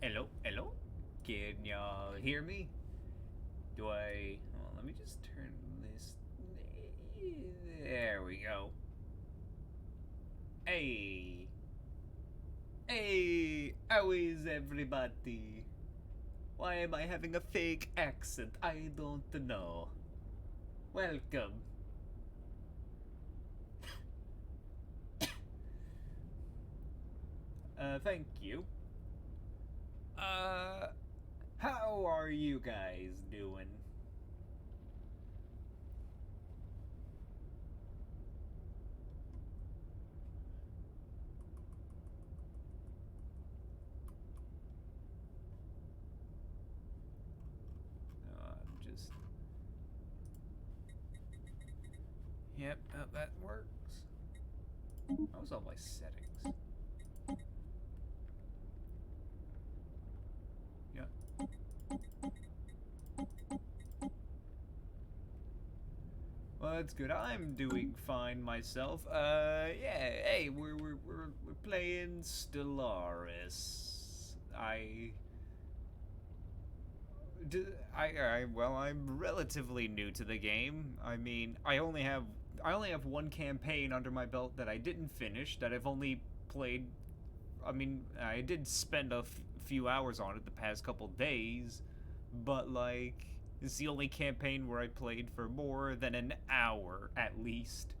Hello, hello? Can y'all hear me? Hold on, let me just turn this. There we go. Hey. Hey, how is everybody? Why am I having a fake accent? I don't know. Welcome. Thank you. How are you guys doing? I'm just. Yep, that works. That was all my settings. Yeah. Well, that's good. I'm doing fine myself. Yeah. Hey, we're playing Stellaris. Well, I'm relatively new to the game. I mean, I only have one campaign under my belt that I didn't finish. That I've only played. I mean, I did spend a few hours on it the past couple days, but like, it's the only campaign where I played for more than an hour at least.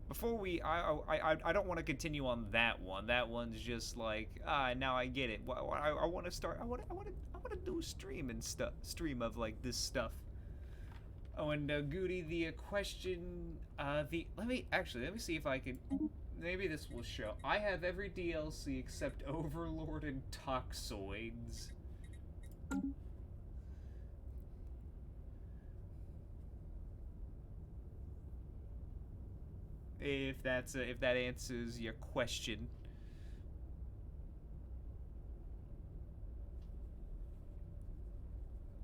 Before I don't want to continue on that one. That one's just like, now I get it. I want to start. I want to do a stream and stuff. Stream of like this stuff. Oh, and Goody, the question, let me see if I can. Maybe this will show. I have every DLC except Overlord and Toxoids. If that answers your question.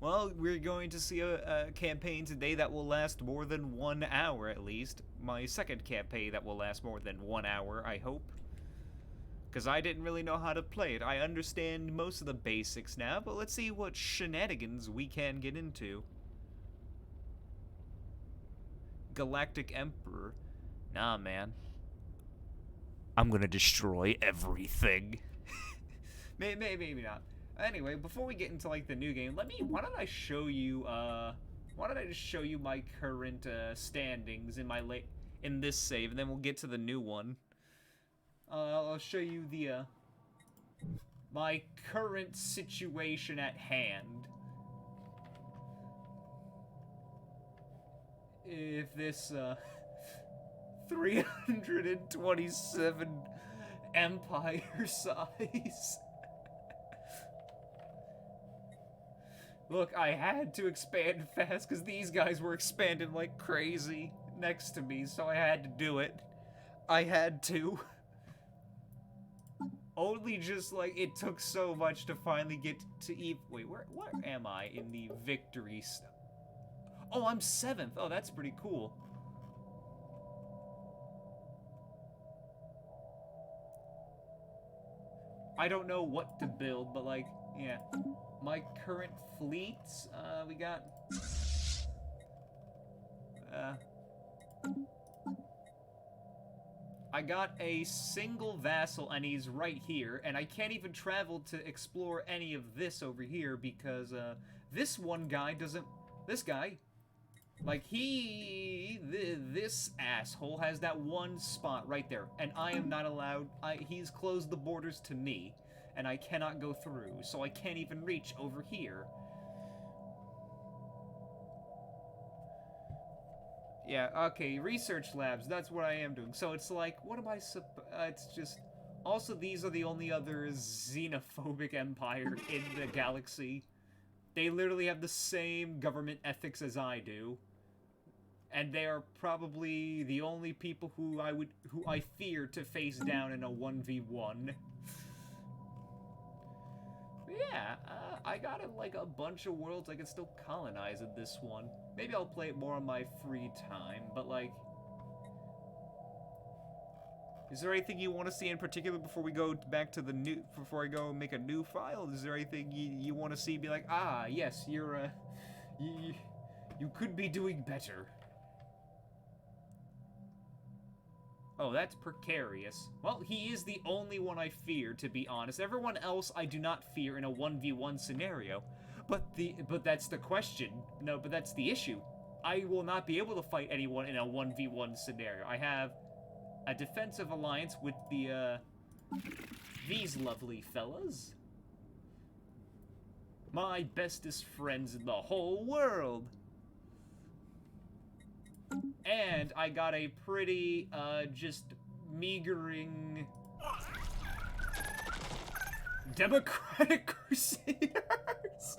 Well, we're going to see a campaign today that will last more than 1 hour at least. My second campaign that will last more than 1 hour, I hope. Because I didn't really know how to play it. I understand most of the basics now, but let's see what shenanigans we can get into. Galactic Emperor. Nah, man. I'm gonna destroy everything. Maybe not. Anyway, before we get into like the new game, why don't I show you why don't I just show you my current standings in this save, and then we'll get to the new one. I'll show you the my current situation at hand. If this 327 empire size. Look, I had to expand fast because these guys were expanding like crazy next to me, so I had to do it. I had to. Only just like it took so much to finally get to Wait, where am I in the victory stuff? Oh, I'm 7th. Oh, that's pretty cool. I don't know what to build, but like, yeah. My current fleets, we got uh I got a single vassal and he's right here, and I can't even travel to explore any of this over here because this one guy doesn't this guy like this asshole has that one spot right there, and I am not allowed. He's closed the borders to me, and I cannot go through, so I can't even reach over here. Yeah, okay, research labs, that's what I am doing. So it's like, what am I it's just... Also, these are the only other xenophobic empire in the galaxy. They literally have the same government ethics as I do. And they are probably the only people who I fear to face down in a 1v1. Yeah, I got like a bunch of worlds I can still colonize in this one. Maybe I'll play it more on my free time, but like... Is there anything you want to see in particular before we go back to the new, before I go make a new file? Is there anything you want to see? Be like, ah, yes, you could be doing better. Oh, that's precarious. Well, he is the only one I fear, to be honest. Everyone else I do not fear in a 1v1 scenario. But that's the question. No, but that's the issue. I will not be able to fight anyone in a 1v1 scenario. I have a defensive alliance with these lovely fellas. My bestest friends in the whole world. And I got a pretty, just meagering Democratic Crusaders.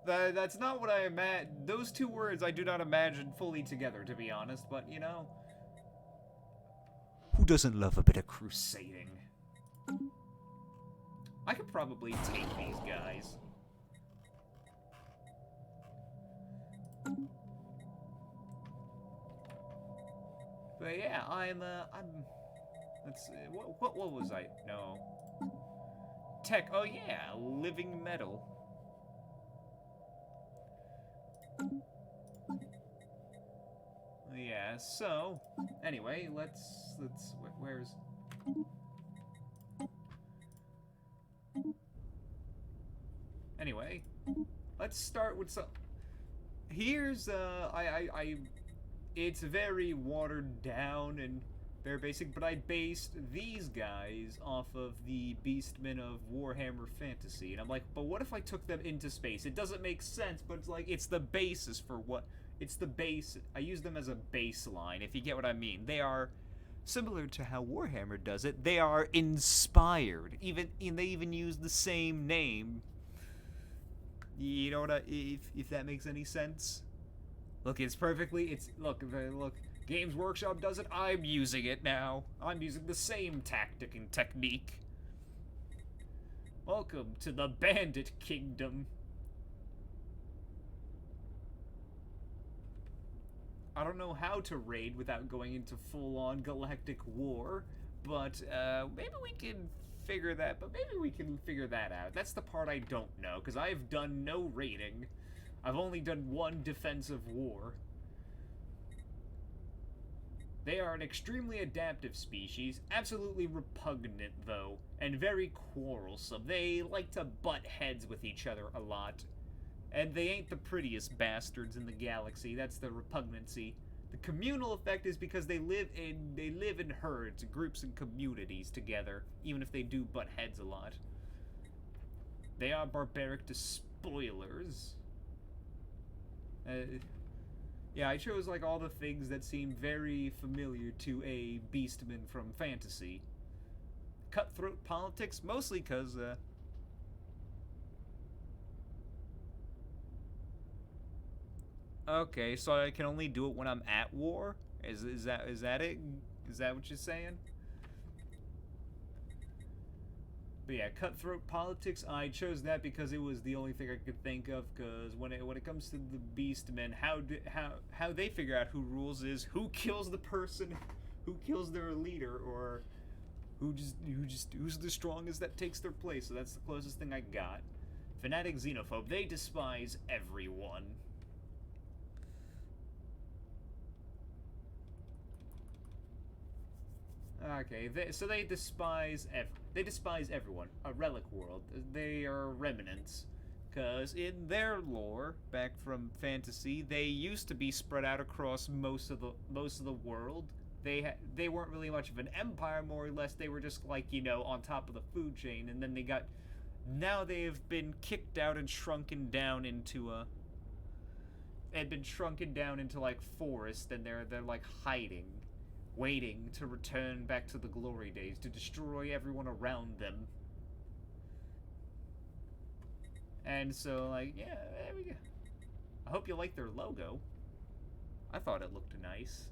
That's not what I imagine. Those two words I do not imagine fully together, to be honest, but you know. Who doesn't love a bit of crusading? I could probably take these guys. But yeah, let's see, what was I? No. Tech, oh yeah, living metal. Yeah, so, anyway, where's... Anyway, let's start with some... Here's, it's very watered down and very basic, but I based these guys off of the Beastmen of Warhammer Fantasy, and I'm like, but what if I took them into space? It doesn't make sense, but it's like, it's the basis for what... It's the base. I use them as a baseline, if you get what I mean. They are... Similar to how Warhammer does it, they are inspired. They even use the same name. You know what? If that makes any sense. Look, look. Games Workshop does it. I'm using it now. I'm using the same tactic and technique. Welcome to the Bandit Kingdom. I don't know how to raid without going into full-on galactic war, but maybe we can figure that. But maybe we can figure that out. That's the part I don't know, because I've done no raiding. I've only done one defensive war. They are an extremely adaptive species, absolutely repugnant though, and very quarrelsome. They like to butt heads with each other a lot. And they ain't the prettiest bastards in the galaxy. That's the repugnancy. The communal effect is because they live in herds, groups, and communities together, even if they do butt heads a lot. They are barbaric despoilers. Yeah, I chose like all the things that seem very familiar to a beastman from fantasy. Cutthroat politics, mostly because okay, so I can only do it when I'm at war? Is that it? Is that what you're saying? But yeah, cutthroat politics, I chose that because it was the only thing I could think of, because when it comes to the Beastmen, how they figure out who rules is who kills the person, who kills their leader, or who's the strongest that takes their place. So that's the closest thing I got. Fanatic xenophobe, they despise everyone. Okay, so they despise everyone. A relic world. They are remnants, because in their lore, back from fantasy, they used to be spread out across most of the world. They weren't really much of an empire, more or less. They were just like, you know, on top of the food chain, and then now they've been kicked out and shrunken down into like forest, and they're like hiding, waiting to return back to the glory days, to destroy everyone around them. And so, like, yeah, there we go. I hope you like their logo. I thought it looked nice.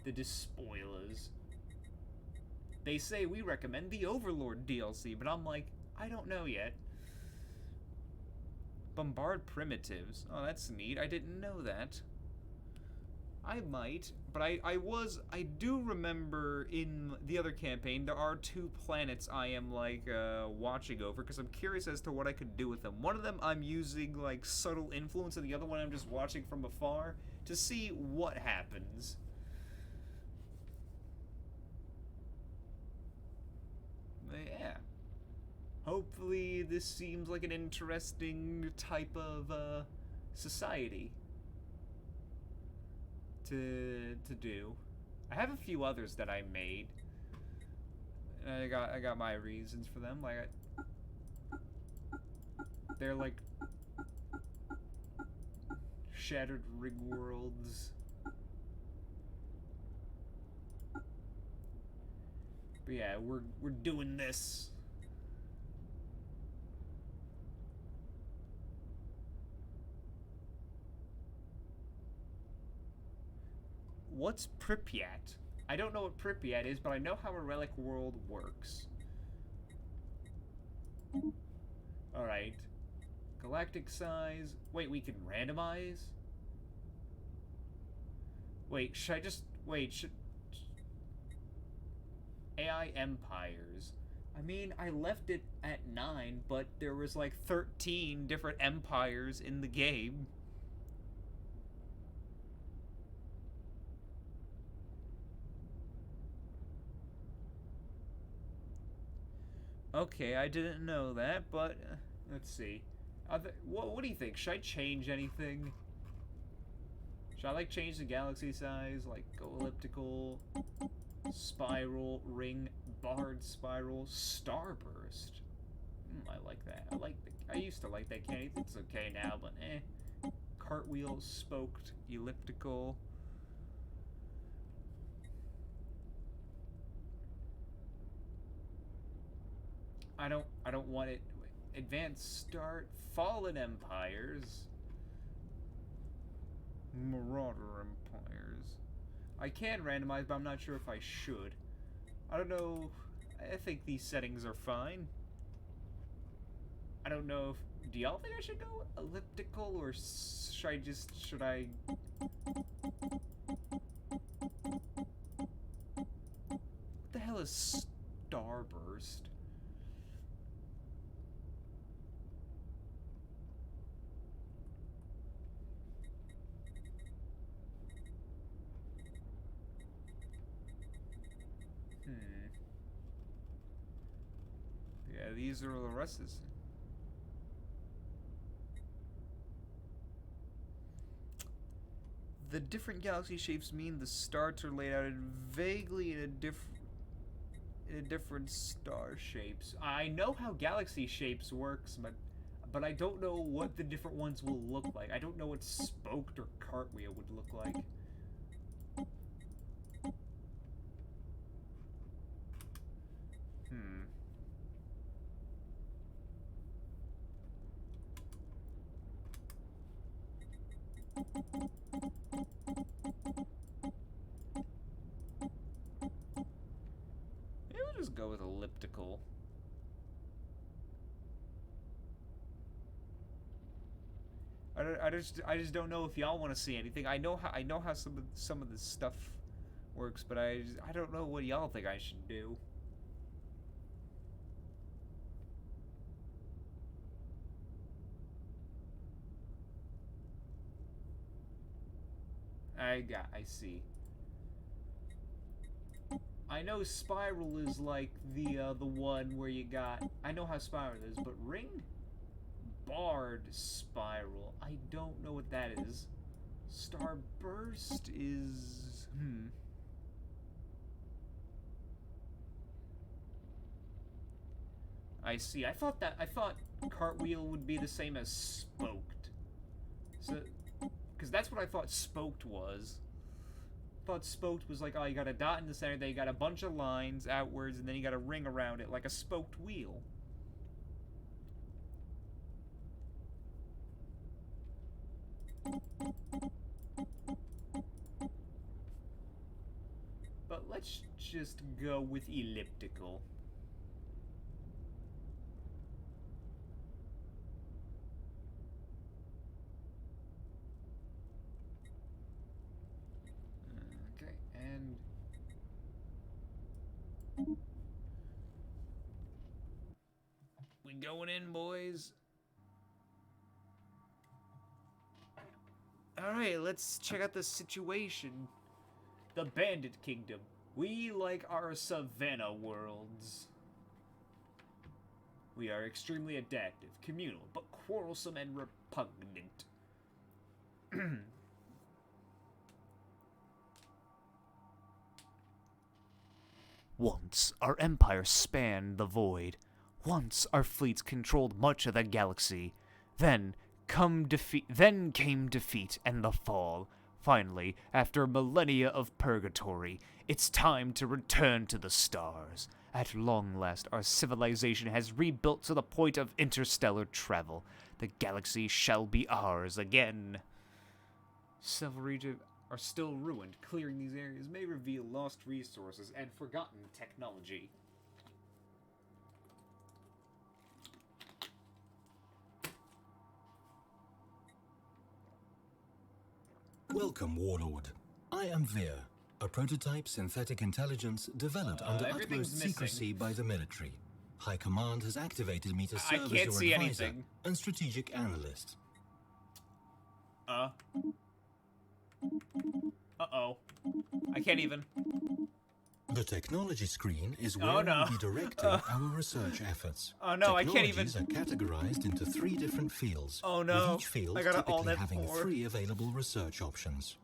The Despoilers. They say we recommend the Overlord DLC, but I'm like, I don't know yet. Bombard primitives. Oh, that's neat. I didn't know that. I might, but I do remember in the other campaign, there are 2 planets I am, like, watching over, because I'm curious as to what I could do with them. One of them I'm using, like, subtle influence, and the other one I'm just watching from afar to see what happens. But yeah. Hopefully this seems like an interesting type of, society to do. I have a few others that I made. I got my reasons for them. Like they're like shattered rig worlds. But yeah, we're doing this. What's Pripyat? I don't know what Pripyat is, but I know how a relic world works. Alright. Galactic size. Wait, we can randomize? Wait, should I just... Wait, should... AI empires. I mean, I left it at 9, but there was like 13 different empires in the game. Okay, I didn't know that, but let's see. What do you think? Should I change anything? Should I like change the galaxy size? Like go elliptical, spiral, ring, barred spiral, starburst. I like that. I used to like that candy. It's okay now, but eh. Cartwheel, spoked, elliptical. I don't want it. Advanced start, fallen empires, marauder empires. I can randomize, but I'm not sure if I should. I don't know. I think these settings are fine. I don't know if... Do y'all think I should go elliptical, or should I... What the hell is starburst? Yeah, these are the rest of this. The different galaxy shapes mean the stars are laid out vaguely in different star shapes. I know how galaxy shapes works, but I don't know what the different ones will look like. I don't know what spoked or cartwheel would look like. Maybe we'll just go with elliptical. I just don't know if y'all want to see anything. I know how some of this stuff works, but I don't know what y'all think I should do. I see. I know spiral is like the one where you got... I know how spiral is, but ring? Barred spiral. I don't know what that is. Starburst is... I see. I thought cartwheel would be the same as spoked. So... Because that's what I thought spoked was. I thought spoked was like, oh, you got a dot in the center, then you got a bunch of lines outwards, and then you got a ring around it, like a spoked wheel. But let's just go with elliptical. We going in, boys? Alright, let's check out the situation. The Bandit Kingdom. We like our savannah worlds. We are extremely adaptive, communal, but quarrelsome and repugnant. Once, our empire spanned the void. Once, our fleets controlled much of the galaxy. Then came defeat and the fall. Finally, after millennia of purgatory, it's time to return to the stars. At long last, our civilization has rebuilt to the point of interstellar travel. The galaxy shall be ours again. Several regions are still ruined. Clearing these areas may reveal lost resources and forgotten technology. Welcome, Warlord. I am Veer, a prototype synthetic intelligence developed under utmost secrecy by the military. High Command has activated me to serve as your advisor and strategic analyst. Uh-oh. I can't even. The technology screen is where we'll be directing our research efforts. Oh no, I can't even. Technologies are categorized into 3 different fields. Oh no, with each field I gotta typically alt having F4. 3 available research options.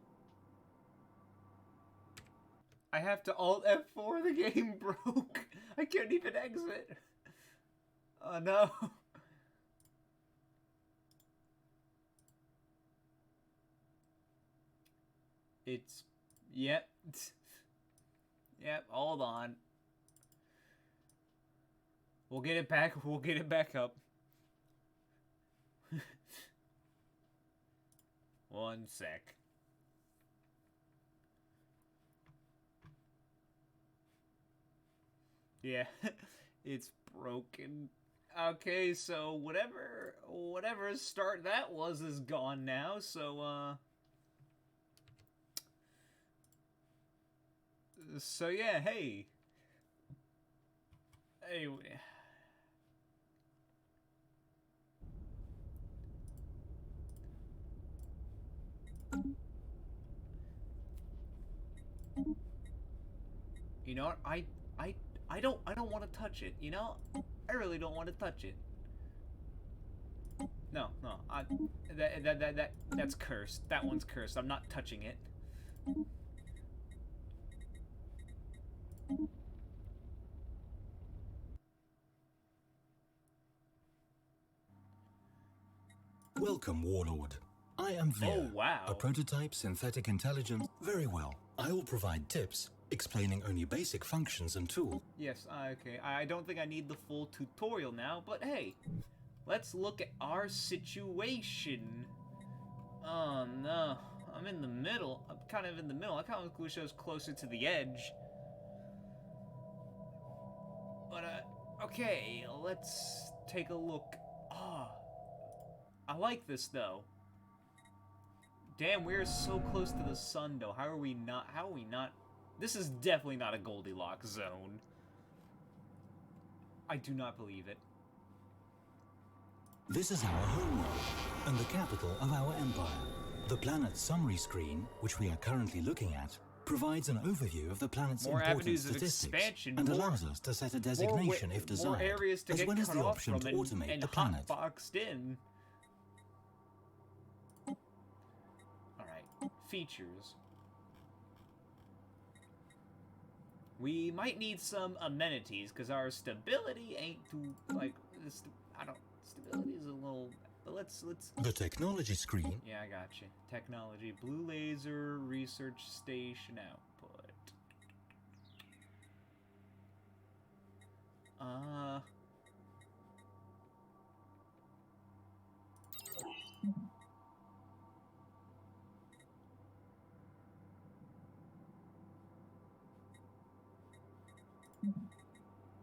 I have to alt F4, the game broke. I can't even exit. Oh no. It's, yep. Yep, hold on. We'll get it back up. One sec. Yeah, it's broken. Okay, so whatever start that was is gone now, so yeah, hey. Anyway. You know what? I don't want to touch it, you know? I really don't want to touch it. No, that's cursed. That one's cursed. I'm not touching it. Welcome, Warlord. I am Veer, Oh, wow. a prototype synthetic intelligence. Very well. I will provide tips explaining only basic functions and tools. Yes, okay. I don't think I need the full tutorial now, but hey, let's look at our situation. Oh no, I'm in the middle. I'm kind of in the middle. I kind of wish I was closer to the edge. But okay, let's take a look. Ah, I like this though. Damn, we're so close to the sun though. How are we not? This is definitely not a Goldilocks zone. I do not believe it. This is our homeworld and the capital of our empire. The planet's summary screen, which we are currently looking at, provides an overview of the planet's More important avenues of statistics expansion, and more- allows us to set a designation if desired, more areas to as get well as cut the off option from to automate and the planet. hotboxed in. Alright, features. We might need some amenities, because our stability ain't too, like, stability is a little, but let's... The technology screen. Yeah, I got you. Technology, blue laser, research station output.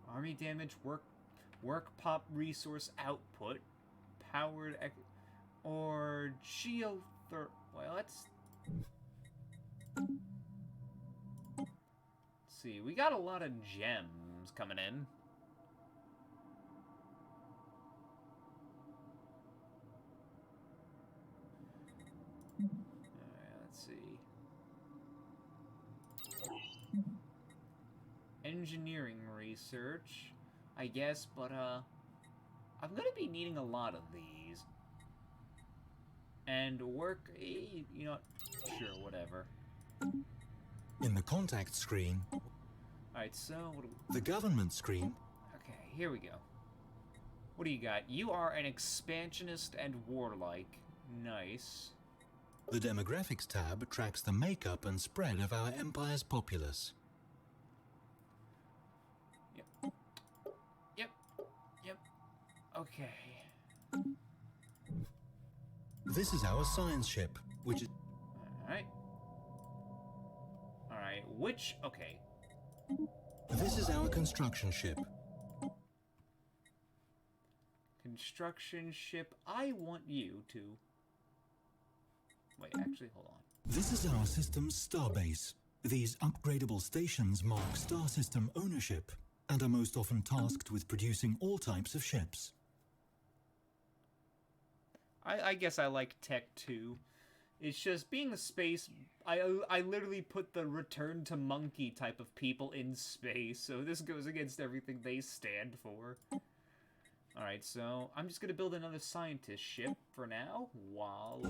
Army damage, work pop resource output, powered or geother. Well, let's see. We got a lot of gems coming in. engineering research, I guess, but, I'm gonna be needing a lot of these. And work, you know what? Sure, whatever. In the contact screen... Alright, so, what do the government screen... Okay, here we go. What do you got? You are an expansionist and warlike. Nice. The demographics tab tracks the makeup and spread of our empire's populace. Yep. Yep. Yep. Okay. This is our science ship, which is... Alright. Alright, which... Okay. This is our construction ship. Construction ship, I want you to... Wait, actually, hold on. This is our system's starbase. These upgradable stations mark star system ownership and are most often tasked with producing all types of ships. I guess I like tech too. It's just being a space... I literally put the return to monkey type of people in space, so this goes against everything they stand for. Alright, so I'm just gonna build another scientist ship for now, while,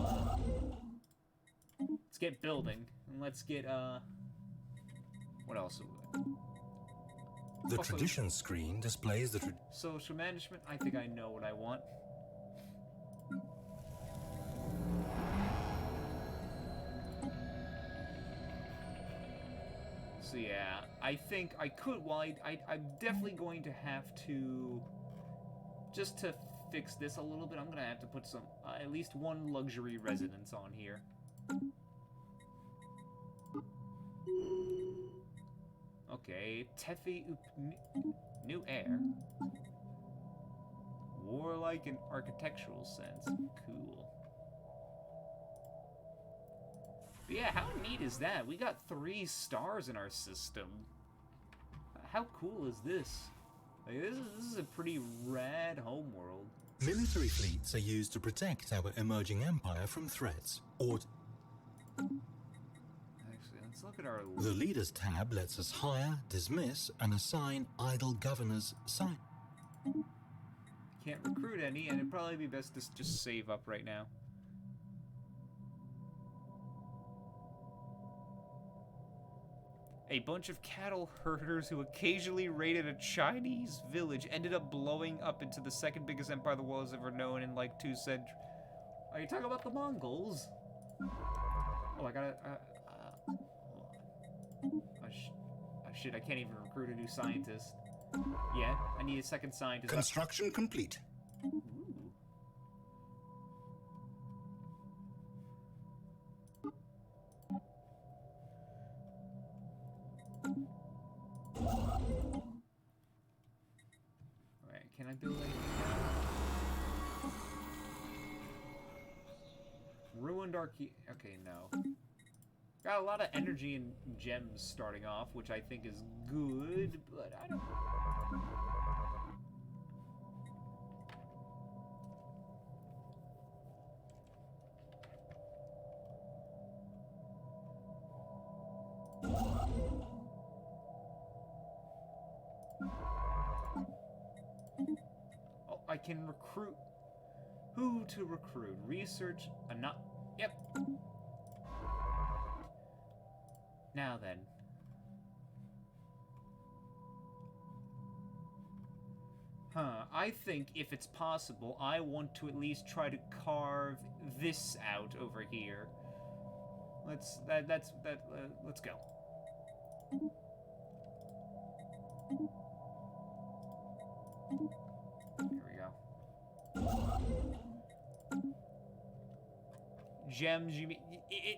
let's get building, and let's get, what else? The tradition screen displays the... Social management, I think I know what I want. So yeah, I think I could, well, I'm definitely going to have to, just to fix this a little bit, I'm going to have to put some, at least one luxury residence on here. Okay, Tefi New Air. Warlike and architectural sense. Cool. But yeah, how neat is that? We got 3 stars in our system. How cool is this? Like, this is a pretty rad homeworld. Military fleets are used to protect our emerging empire from threats, or... Actually, let's look at our... The Leaders tab lets us hire, dismiss, and assign idle governors... Can't recruit any, and it'd probably be best to just save up right now. A bunch of cattle herders who occasionally raided a Chinese village ended up blowing up into the second biggest empire the world has ever known in like 2 centuries. Are you talking about the Mongols? Oh, I gotta, hold on. Oh, shit, I can't even recruit a new scientist. Yeah, I need a second scientist. Construction complete. Ooh. Alright, can I build anything now? Ruined okay, no. Got a lot of energy and gems starting off, which I think is good, but I don't... Oh, I can recruit. Who to recruit? Research, not. Yep. Now then. I think if it's possible, I want to at least try to carve this out over here. Let's go. Here we go. Gems, you mean...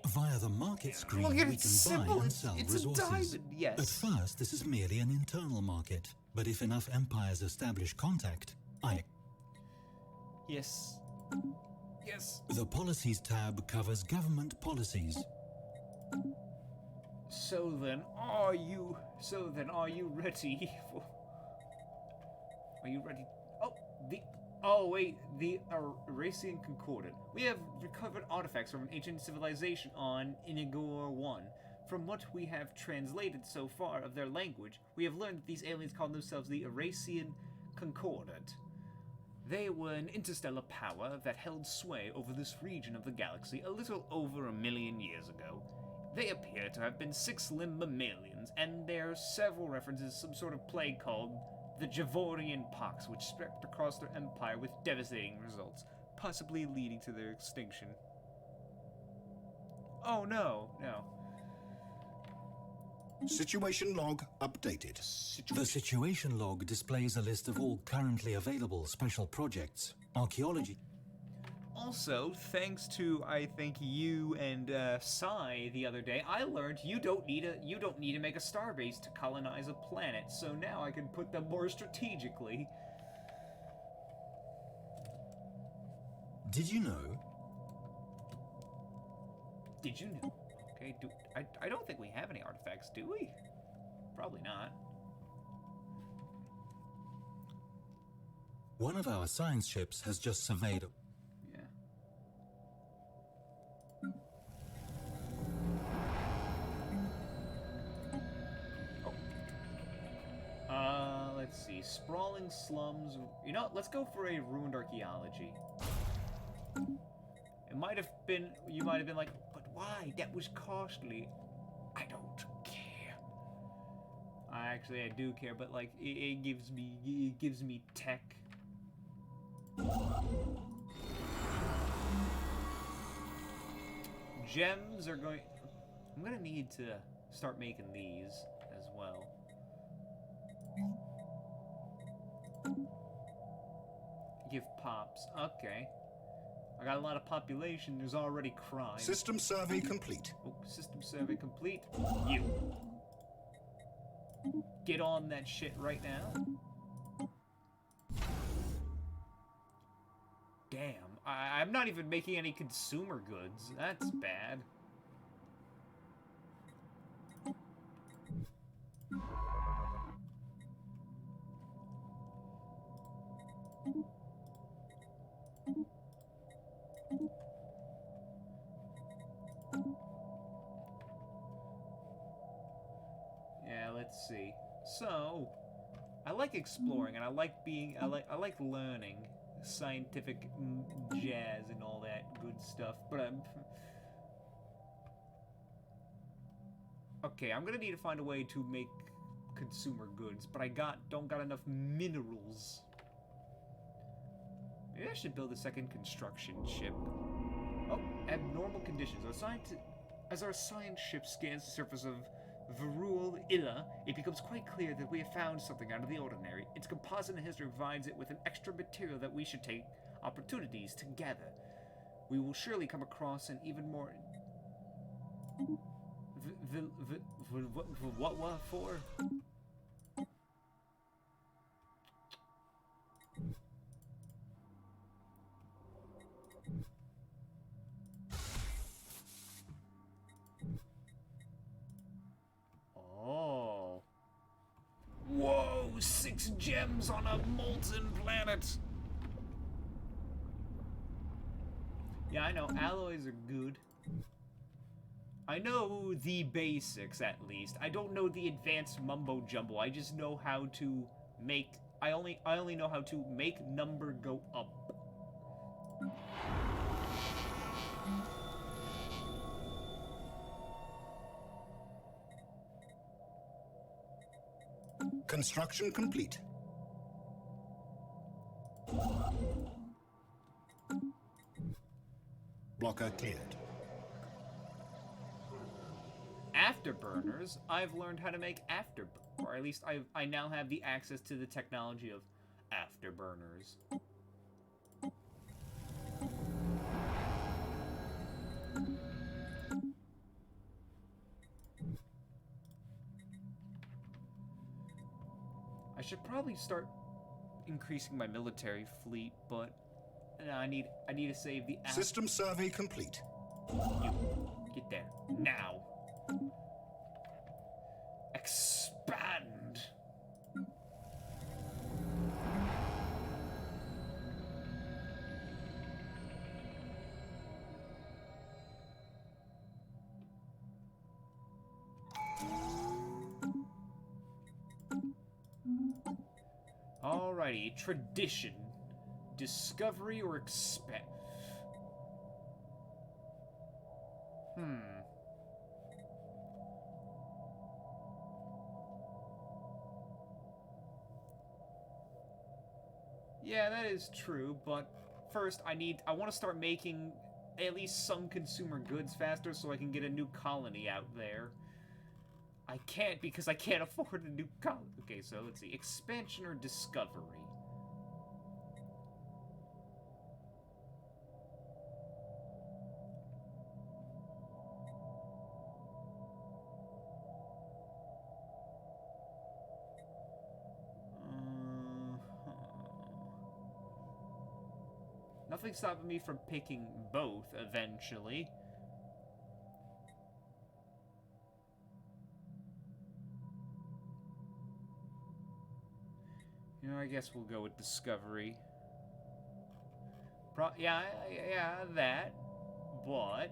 Via the market screen, look we at can it, simple. buy and sell It's resources. a diamond, yes. At first, this is merely an internal market, but if enough empires establish contact, Yes. Yes. The Policies tab covers government policies. So then, are you ready for... Are you ready? Oh, wait, the Aracian Concordant. We have recovered artifacts from an ancient civilization on Inigor 1. From what we have translated so far of their language, we have learned that these aliens call themselves the Eurasian Concordat. They were an interstellar power that held sway over this region of the galaxy a little over 1 million years ago. They appear to have been six-limbed mammalians, and there are several references to some sort of plague called the Javorian Pox, which spread across their empire with devastating results, possibly leading to their extinction. Oh no. Situation log updated. The situation log displays a list of all currently available special projects. Archaeology. Also, thanks to I think you and Sai the other day, I learned you don't need to make a starbase to colonize a planet. So now I can put them more strategically. Did you know? Did you know? Okay, I don't think we have any artifacts, do we? Probably not. One of our science ships has just surveyed. Yeah. Oh. Let's see. Sprawling slums. You know, let's go for a ruined archaeology. It might have been. You might have been like, but why? That was costly. I don't care. Actually, I do care, but like, it gives me tech. Gems are going. I'm gonna need to start making these as well. Give pops. Okay. I got a lot of population. There's already crime. System survey complete. Oh, system survey complete. You. Get on that shit right now. Damn. I'm not even making any consumer goods. That's bad. Yeah, let's see. So, I like exploring, and I like learning scientific jazz and all that good stuff. But okay, I'm gonna need to find a way to make consumer goods, but I don't got enough minerals. Maybe I should build a second construction ship. Oh, abnormal conditions. As our science ship scans the surface of Virul Illa, it becomes quite clear that we have found something out of the ordinary. Its composite and history provides it with an extra material that we should take opportunities to gather. We will surely come across an even more... What for? Oh. Whoa! 6 gems on a molten planet! Yeah, I know. Alloys are good. I know the basics, at least. I don't know the advanced mumbo-jumbo. I just know how to make... I only know how to make number go up. Construction complete. Blocker cleared. Afterburners, I've learned how to make or at least I now have the access to the technology of afterburners. I should probably start increasing my military fleet, but I need to save the System survey complete. You get there now. Expand. Alrighty, tradition, discovery, or Yeah, that is true, but first I want to start making at least some consumer goods faster so I can get a new colony out there. I can't because I can't afford a new colony. Okay, so let's see. Expansion or discovery? Nothing's stopping me from picking both eventually. You know, I guess we'll go with discovery. Yeah, that. But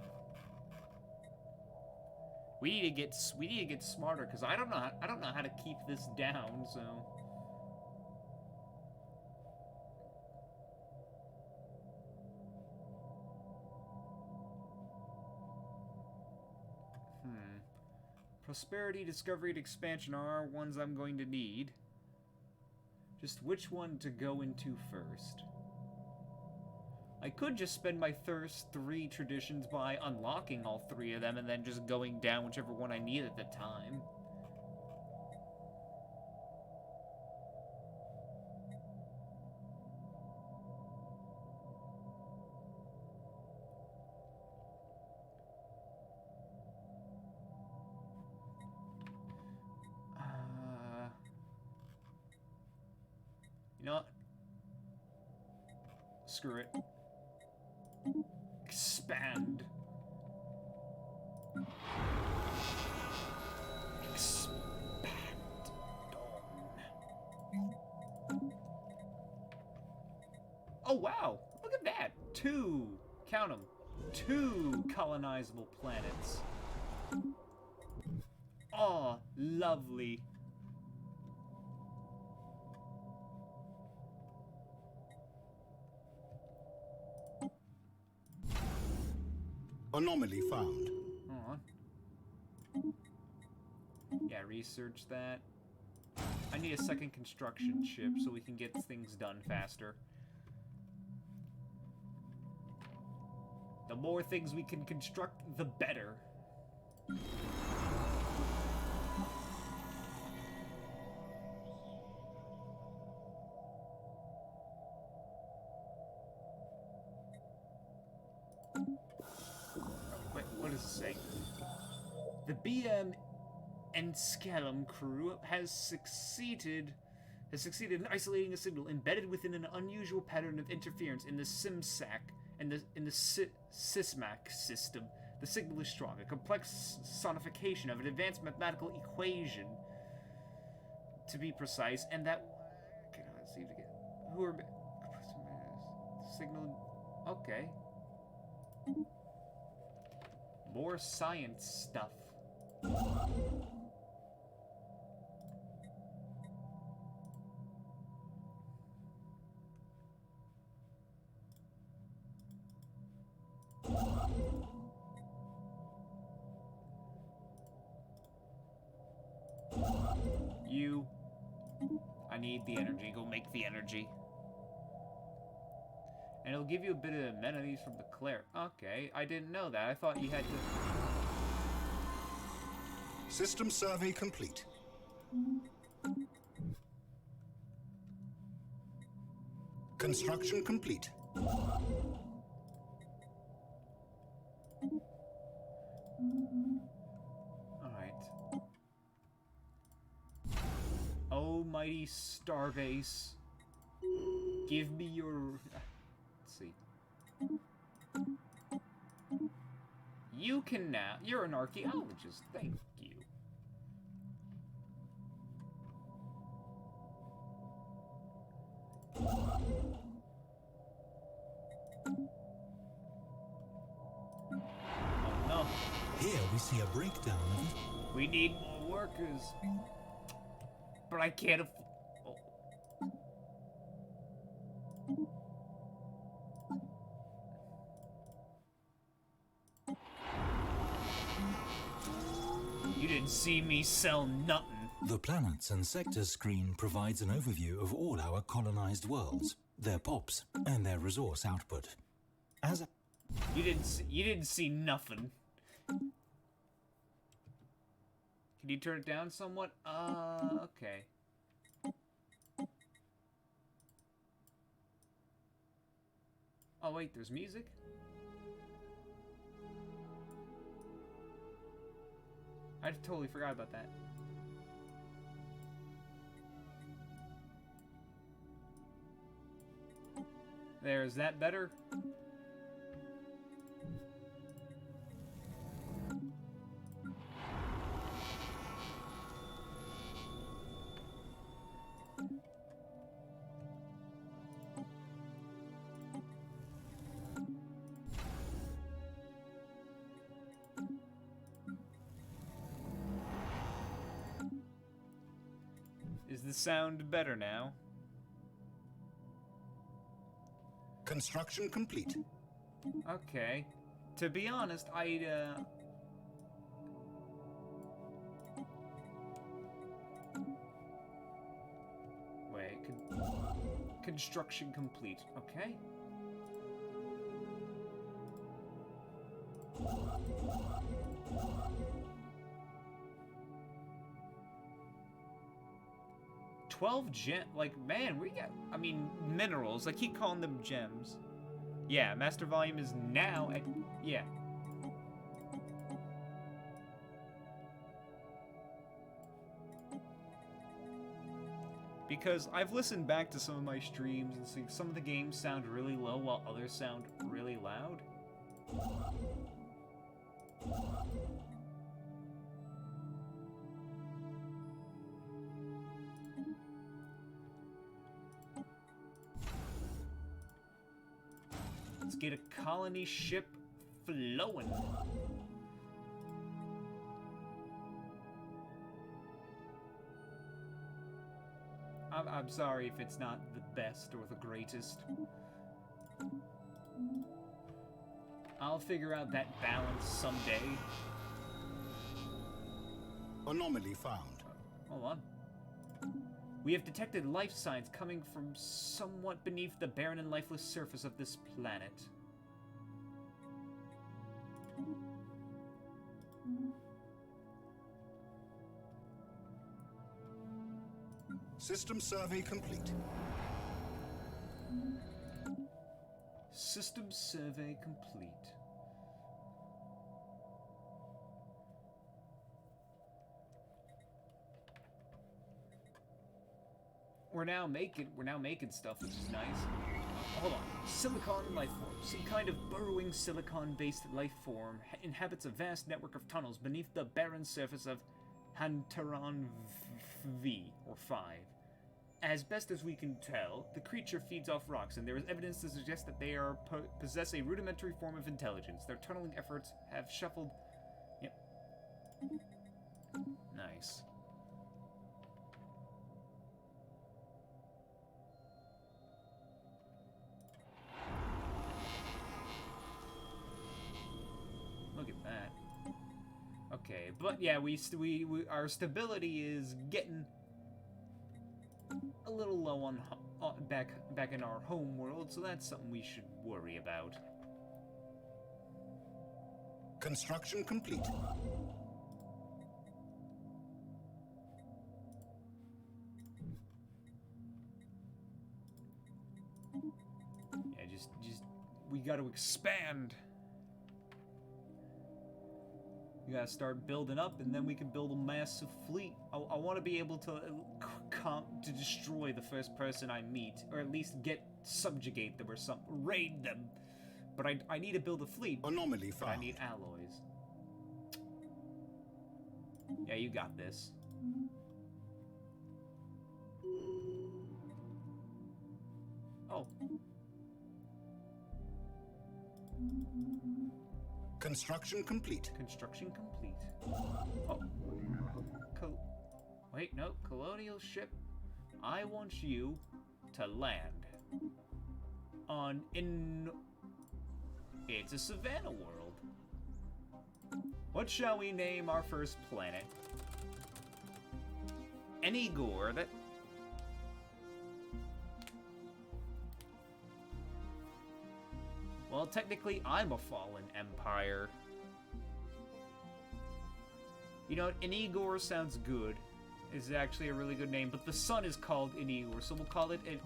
we need to get smarter because I don't know how to keep this down. So. Prosperity, discovery, and expansion are ones I'm going to need. Just which one to go into first? I could just spend my first 3 traditions by unlocking all 3 of them and then just going down whichever one I need at the time. You know what? Screw it. Expand. Expand. Oh, wow. Look at that. 2. Count them. 2 colonizable planets. Oh, lovely. Anomaly found. Hold on. Yeah, research that. I need a second construction ship so we can get things done faster. The more things we can construct, the better. Wait, what does it say? The BM and Scallum crew has succeeded in isolating a signal embedded within an unusual pattern of interference in the SIMSAC and in the SISMAC system. The signal is strong, a complex sonification of an advanced mathematical equation, to be precise, and that cannot seem to get who are signal. Okay. More science stuff. I need the energy. Go make the energy. And it'll give you a bit of amenities from the cleric. Okay, I didn't know that. I thought you had to... System survey complete. Construction complete. Alright. Almighty Starbase. Give me your... Let's see. You can now... You're an archaeologist. Thank you. Oh, no. Here we see a breakdown of it. We need more workers. But I can't ain't see me sell nothing. The planets and sectors screen provides an overview of all our colonized worlds, their pops, and their resource output. As a You didn't see nothing. Can you turn it down somewhat? Okay. Oh wait, there's music? I totally forgot about that. There, is that better? Is the sound better now? Construction complete. Okay. To be honest, Wait, construction complete. Okay. Like, man, we got, I mean, minerals. I keep calling them gems. Yeah, master volume is now at, yeah. Because I've listened back to some of my streams and seen some of the games sound really low while others sound really loud. Let's get a colony ship flowing. I'm sorry if it's not the best or the greatest. I'll figure out that balance someday. Anomaly found. Hold on. We have detected life signs coming from somewhat beneath the barren and lifeless surface of this planet. System survey complete. System survey complete. We're now making stuff, which is nice. Hold on. Silicon life form. Some kind of burrowing silicon-based life form inhabits a vast network of tunnels beneath the barren surface of Hantaron V, or 5. As best as we can tell, the creature feeds off rocks, and there is evidence to suggest that they possess a rudimentary form of intelligence. Their tunneling efforts have shuffled... Yep. Nice. Look at that. Okay, but yeah, our stability is getting a little low on back in our home world, so that's something we should worry about. Construction complete. Yeah, just we got to expand. We gotta start building up, and then we can build a massive fleet. I want to be able to destroy the first person I meet, or at least subjugate them or something, raid them. But I need to build a fleet. Anomaly But I found. need alloys. Yeah, you got this. Oh. Construction complete. Construction complete. Oh. Wait, no. Colonial ship. I want you to land It's a savannah world. What shall we name our first planet? Enigor, that... Well, technically, I'm a fallen empire. You know, Enigor sounds good. It's actually a really good name, but the sun is called Enigor, so we'll call it... There,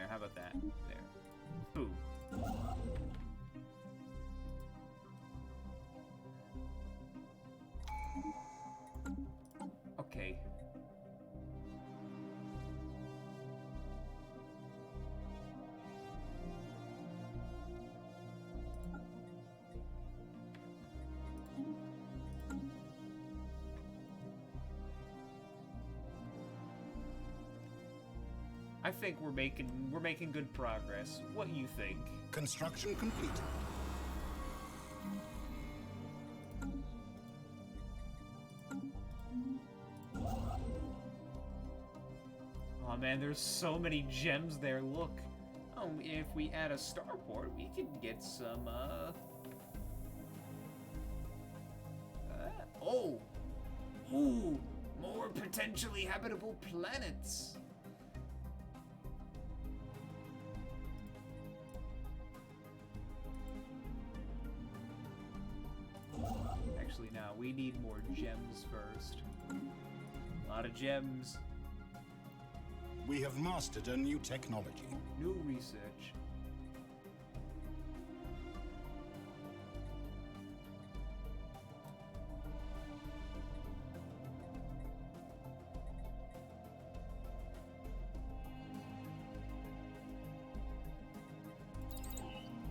how about that? There. Boom. Okay. I think we're making good progress. What do you think? Construction complete. Oh man, there's so many gems there. Look. Oh, if we add a starport, we can get some oh. Ooh, more potentially habitable planets. Actually, no, we need more gems first. A lot of gems. We have mastered a new technology. New research.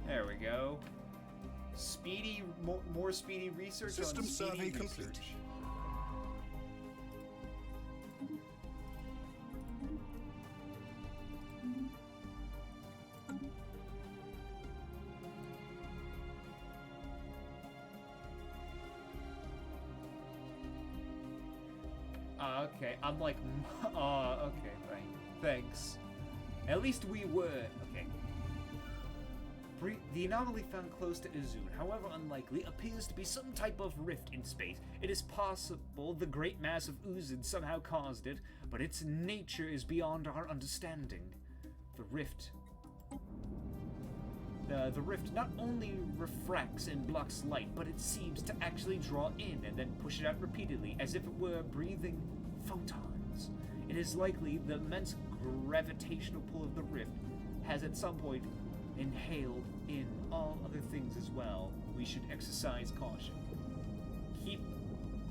There we go. Speedy, more speedy research. System on speedy survey research. complete. Okay, I'm like, okay, thanks. At least we were, okay. The anomaly found close to Izun, however unlikely, appears to be some type of rift in space. It is possible the great mass of Uzid somehow caused it, but its nature is beyond our understanding. The rift not only refracts and blocks light, but it seems to actually draw in and then push it out repeatedly, as if it were breathing photons. It is likely the immense gravitational pull of the rift has at some point inhaled in all other things as well. We should exercise caution. Keep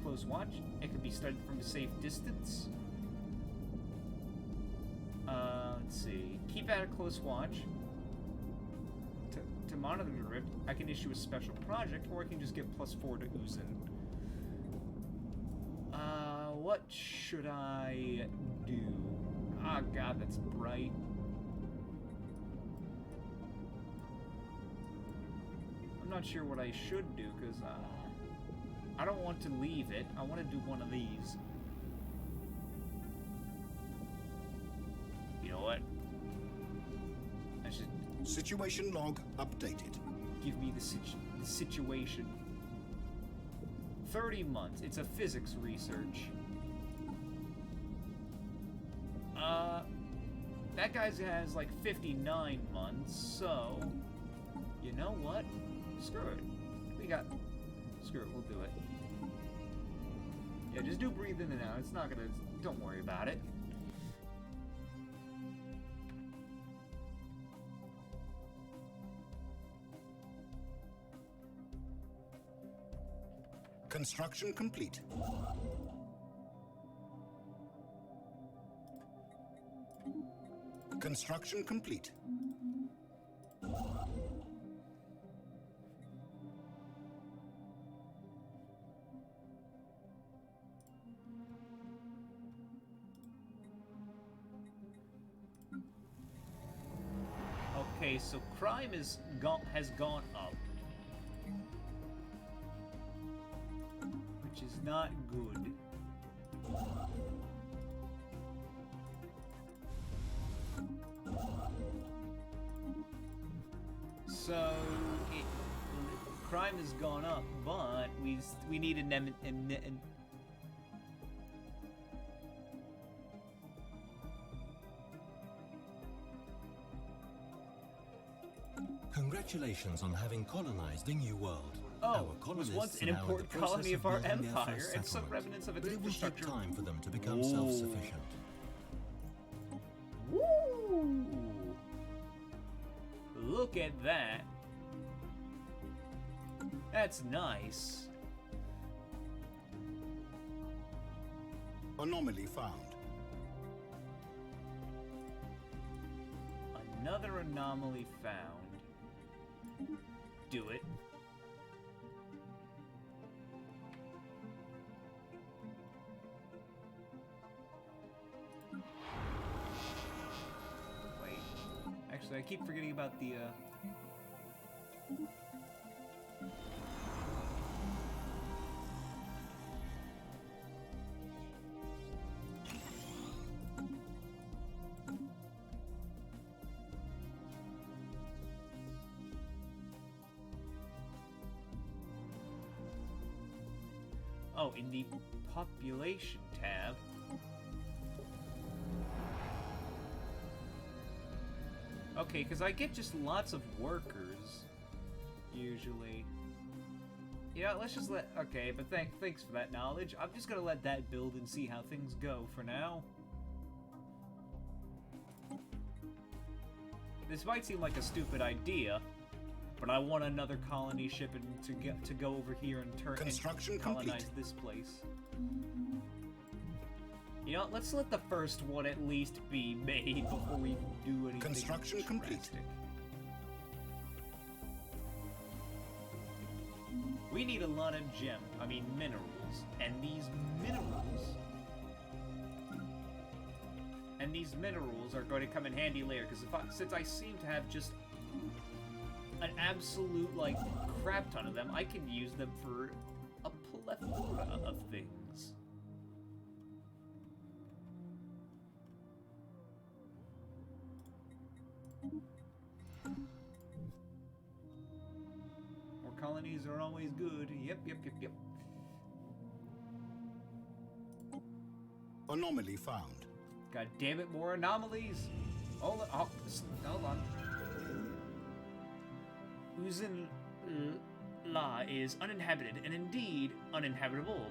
close watch. It can be studied from a safe distance. Let's see. Keep at a close watch. To monitor the rift, I can issue a special project, or I can just get +4 to Uzin. What should I do? Ah, God, that's bright. I'm not sure what I should do, because I don't want to leave it. I want to do one of these. You know what? I should... Situation log updated. Give me the situation. 30 months. It's a physics research. That guy has like 59 months, so... You know what? Screw it. Screw it, we'll do it. Yeah, just do breathe in and out. It's not gonna... Don't worry about it. Construction complete. Construction complete. Okay, so crime has gone up, which is not good. So crime has gone up, but we need an Congratulations on having colonized a new world. Oh, Our it was colonists once an are now in the important process colony of our building their empire, first and some settlement. remnants of its But it will take infrastructure. time for them to become Ooh. self-sufficient. Woo! Look at that. That's nice. Anomaly found. Another anomaly found. Do it. Wait. Actually, I keep forgetting about the, Oh, in the population tab. Okay, because I get just lots of workers, usually. You know, let's just let... Okay, but thanks for that knowledge. I'm just gonna let that build and see how things go for now. This might seem like a stupid idea, but I want another colony ship to go over here and Construction colonize complete. this place. You know, let's let the first one at least be made before we do anything Construction complete. drastic. We need a lot of minerals, and these minerals are going to come in handy later, because since I seem to have just an absolute, like, crap ton of them, I can use them for a plethora of things. More colonies are always good. Yep. Anomaly found. God damn it, more anomalies! Hold on. Uzun La is uninhabited, and indeed uninhabitable,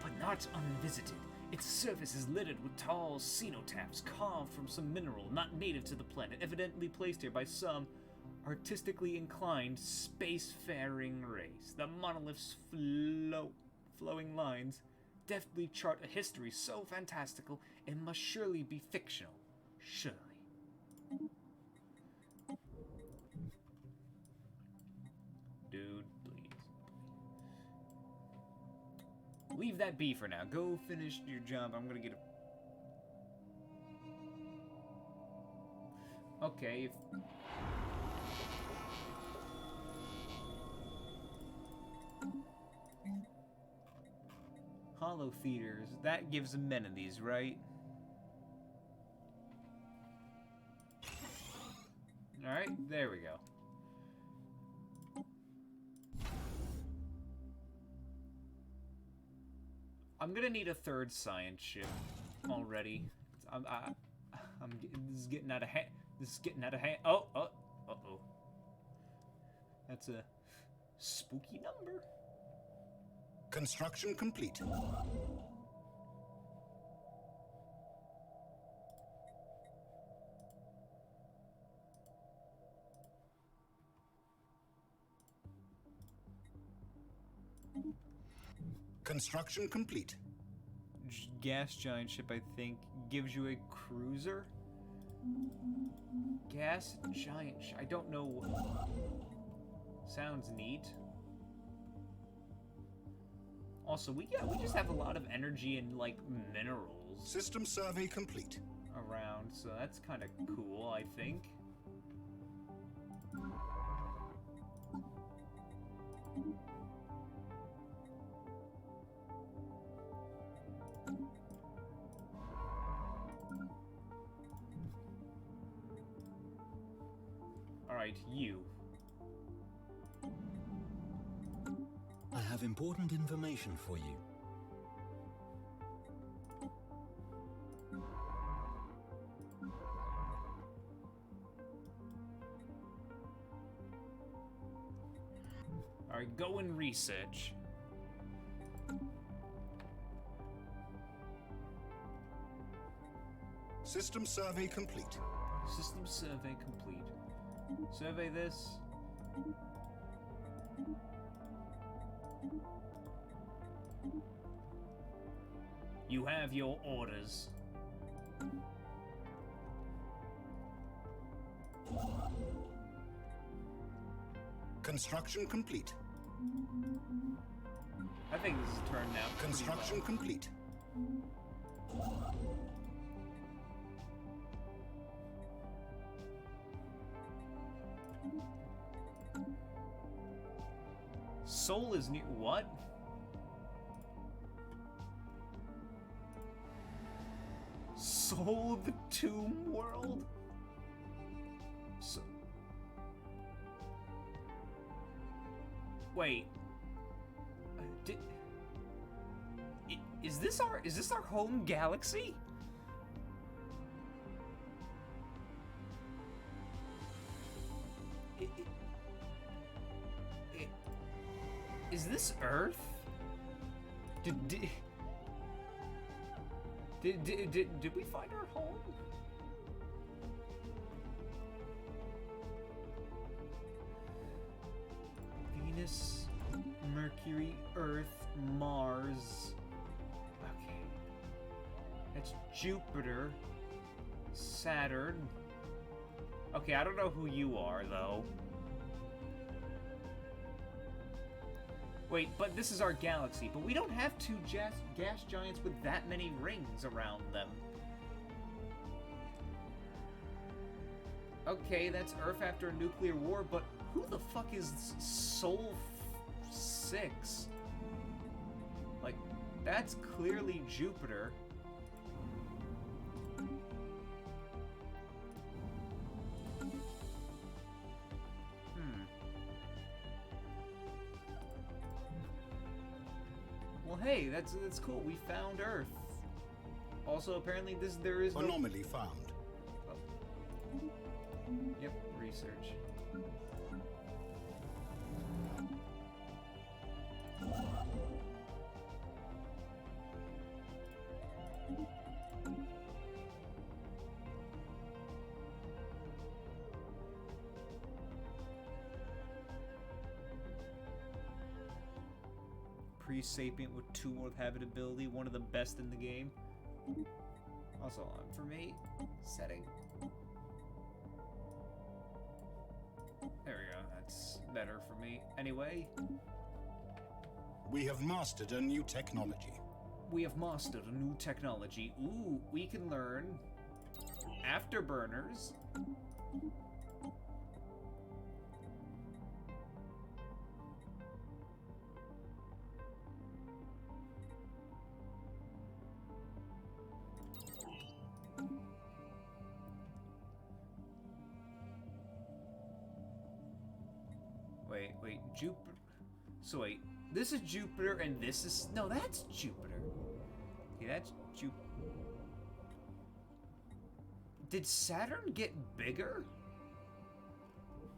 but not unvisited. Its surface is littered with tall cenotaphs carved from some mineral not native to the planet, evidently placed here by some artistically inclined spacefaring race. The monolith's flowing lines deftly chart a history so fantastical it must surely be fictional. Surely. Dude, please. Leave that be for now. Go finish your job. I'm gonna get a... Okay, if... Hollow theaters. That gives amenities, right? Alright, there we go. I'm gonna need a third science ship already. This is getting out of hand. This is getting out of hand. Uh-oh. That's a spooky number. Construction complete. Construction complete. Gas giant ship, I think, gives you a cruiser. Gas giant I don't know. Sounds neat. Also, we just have a lot of energy and, like, minerals System survey complete. around, so that's kind of cool, I think. Alright, you. have important information for you. Alright, go and research. System survey complete. System survey complete. Survey this. You have your orders. Construction complete. I think this is turned out pretty Construction well. complete. Soul is new. What? Soul of the Tomb World? So wait. Is this our home galaxy? Is this Earth? Did we find our home? Venus, Mercury, Earth, Mars. Okay. That's Jupiter, Saturn. Okay, I don't know who you are, though. Wait, but this is our galaxy, but we don't have two gas giants with that many rings around them. Okay, that's Earth after a nuclear war, but who the fuck is Sol 6? Like, that's clearly Jupiter. Well, hey, that's cool. We found Earth. Also, apparently, there is no... Anomaly found. Oh. Yep, research. Pre-sapient with 2 more habitability, one of the best in the game. Also, for me, setting. There we go, that's better for me. Anyway. We have mastered a new technology. We have mastered a new technology. Ooh, we can learn afterburners. Wait, Jupiter. So wait, this is Jupiter and this is... No, that's Jupiter. Okay, that's Jupiter. Did Saturn get bigger?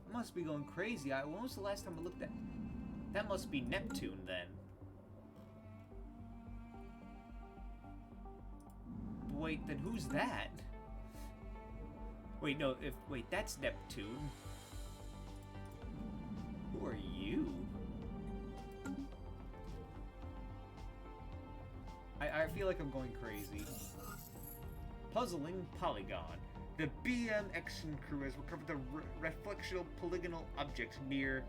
I must be going crazy. When was the last time I looked at... That must be Neptune then. Wait, then who's that? Wait, no, wait, that's Neptune. Who are you? I feel like I'm going crazy. Puzzling Polygon. The BM Action Crew has recovered the reflectional polygonal object near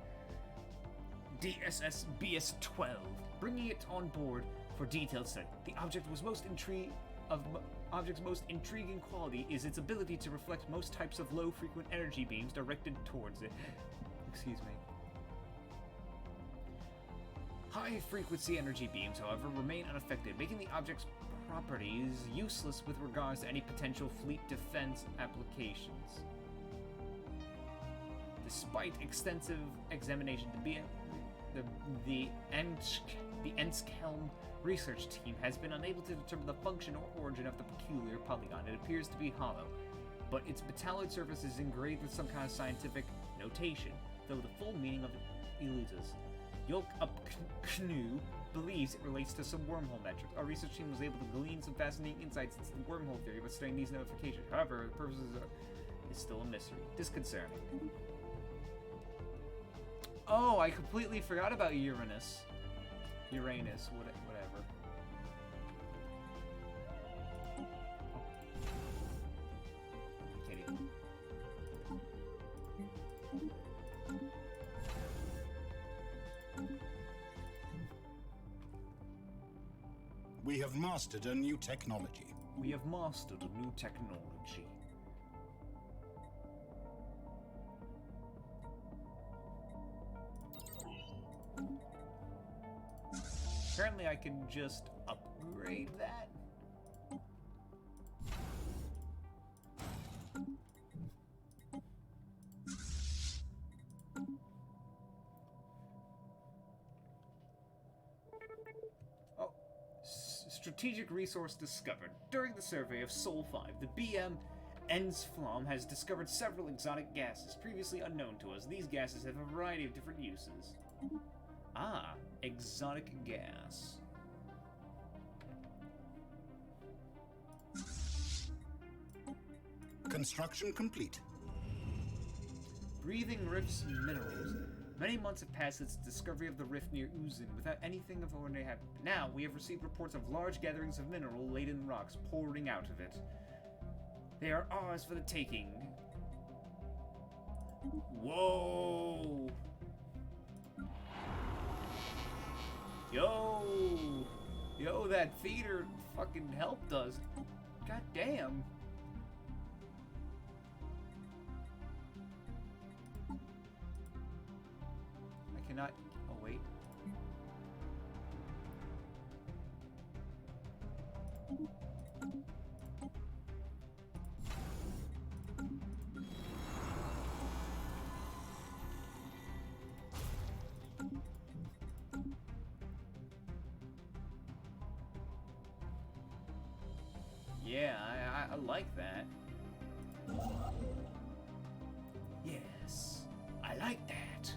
DSS BS-12, bringing it on board for detailed study. The object's most intriguing quality is its ability to reflect most types of low-frequent energy beams directed towards it. Excuse me. High-frequency energy beams, however, remain unaffected, making the object's properties useless with regards to any potential fleet defense applications. Despite extensive examination, the BM the Enskhelm research team has been unable to determine the function or origin of the peculiar polygon. It appears to be hollow, but its metallic surface is engraved with some kind of scientific notation, though the full meaning of it eludes us. Yolk Up Knu believes it relates to some wormhole metric. Our research team was able to glean some fascinating insights into the wormhole theory by studying these notifications. However, the purposes is still a mystery. Disconcerting. Oh, I completely forgot about Uranus. Whatever. Kidding. We have mastered a new technology. We have mastered a new technology. Apparently I can just upgrade that. Oh, strategic resource discovered. During the survey of Sol 5, the BM Ensflam has discovered several exotic gases previously unknown to us. These gases have a variety of different uses. Ah, exotic gas. Construction complete. Breathing Rift's minerals. Many months have passed since the discovery of the rift near Uzin without anything of ordinary happening. Now, we have received reports of large gatherings of mineral-laden rocks pouring out of it. They are ours for the taking. Whoa! Yo, that theater fucking helped us. God damn. I cannot. Oh, wait. Yeah, I like that. Yes, I like that.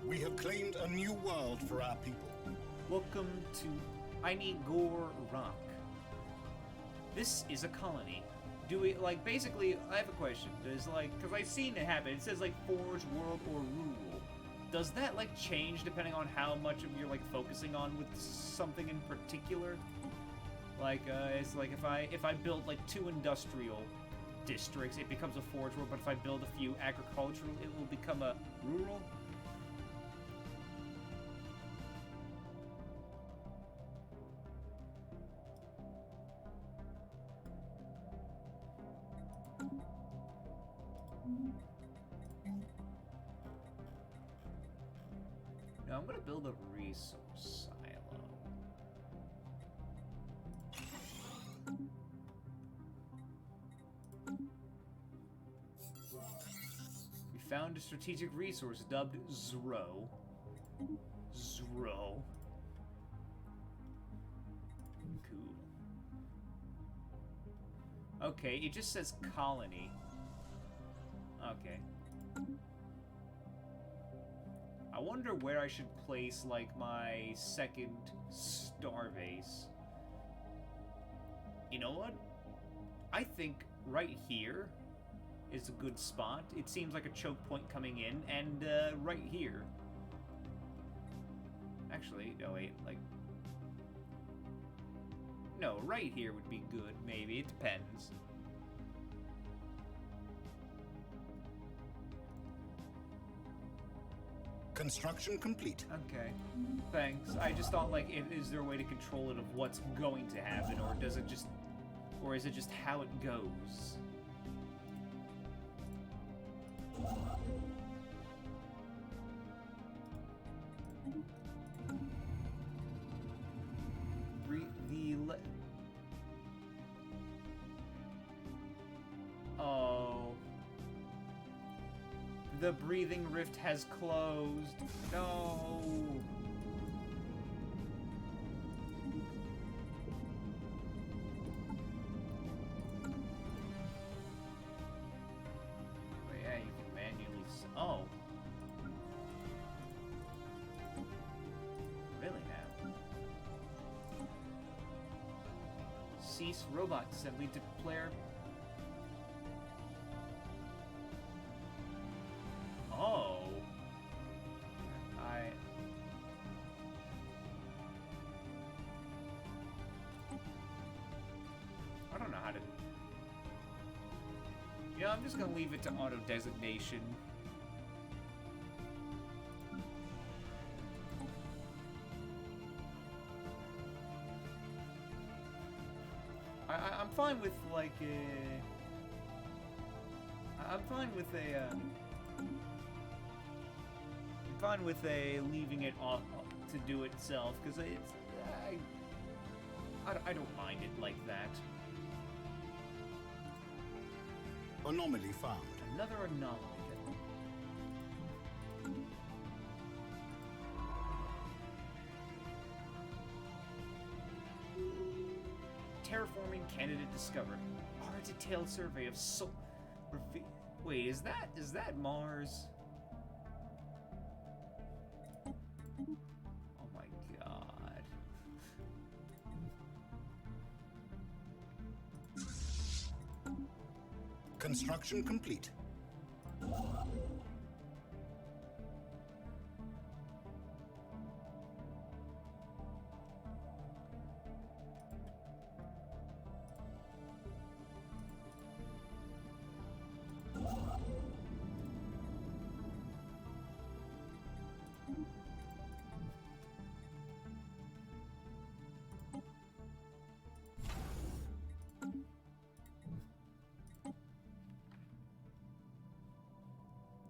We have claimed a new world for our people. Welcome to Ainigor Rock. This is a colony. Do we, like, basically, I have a question. Does, like, because I've seen it happen. It says, like, Forge, World, or Rural. Does that, like, change depending on how much of you're, like, focusing on with something in particular? Like, it's like if I build, like, 2 industrial districts, it becomes a Forge World, but if I build a few agricultural, it will become a Rural? Now I'm gonna build a resource silo. We found a strategic resource dubbed Zro. Zro. Cool. Okay, it just says colony. Okay. I wonder where I should place, like, my second starbase. You know what? I think right here is a good spot. It seems like a choke point coming in, and right here. Actually, no, wait, like... No, right here would be good, maybe. It depends. Construction complete. Okay, thanks. I just thought, like, is there a way to control it of what's going to happen, or does it just... Or is it just how it goes? The breathing rift has closed. No. But yeah, you can manually. Oh. Really now? Cease robot assembly to player. Oh. I don't know how to. Yeah, I'm just gonna leave it to auto designation. I'm fine with like I'm fine with leaving it off to do itself, because it's I don't mind it like that. Anomaly found. Another anomaly. Terraforming candidate discovered. Our detailed survey of Wait, is that Mars? Oh my god. Construction complete.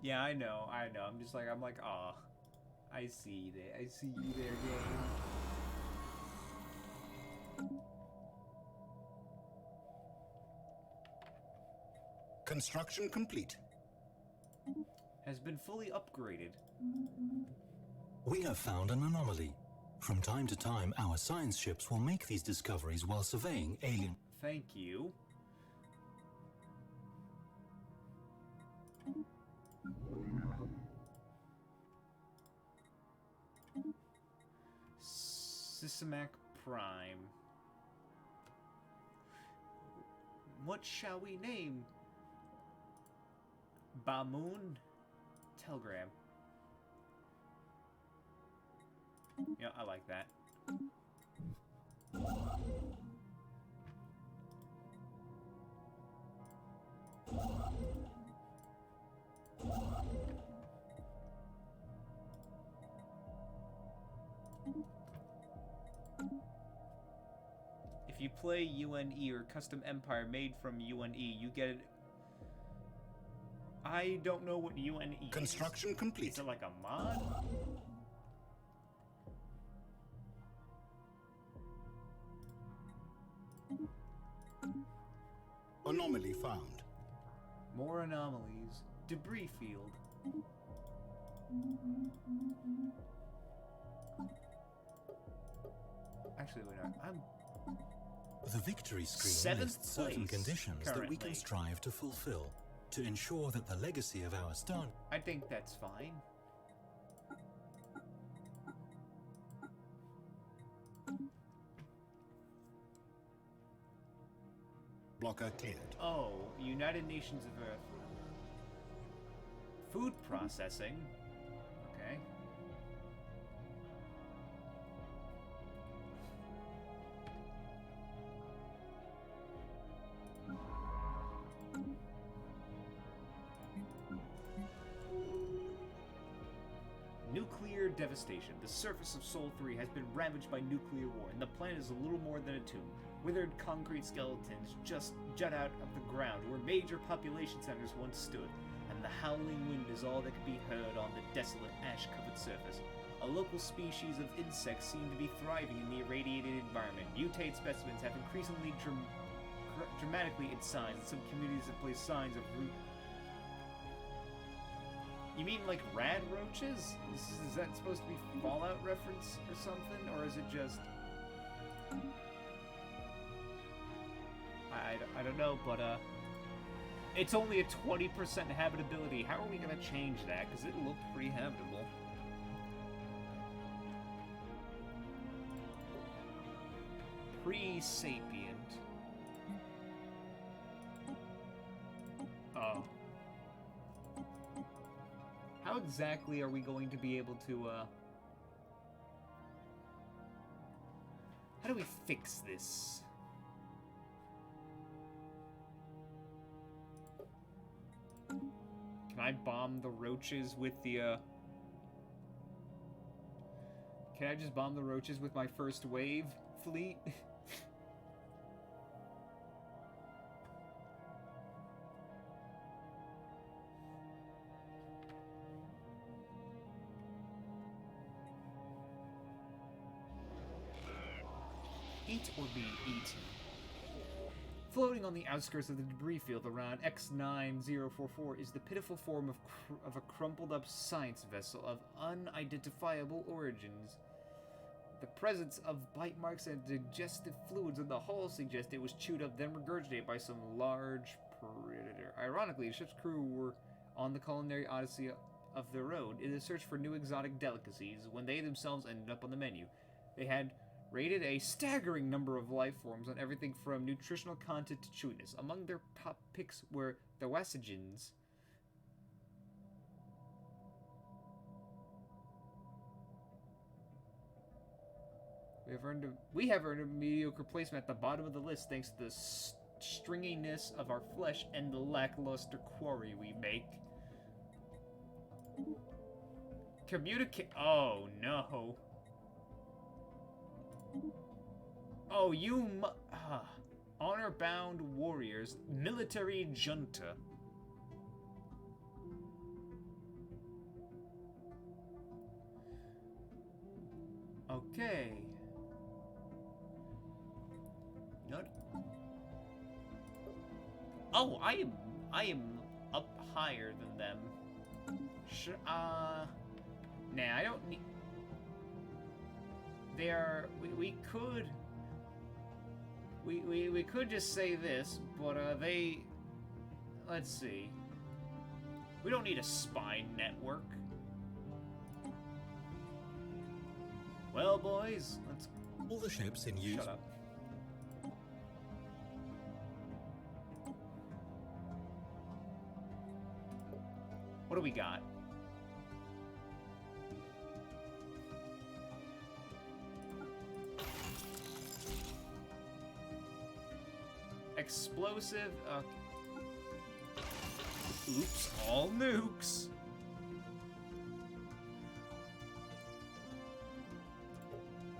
Yeah, I know. I'm like, aw. I see you there, game. Construction complete. Has been fully upgraded. We have found an anomaly. From time to time, our science ships will make these discoveries while surveying alien... Thank you. Sisamac Prime. What shall we name? Bamoon? Telegram. Yeah, I like that. If you play UNE or Custom Empire made from UNE, you get it. I don't know what UNE is. Construction complete. Is it like a mod? Anomaly found. More anomalies. Debris field. Actually, wait, I'm... The victory screen Seventh lists certain place conditions that we can currently. strive to fulfill to ensure that the legacy of our star... I think that's fine. Blocker cleared. Oh, United Nations of Earth. Food processing. Okay. Nuclear devastation. The surface of Sol 3 has been ravaged by nuclear war, and the planet is a little more than a tomb. Withered concrete skeletons just jut out of the ground where major population centers once stood, and the howling wind is all that can be heard on the desolate ash-covered surface. A local species of insects seem to be thriving in the irradiated environment. Mutated specimens have increasingly dramatically in size, and some communities have placed signs of You mean like rad roaches? Is that supposed to be Fallout reference or something? Or is it just... I don't know, but it's only a 20% habitability. How are we gonna change that? Because it looked pretty habitable. Pre-sapient. Oh. How exactly are we going to be able to, how do we fix this? Can I bomb the roaches with the, Can I just bomb the roaches with my first wave fleet? Eat or be eaten. Floating on the outskirts of the debris field around X9044 is the pitiful form of a crumpled-up science vessel of unidentifiable origins. The presence of bite marks and digestive fluids in the hull suggest it was chewed up, then regurgitated by some large predator. Ironically, the ship's crew were on the culinary odyssey of their own in a search for new exotic delicacies when they themselves ended up on the menu. They had rated a staggering number of life forms on everything from nutritional content to chewiness. Among their top picks were the Wasagens. We have earned a mediocre placement at the bottom of the list thanks to the stringiness of our flesh and the lackluster quarry we make. Communicate. Oh no. Oh, honor-bound warriors, military junta. Okay. Not. Oh, I am up higher than them. Nah, I don't need. We could just say this, but let's see. We don't need a spy network. Well, boys, let's... All the ships in use... Shut up. What do we got? Explosive, oops, all nukes.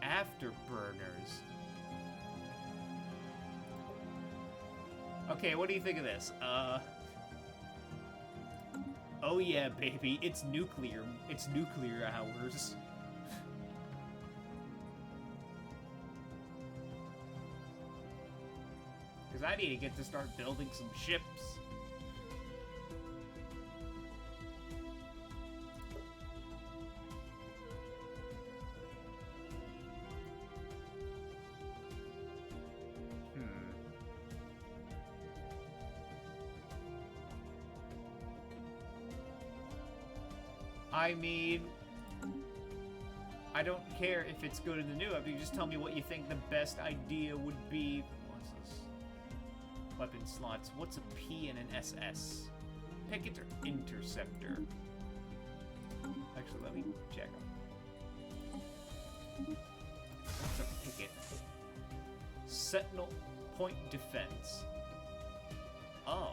Afterburners. Okay, what do you think of this? Oh yeah, baby, it's nuclear hours. Because I need to get to start building some ships. I mean, I don't care if it's good in the new update. You just tell me what you think the best idea would be. What's this? Weapon slots. What's a P and an SS? Picket or interceptor? Actually, let me check them. What's a picket? Sentinel point defense. Oh.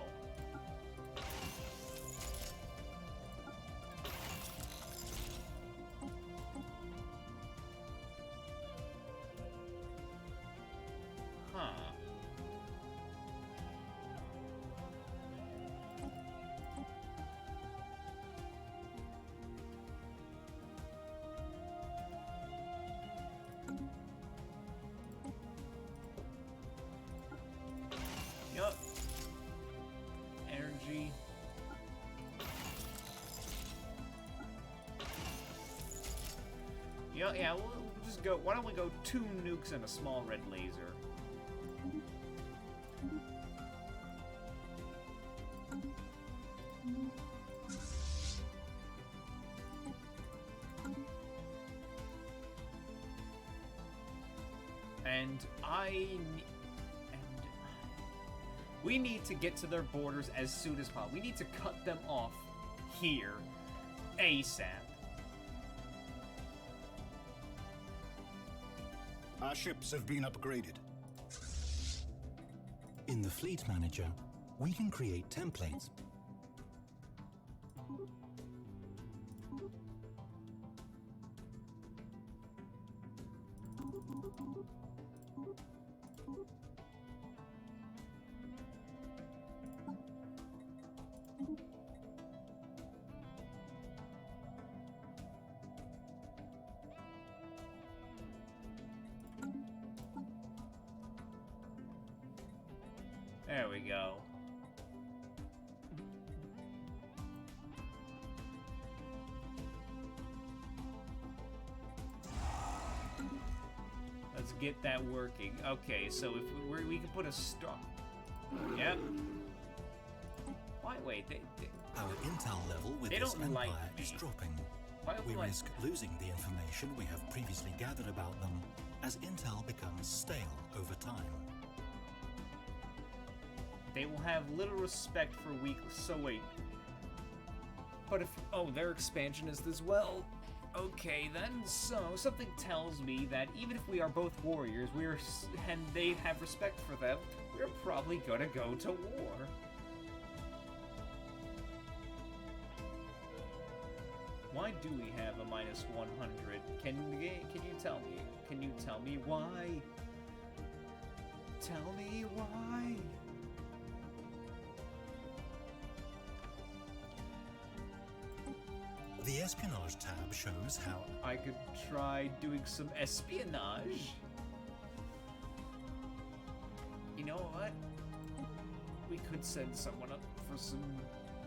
Yeah, we'll just go. Why don't we go 2 nukes and a small red laser? And we need to get to their borders as soon as possible. We need to cut them off here ASAP. Our ships have been upgraded. In the Fleet Manager, we can create templates. There we go. Let's get that working. Okay, so if we can put a star. Yep. Wait, Our intel level with They this don't like empire me. is dropping. Why don't We like- risk losing the information we have previously gathered about them as intel becomes stale over time. They will have little respect for weak. So wait. But if their expansion is as well. Okay then. So something tells me that even if we are both warriors, and they have respect for them, we're probably gonna go to war. Why do we have a minus 100? Can you tell me? Can you tell me why? Tell me why. The espionage tab shows how I could try doing some espionage. You know what? We could send someone up for some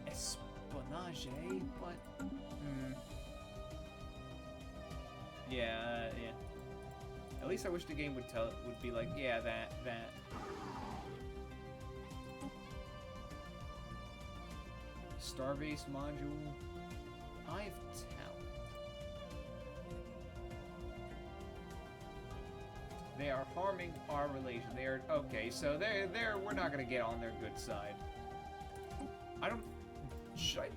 espionage, but yeah. At least I wish the game would be like, yeah, that. Starbase module. I have talent. They are harming our relation. They are okay. So we're not gonna get on their good side. I don't. Should I?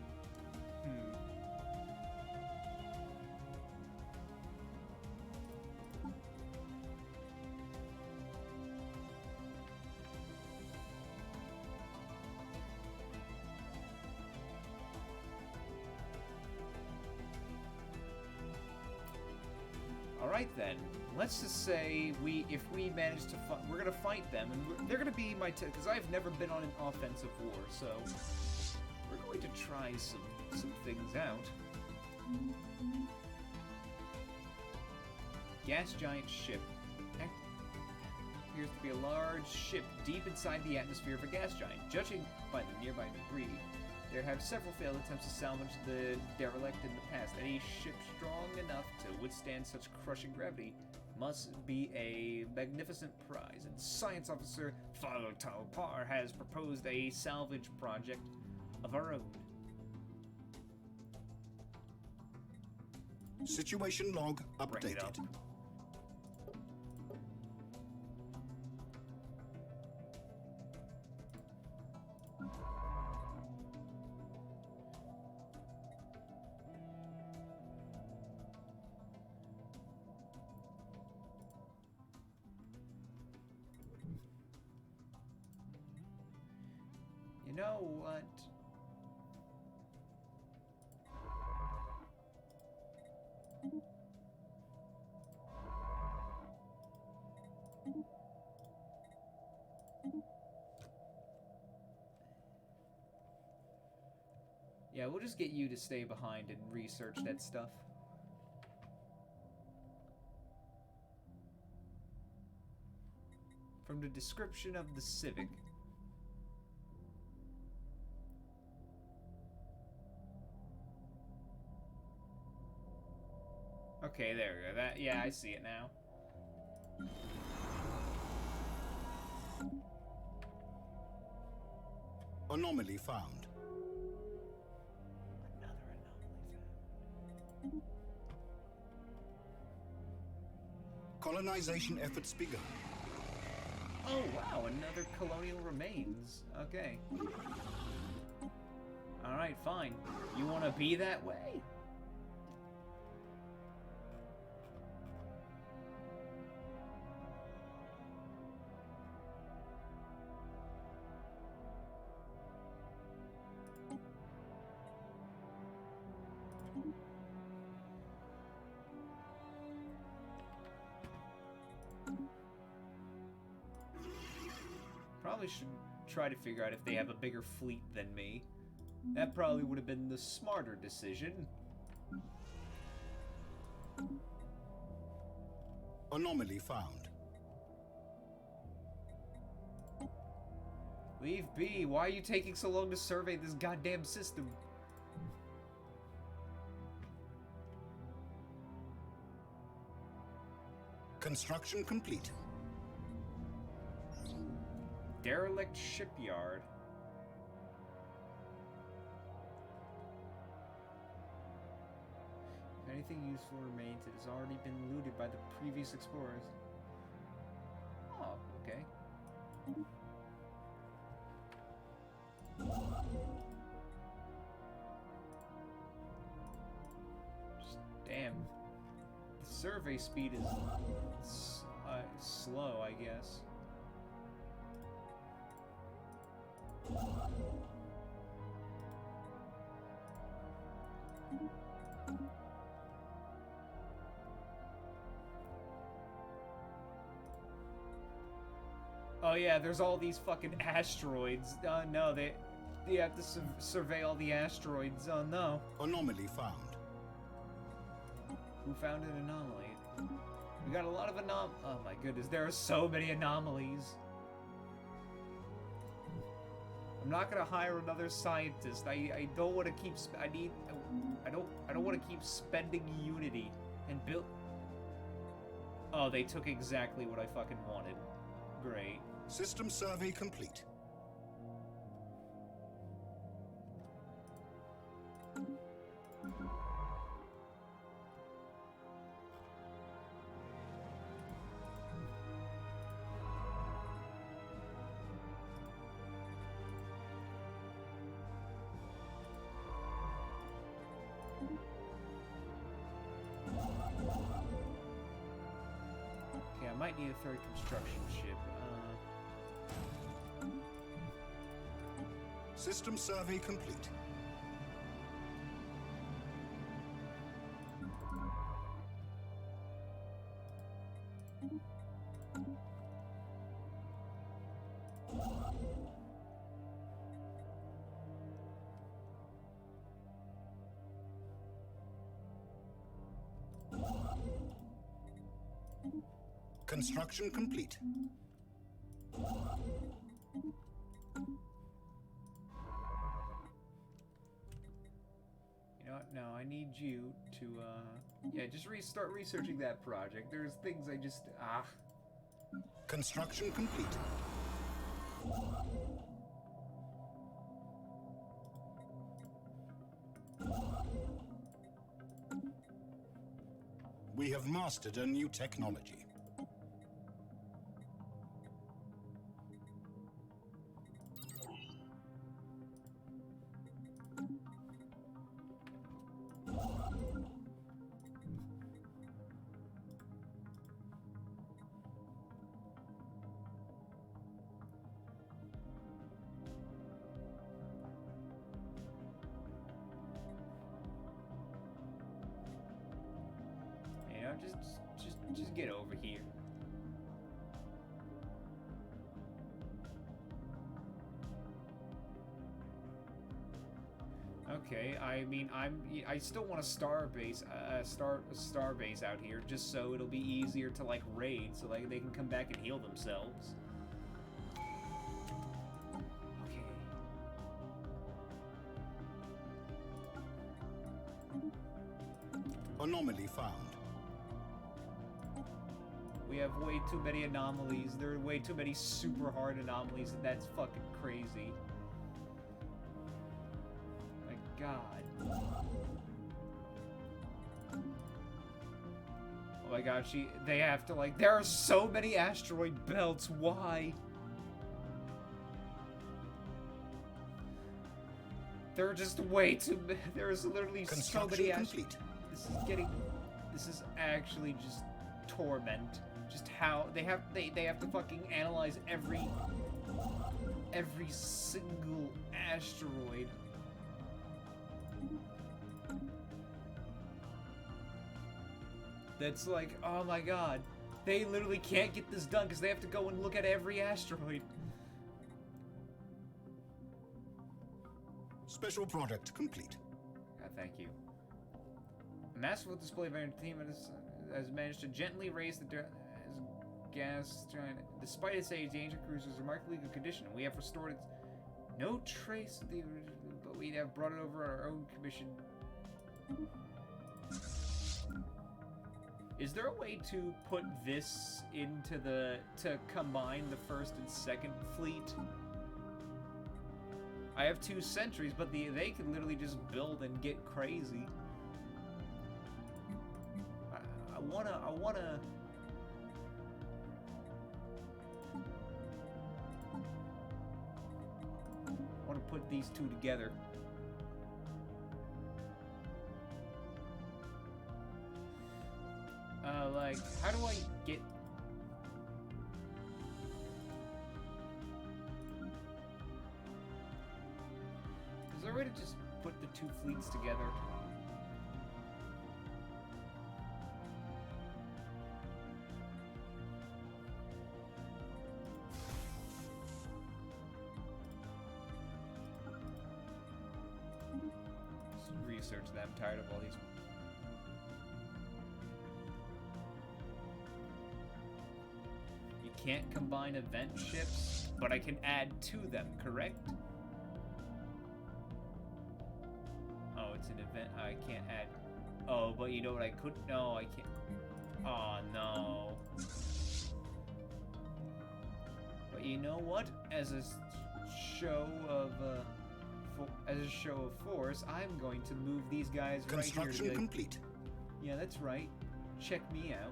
Alright then, let's just say if we manage to we're gonna fight them, and they're gonna be my because I've never been on an offensive war, so we're going to try some things out. Gas giant ship appears to be a large ship deep inside the atmosphere of a gas giant. Judging by the nearby debris, there have several failed attempts to salvage the derelict in the past. Any ship strong enough to withstand such crushing gravity must be a magnificent prize. And Science Officer Falo Talpar has proposed a salvage project of our own. Situation log Bring it up. updated. You know what? Yeah, we'll just get you to stay behind and research that stuff. From the description of the Civic. Okay, there we go. That, yeah, I see it now. Anomaly found. Another anomaly found. Colonization efforts begun. Oh, wow, another colonial remains. Okay. Alright, fine. You want to be that way? Probably should try to figure out if they have a bigger fleet than me. That probably would have been the smarter decision. Anomaly found. Leave be. Why are you taking so long to survey this goddamn system? Construction complete. Derelict shipyard. If anything useful remains, it has already been looted by the previous explorers. Oh, okay. Just, damn. The survey speed is slow, I guess. Oh yeah, there's all these fucking asteroids. No, you have to survey all the asteroids. Oh no. Anomaly found. Who found an anomaly? We got a lot of oh my goodness, there are so many anomalies. I'm not gonna hire another scientist. I don't want to keep. I don't want to keep spending Unity and build. Oh, they took exactly what I fucking wanted. Great. System survey complete. Okay, I might need a third construction ship. System survey complete. Construction complete. You know what? No, I need you to, yeah, just start researching that project. There's things I just, Construction complete. We have mastered a new technology. you know, just get over here. Okay, I mean, I still want a star base out here, just so it'll be easier to like raid, so like they can come back and heal themselves. Okay. Anomaly found. have way too many anomalies. There are way too many super hard anomalies, and that's fucking crazy. My god. Oh my god, they have to, like, there are so many asteroid belts, why? There are just way too many, there's literally so many asteroids. This is actually just torment. Just how they have to fucking analyze every single asteroid. That's like, oh my god. They literally can't get this done because they have to go and look at every asteroid. Special product complete. Thank you. A masterful display of entertainment has managed to gently raise the gas giant. Despite its age, the ancient cruiser is in remarkably good condition. We have restored its no trace of the original, but we have brought it over our own commission. Is there a way to put this into to combine the first and second fleet? I have 2 sentries, but they can literally just build and get crazy. I wanna put these 2 together. Like, how do I get... Is there a way to just put the 2 fleets together? Let's research that. I'm tired of all these. You can't combine event ships, but I can add to them, correct? Oh, it's an event. I can't add. Oh, but you know what I could? No, I can't. Oh, no. But you know what? As a show of force, I'm going to move these guys right here. Construction complete. Yeah, that's right. Check me out.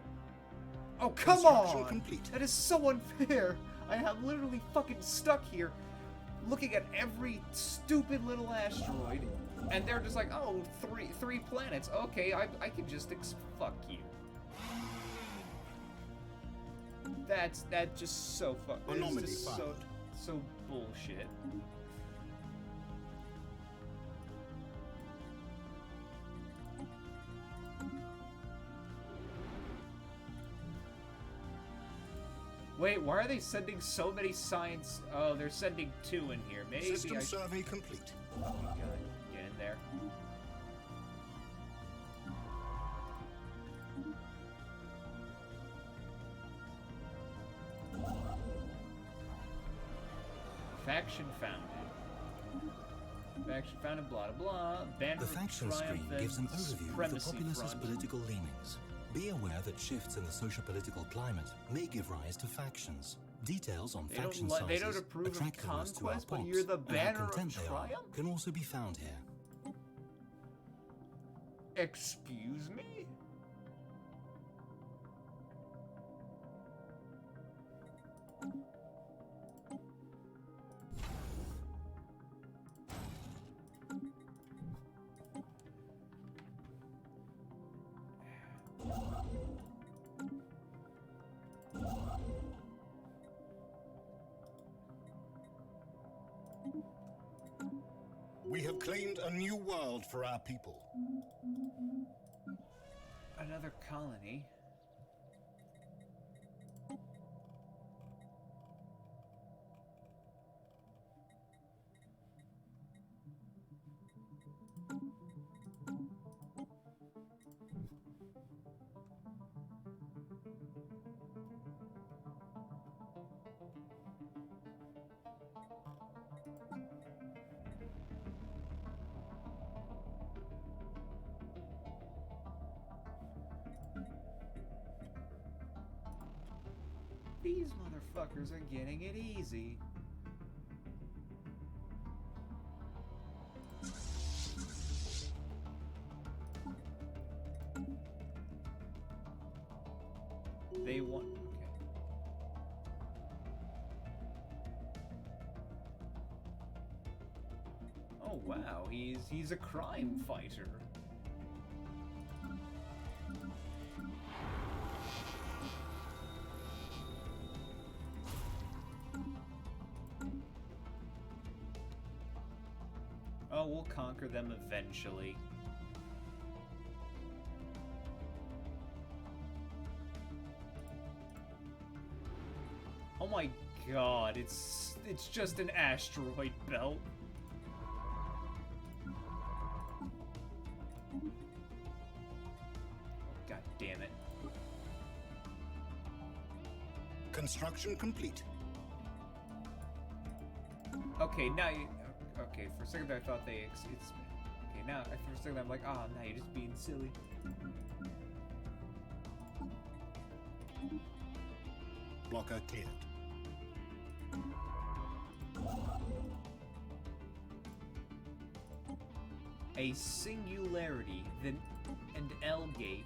Oh, come on! Complete. That is so unfair. I have literally fucking stuck here looking at every stupid little asteroid, and they're just like, oh, three planets. Okay, I can just fuck you. That's just so Anomaly just found. so bullshit. Wait, why are they sending so many science? Oh, they're sending 2 in here. Maybe System survey complete. Oh my god, get in there. Faction founded. Faction founded, blah blah blah. Banner The faction screen gives an overview of the populace's political leanings. Be aware that shifts in the socio-political climate may give rise to factions. Details on faction sizes, they don't approve of attractiveness to our conquest, but pops, you're the and how banner of content they are triumph? can also be found here. Excuse me? We have claimed a new world for our people. Another colony. These motherfuckers are getting it easy. They want... Okay. Oh wow, he's a crime fighter. Oh, we'll conquer them eventually. Oh my god, it's just an asteroid belt. God damn it. Construction complete. Okay, now you... Okay, for a second I thought they... Okay, now, for a second I'm like, oh, now you're just being silly. Blocker cleared. A singularity, then and L gate.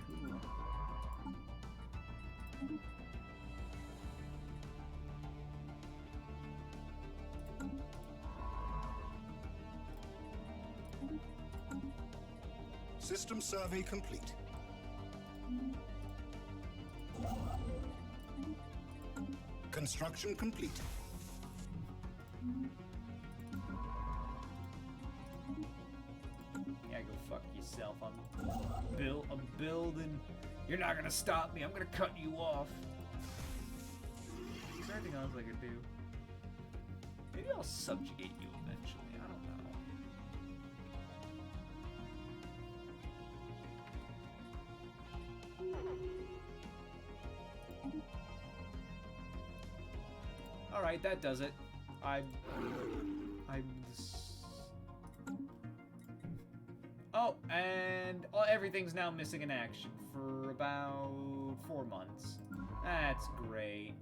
Cool. System survey complete. Construction complete. Yeah, go fuck yourself. I'm building. You're not gonna stop me. I'm gonna cut you off. Is there anything else I could do? Maybe I'll subjugate you eventually. I don't know. Alright, that does it. Oh, and everything's now missing in action for about 4 months. That's great.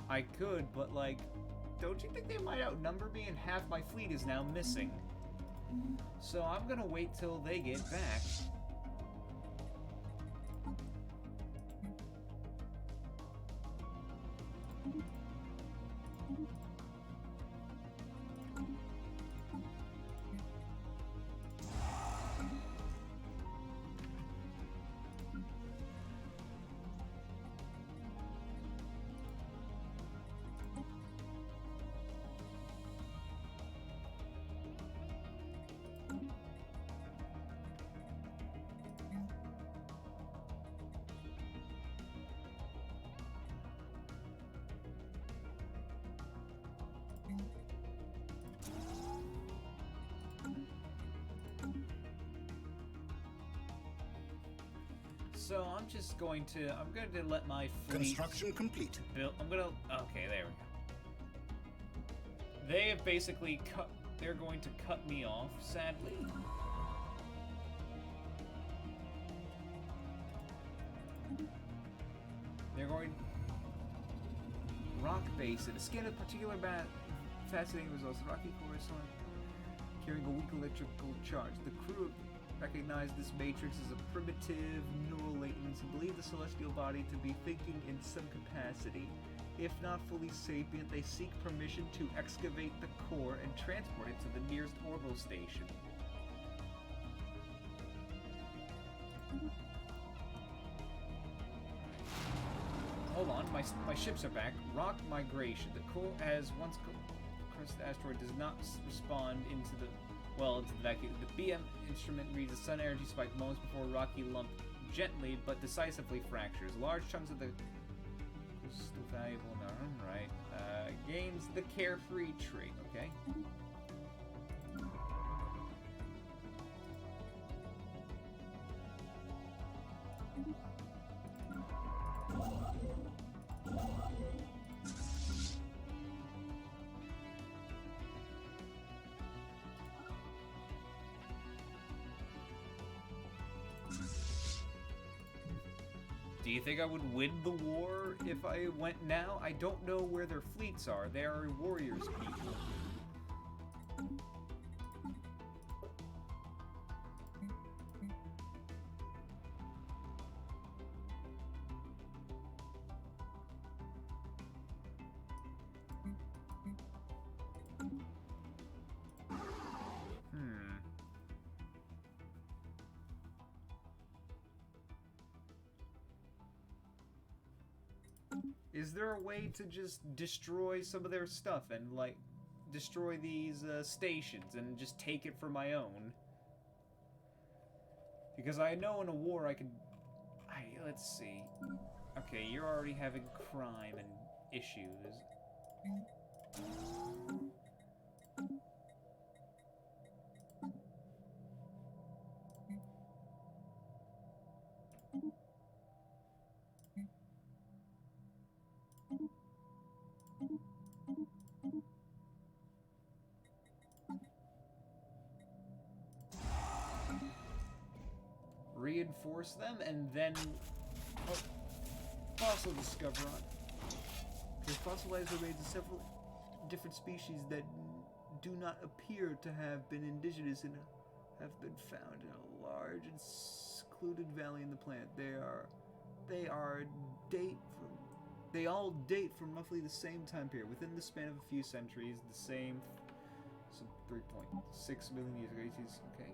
I could, but like, don't you think they might outnumber me and half my fleet is now missing? So I'm gonna wait till they get back. So I'm just going to, I'm going to let my fleet Construction complete. build. Okay, there we go. They have basically they're going to cut me off, sadly. They're going, rock basin. A scan of particular fascinating results. Rocky coruscant carrying a weak electrical charge. The crew recognize this matrix as a primitive neural latency and believe the celestial body to be thinking in some capacity. If not fully sapient, they seek permission to excavate the core and transport it to the nearest orbital station. Hold on, my ships are back. Rock migration. The core has once crossed the asteroid does not respond into the vacuum. The BM instrument reads a sun energy spike moments before a rocky lump gently but decisively fractures. Large chunks of the still valuable. No, right. Gains the carefree trait. Okay. Do you think I would win the war if I went now? I don't know where their fleets are. They are warriors people. Is there a way to just destroy some of their stuff and, like, destroy these stations and just take it for my own? Because I know in a war I could... let's see. Okay, you're already having crime and issues. Reinforce them, and then... Oh, fossil discovery. There's fossilized remains of several different species that do not appear to have been indigenous and have been found in a large and secluded valley in the planet. They all date from roughly the same time period, within the span of a few centuries, the same, so 3.6 million years ago. Okay,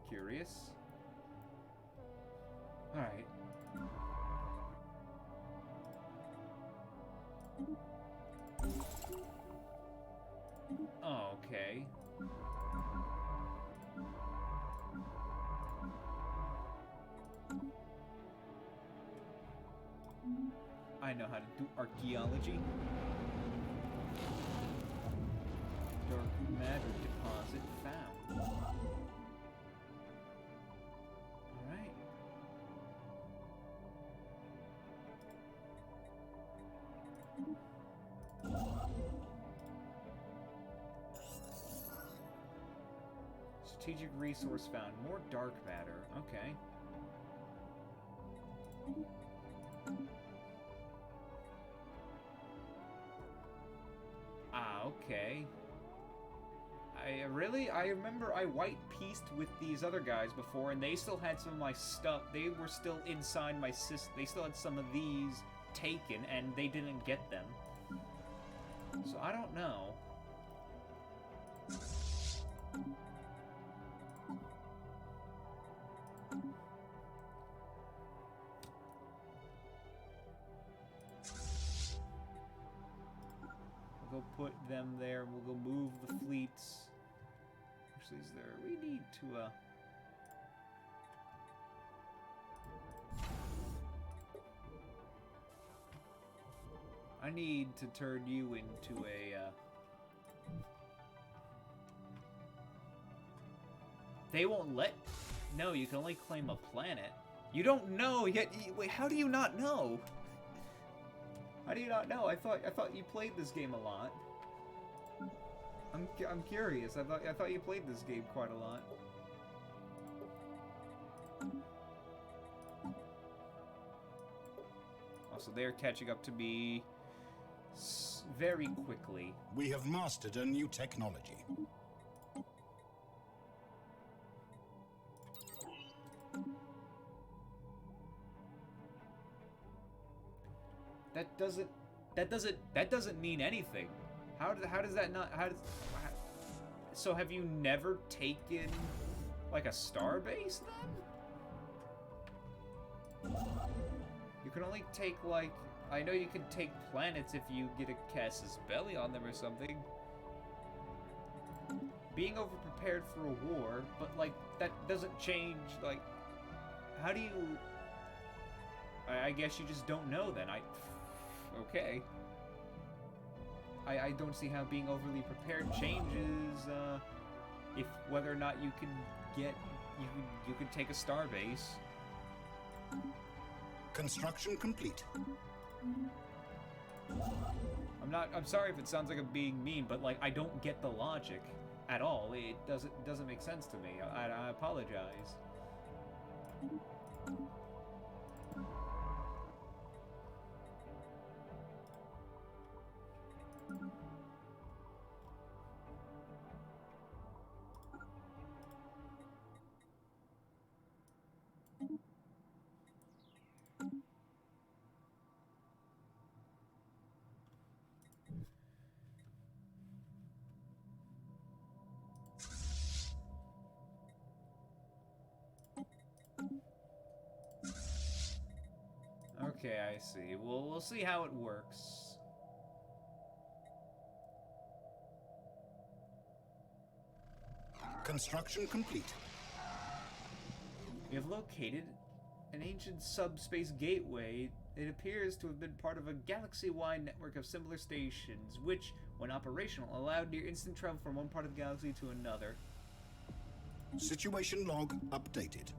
curious. Alright. Oh, okay. I know how to do archaeology. Dark matter deposit found. Alright. Strategic resource found. More dark matter. Okay. Okay. I remember I white-pieced with these other guys before, and they still had some of my stuff. They were still inside my system. They still had some of these taken, and they didn't get them. So I don't know. We'll go put them there. We'll go move the fleets. Actually, is there... We need to, I need to turn you into a, They won't let... No, you can only claim a planet. You don't know yet. Wait, how do you not know? How do you not know? I thought you played this game a lot. I'm curious. I thought you played this game quite a lot. Also, they're catching up to me very quickly. We have mastered a new technology. That doesn't mean anything. How does that not? So have you never taken like a star base then? You can only take like, I know you can take planets if you get a Casus Belli on them or something. Being overprepared for a war, but like that doesn't change like how do you I guess you just don't know then. Okay. I don't see how being overly prepared changes, if whether or not you can get, you can take a star base. Construction complete. I'm sorry if it sounds like I'm being mean, but like, I don't get the logic at all. It doesn't make sense to me. I apologize. Okay, I see. Well, we'll see how it works. Construction complete. We have located an ancient subspace gateway. It appears to have been part of a galaxy-wide network of similar stations, which, when operational, allowed near instant travel from one part of the galaxy to another. Situation log updated.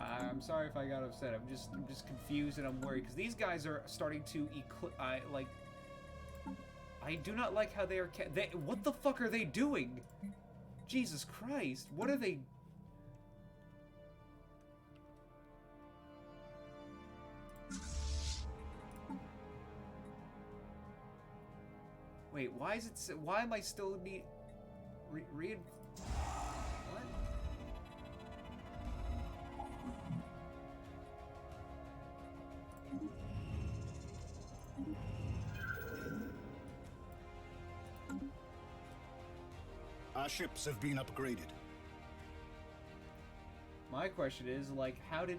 I'm sorry if I got upset. I'm just confused and I'm worried because these guys are starting to I do not like how they are. What the fuck are they doing? Jesus Christ! What are they? Wait, why is it? Why am I still need? Read. What? Our ships have been upgraded. My question is, like, how did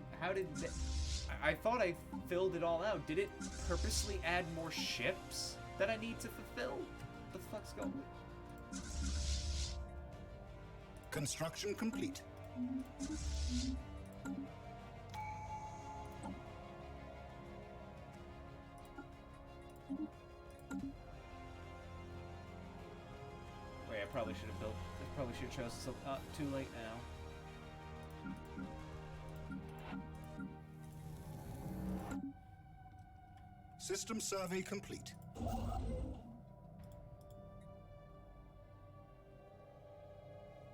I thought I filled it all out. Did it purposely add more ships that I need to fulfill? What the fuck's going on? Construction complete. Wait, I probably should have built. I probably should have chosen some. Too late now. System survey complete.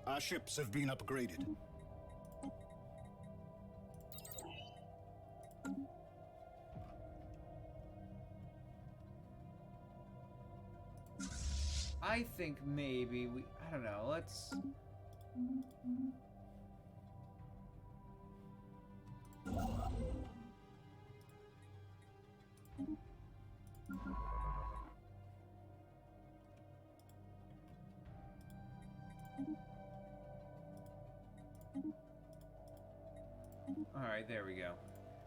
Our ships have been upgraded. I think maybe I don't know, let's... Alright, there we go.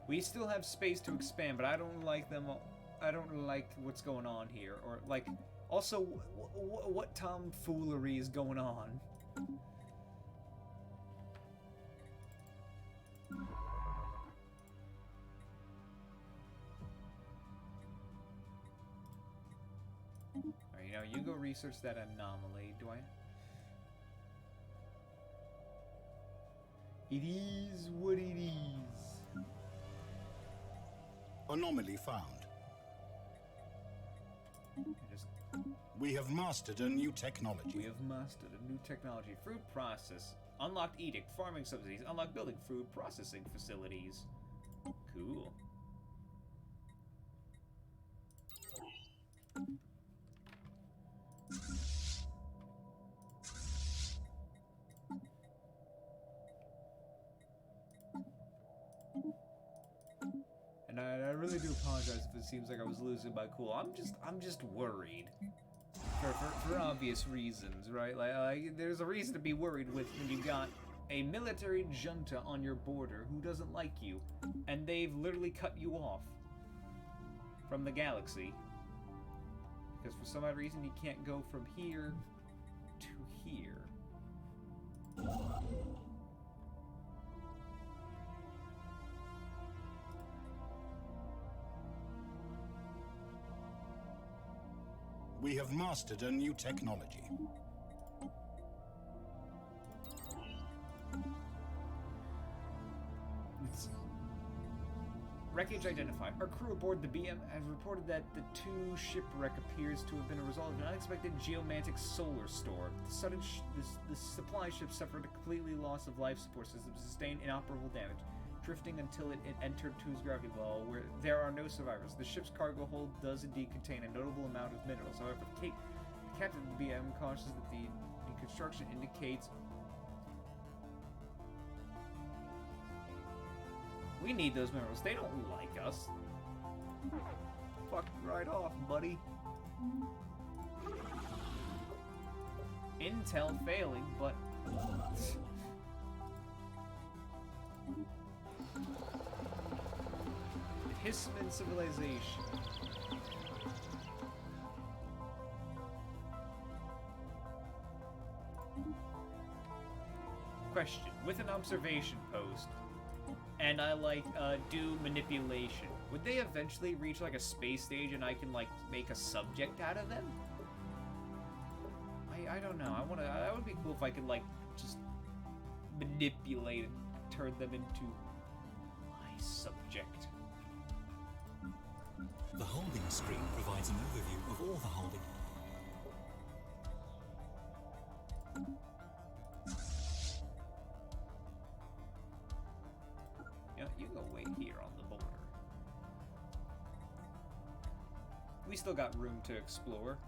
We still have space to expand, but I don't like them. I don't like what's going on here. Or, like, also, what tomfoolery is going on? Alright, you know, you go research that anomaly. Do I? It is what it is. Anomaly found. We have mastered a new technology. We have mastered a new technology. Food process. Unlocked edict. Farming subsidies. Unlocked building food processing facilities. Cool. And I really do apologize if it seems like I was losing my cool. I'm just worried. For obvious reasons, right? Like, there's a reason to be worried when you got a military junta on your border who doesn't like you, and they've literally cut you off from the galaxy. Because for some odd reason you can't go from here to here. We have mastered a new technology. Wreckage identified. Our crew aboard the BM has reported that the shipwreck appears to have been a result of an unexpected geomantic solar storm. The supply ship suffered a completely loss of life support system, sustained inoperable damage, drifting until it entered Two's gravity well, where there are no survivors. The ship's cargo hold does indeed contain a notable amount of minerals. However, the captain of the BM cautions that the construction indicates we need those minerals. They don't like us. Fuck right off, buddy. Intel failing, but Hisman civilization. Question. With an observation post, and I do manipulation, would they eventually reach like a space stage and I can like make a subject out of them? I don't know. That would be cool if I could like just manipulate and turn them into my subject. The holding screen provides an overview of all the holding. You go wait here on the border. We still got room to explore.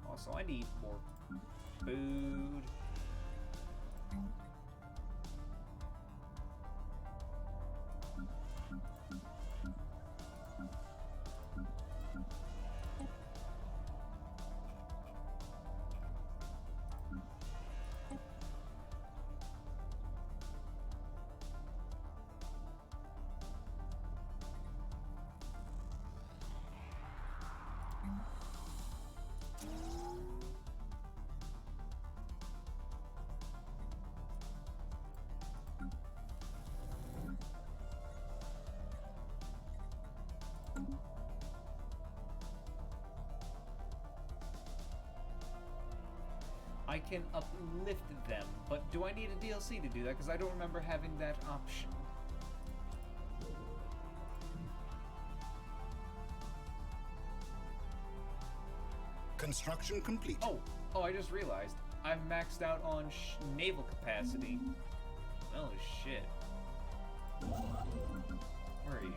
Also, I need more food. I can uplift them, but do I need a DLC to do that? Because I don't remember having that option. Construction complete. Oh, I just realized. I've maxed out on naval capacity. Oh, shit. Where are you?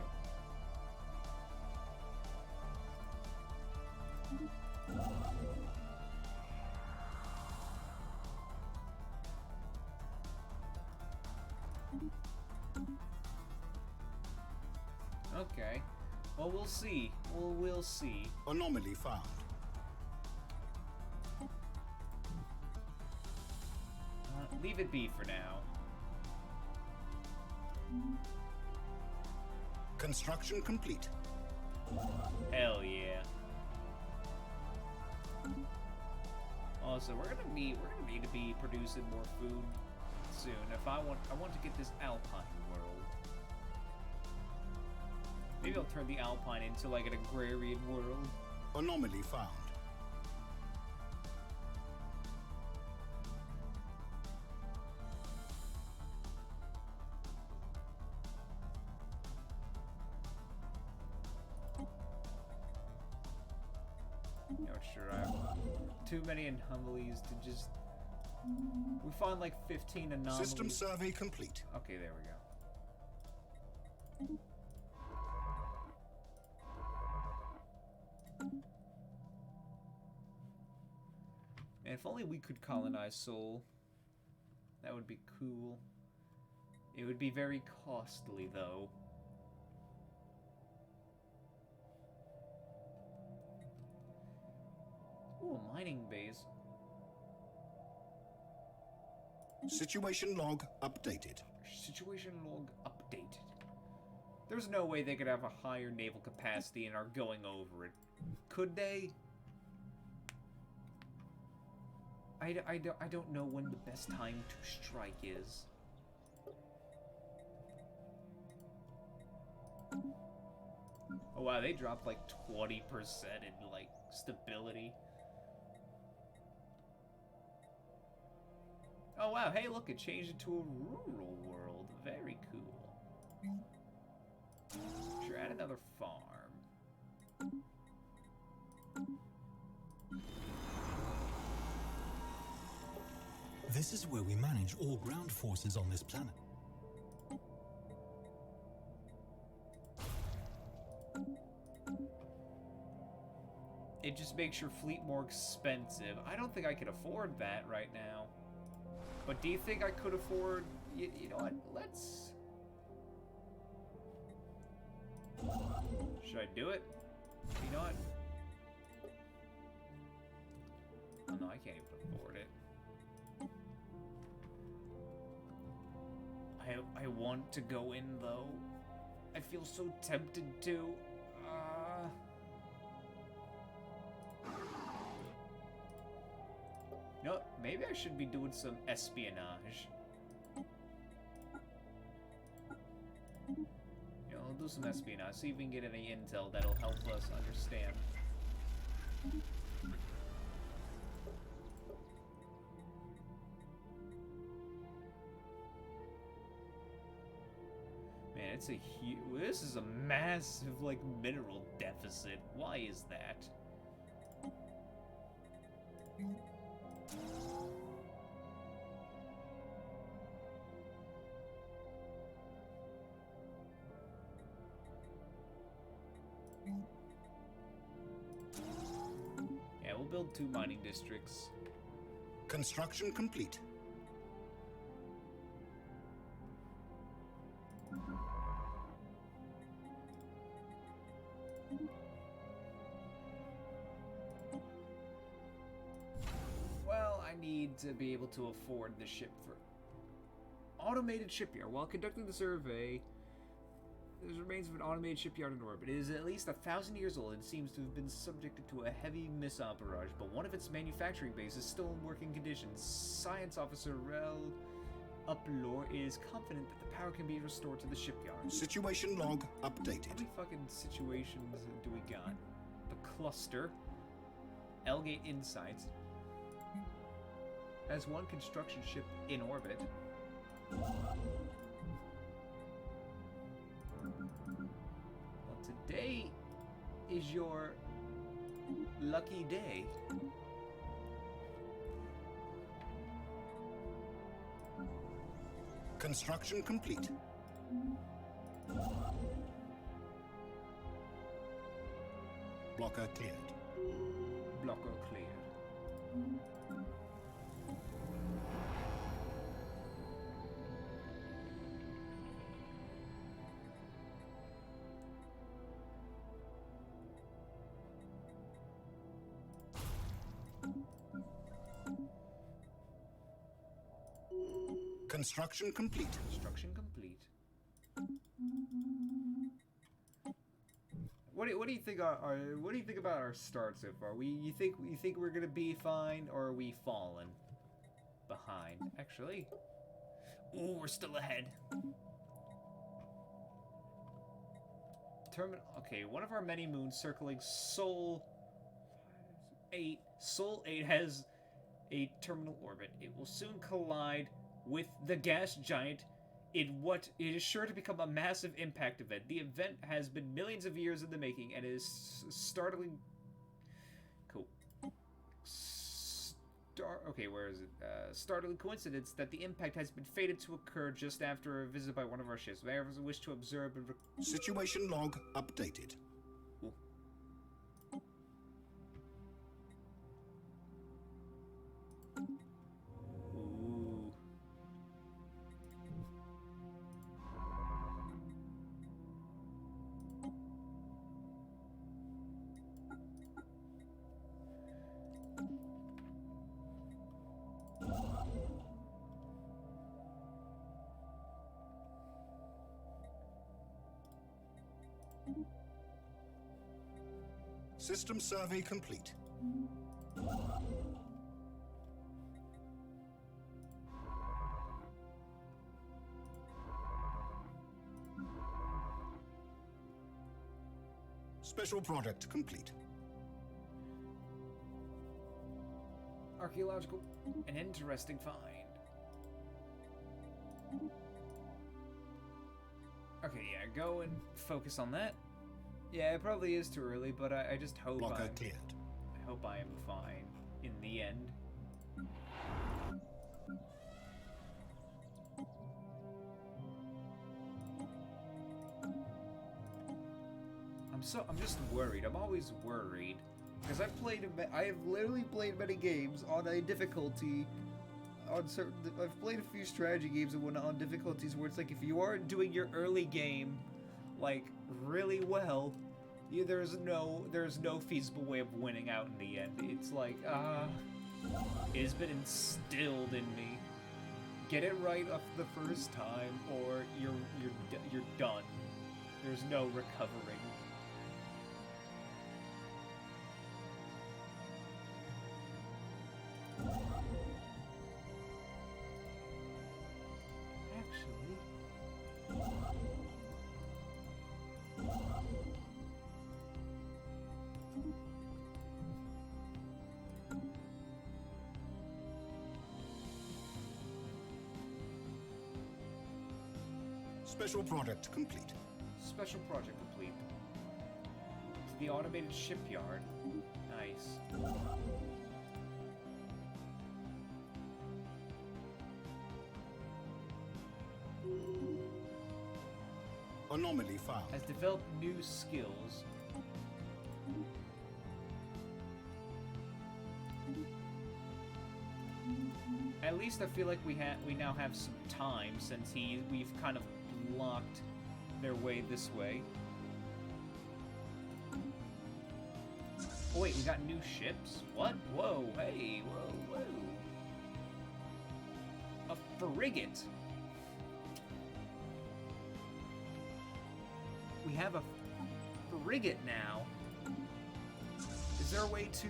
Okay. Well, we'll see. We'll see. Anomaly found. Leave it be for now. Construction complete. Hell yeah. Also, we're gonna need to be producing more food soon. If I want to get this Alpine world. Maybe I'll turn the Alpine into like an agrarian world. Anomaly found. Not sure I have too many anomalies to just. We found like 15 anomalies. System survey complete. Okay, there we go. And if only we could colonize Sol. That would be cool. It would be very costly, though. Ooh, a mining base. Situation log updated. Situation log updated. There's no way they could have a higher naval capacity and are going over it. Could they? I don't know when the best time to strike is. Oh wow, they dropped like 20% in like stability. Oh wow, hey look, it changed it to a rural world. Very cool. Sure, add another farm. This is where we manage all ground forces on this planet. It just makes your fleet more expensive. I don't think I could afford that right now. But do you think I could afford... You know what? Let's... Should I do it? You know what? Oh no, I can't even afford it. I want to go in though. I feel so tempted to. You know what? Maybe I should be doing some espionage. You know, I'll do some espionage. See if we can get any intel that'll help us understand. Man, it's a huge... This is a massive, like, mineral deficit. Why is that? Yeah, we'll build 2 mining districts. Construction complete. Well, I need to be able to afford the ship for automated shipyard. While conducting the survey, there's remains of an automated shipyard in orbit. It is at least 1,000 years old and seems to have been subjected to a heavy missile barrage, but one of its manufacturing bases is still in working condition. Science Officer Rel Uplore is confident that the power can be restored to the shipyard. Situation log updated. How many fucking situations do we got? The cluster. Elgate Insights. Has 1 construction ship in orbit. Well, today is your lucky day. Construction complete. Blocker cleared. Blocker cleared. Construction complete. Construction complete. What do you think what do you think about our start so far? You think we're gonna be fine, or are we falling behind? Actually, ooh, we're still ahead. Okay, one of our many moons circling Sol 8. Sol 8 has a terminal orbit. It will soon collide with the gas giant in what it is sure to become a massive impact event. The event has been millions of years in the making and is startling. Cool. Okay, where is it? Startling coincidence that the impact has been fated to occur just after a visit by one of our ships. May I wish to observe and... Situation log updated. Ooh. Ooh. System survey complete. Special project complete. Archaeological, an interesting find. Okay, yeah, go and focus on that. Yeah, it probably is too early, but I just hope Blocker cleared. I hope I am fine in the end. I'm just worried. I'm always worried because I have literally played many games on a difficulty on certain. I've played a few strategy games and whatnot on difficulties where it's like if you aren't doing your early game like really well, there's no feasible way of winning out in the end. It's like it has been instilled in me. Get it right off the first time, or you're done. There's no recovering. Special project complete. Special project complete. To the automated shipyard. Nice. Anomaly found. Has developed new skills. At least I feel like we now have some time since we've kind of blocked their way this way. Oh wait, we got new ships? What? Whoa, hey, whoa. A frigate. We have a frigate now. Is there a way to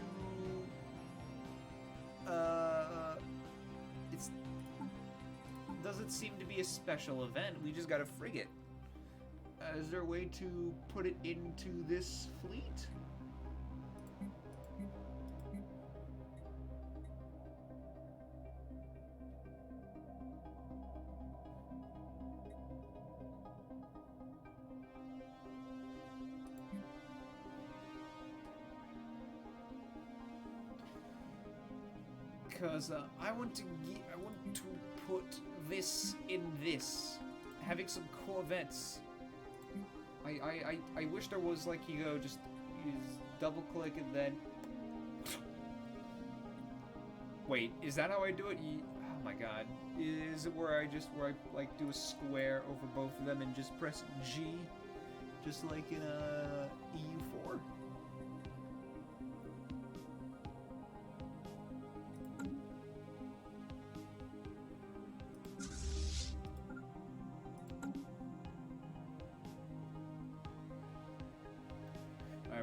doesn't seem to be a special event. We just got a frigate. Is there a way to put it into this fleet? Because I want to put this in this, having some corvettes. I wish there was like just use double click and then. Wait, is that how I do it? Oh my god, is it where I like do a square over both of them and just press G, just like in EU4?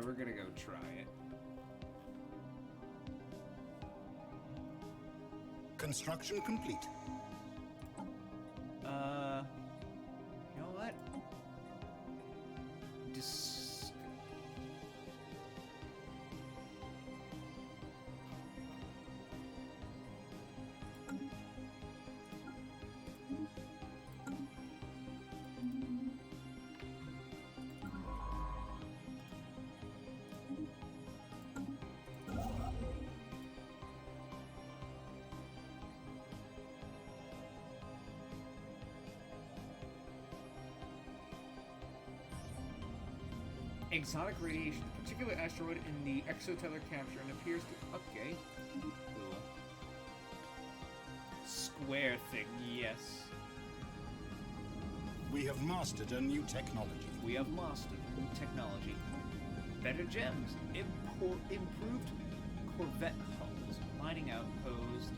We're gonna go try it. Construction complete. You know what? Exotic radiation, particular asteroid in the exostellar capture, and appears to. Okay. Cool. Square thing, yes. We have mastered a new technology. We have mastered new technology. Better gems. Improved corvette hulls. Mining outpost.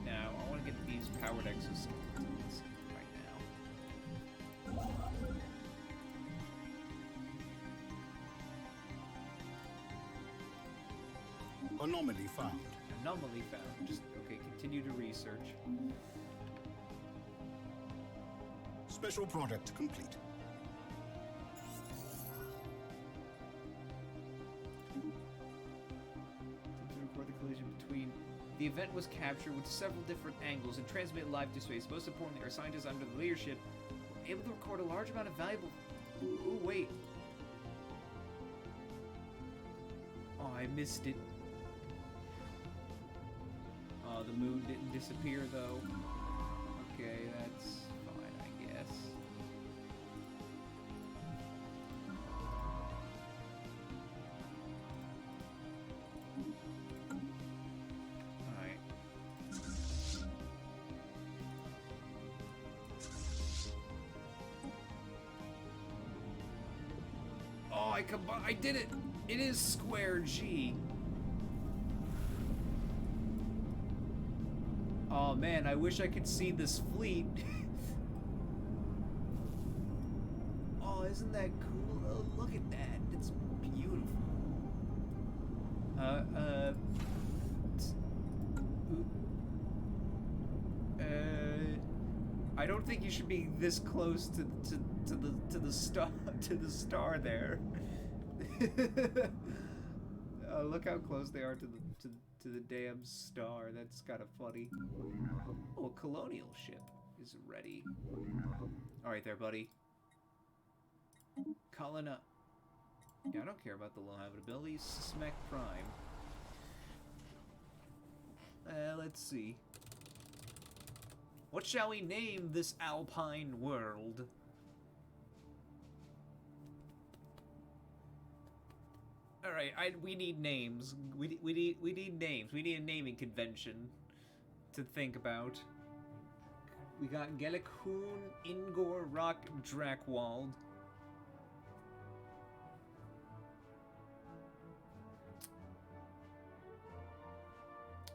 Now, I want to get these powered exoskeletons right now. Anomaly found. Anomaly found. Just, okay, continue to research. Special product complete. To record the collision between... The event was captured with several different angles and transmitted live to space. Most importantly, our scientists under the leadership were able to record a large amount of valuable... Ooh, wait. Oh, I missed it. Oh, the moon didn't disappear, though. Okay, that's fine, I guess. Alright. Oh, I did it! It is square G. Oh man, I wish I could see this fleet. Oh, isn't that cool? Oh, look at that. It's beautiful. I don't think you should be this close to the star there. Look how close they are to the damn star. That's kind of funny. Oh, a colonial ship is ready. All right, there, buddy. Colonna. Yeah, I don't care about the low habitability. Smack Prime. Let's see. What shall we name this alpine world? All right, we need names. We need names. We need a naming convention to think about. We got Galactic, Ingor, Rock, Drakwald.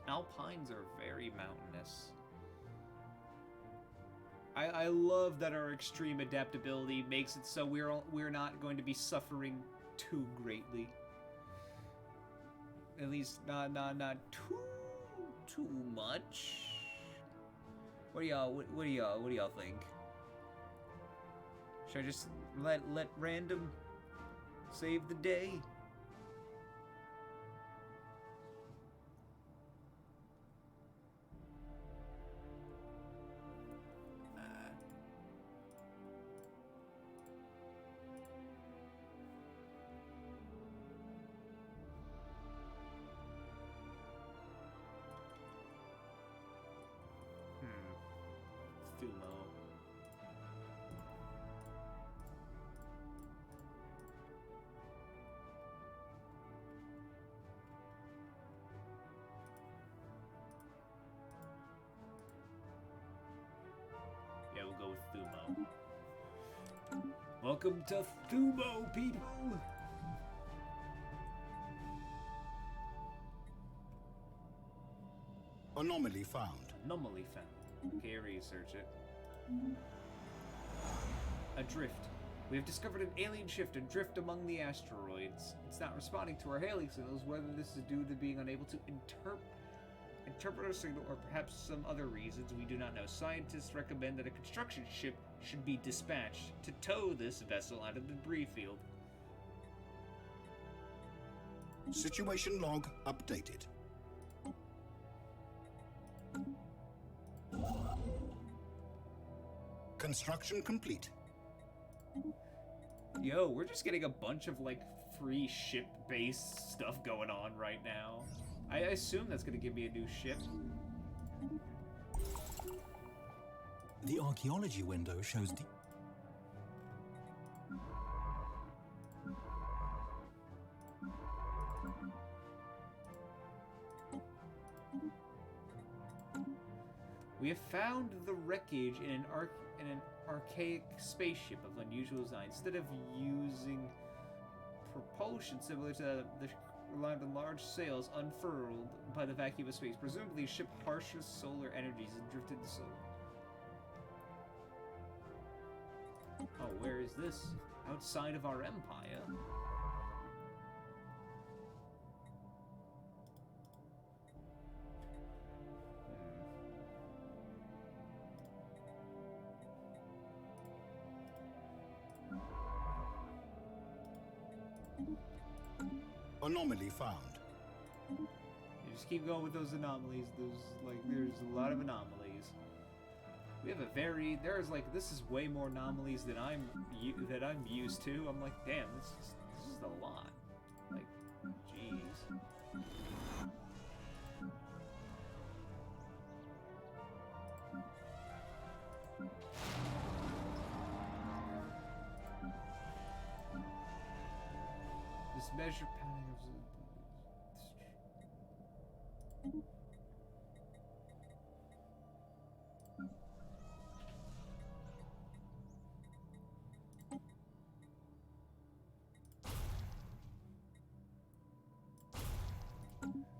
Alpines are very mountainous. I love that our extreme adaptability makes it so we're not going to be suffering too greatly. At least not too much. What do y'all think? Should I just let random save the day? Yeah, we'll go with Thumo. Welcome to Thumo, people! Anomaly found. Anomaly found. Okay, research it. Adrift. We have discovered an alien shift adrift among the asteroids. It's not responding to our hailing signals, whether this is due to being unable to interpret our signal or perhaps some other reasons we do not know. Scientists recommend that a construction ship should be dispatched to tow this vessel out of the debris field. Situation log updated. Construction complete. Yo, we're just getting a bunch of, like, free ship-based stuff going on right now. I assume that's gonna give me a new ship. The archaeology window shows the... We have found the wreckage in an archaic spaceship of unusual design. Instead of using propulsion similar to the relied on large sails unfurled by the vacuum of space, presumably ship harshest solar energies and drifted to solar. Oh, where is this? Outside of our empire. Anomaly found. You just keep going with those anomalies. There's a lot of anomalies. We have there's like, this is way more anomalies than I'm used to. I'm like, damn, this is a lot. Like, jeez. This measure pattern of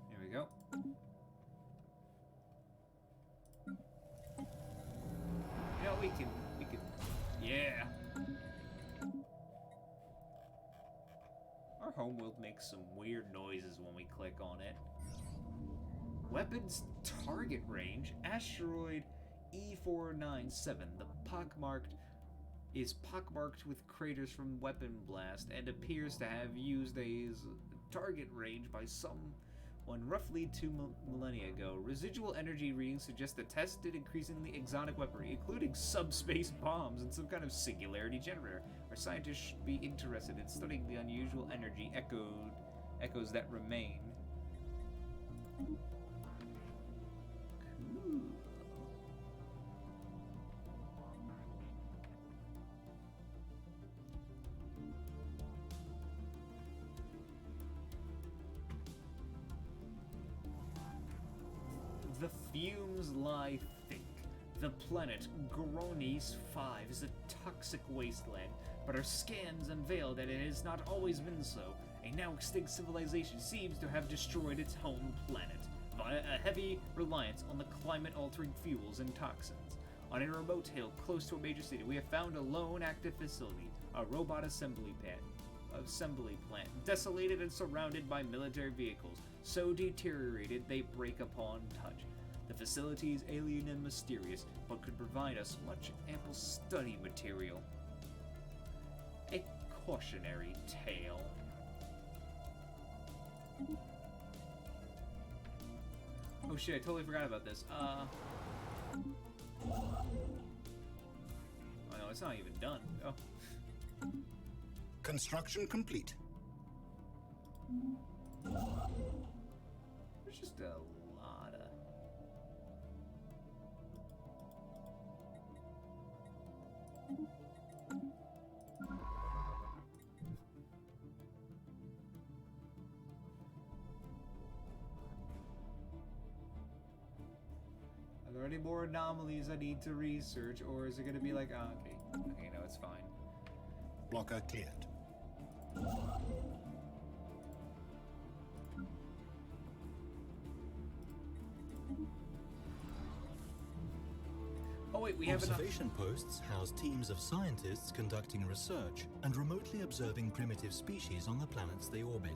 There we go. Yeah, we can, yeah. Our homeworld makes some weird noises when we click on it. Weapons target range, asteroid E497. The is pockmarked with craters from weapon blast and appears to have used as target range by someone roughly 2 millennia ago. Residual energy readings suggest the test did increasingly exotic weaponry, including subspace bombs and some kind of singularity generator. Our scientists should be interested in studying the unusual energy echoes that remain. Cool. The fumes lie thick. The planet Goronis 5 is a toxic wasteland, but our scans unveil that it has not always been so. A now extinct civilization seems to have destroyed its home planet via a heavy reliance on the climate-altering fuels and toxins. On a remote hill close to a major city, we have found a lone active facility, a robot assembly plant, desolated and surrounded by military vehicles, so deteriorated they break upon touch. The facility is alien and mysterious, but could provide us much ample study material. A cautionary tale. Oh shit, I totally forgot about this. Oh no, it's not even done. Oh. Construction complete. There's just a lot of... Are there any more anomalies I need to research, or is it gonna be like, oh, okay, no, it's fine. Blocker cleared. Oh wait, we have enough. Observation posts house teams of scientists conducting research and remotely observing primitive species on the planets they orbit.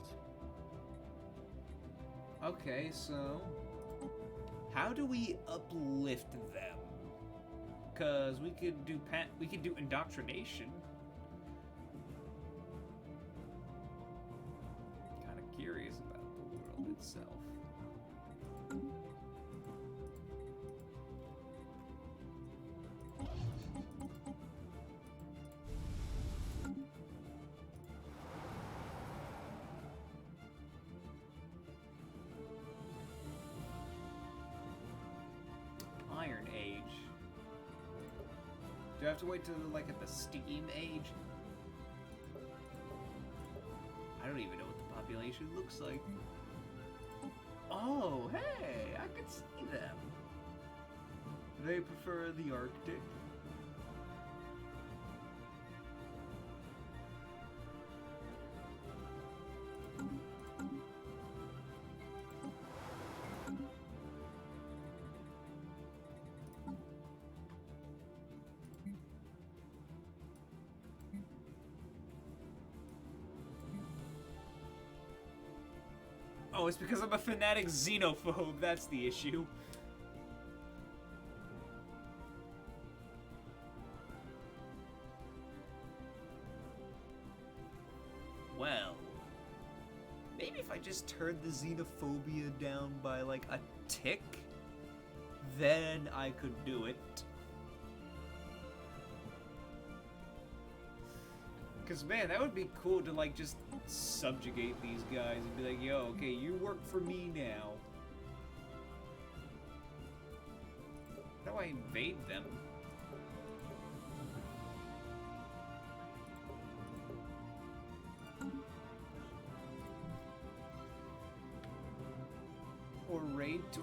Okay, so how do we uplift them? Cause we could do indoctrination. Kind of curious about the world itself. Iron Age. Do I have to wait till like at the Steam Age? I don't even know what the population looks like. Oh, hey, I can see them. They prefer the Arctic. Oh, it's because I'm a fanatic xenophobe. That's the issue. Well, maybe if turn the xenophobia down by like a tick, then I could do it. Because, man, that would be cool to, like, just subjugate these guys and be like, yo, okay, you work for me now. How do I invade them? Or raid to...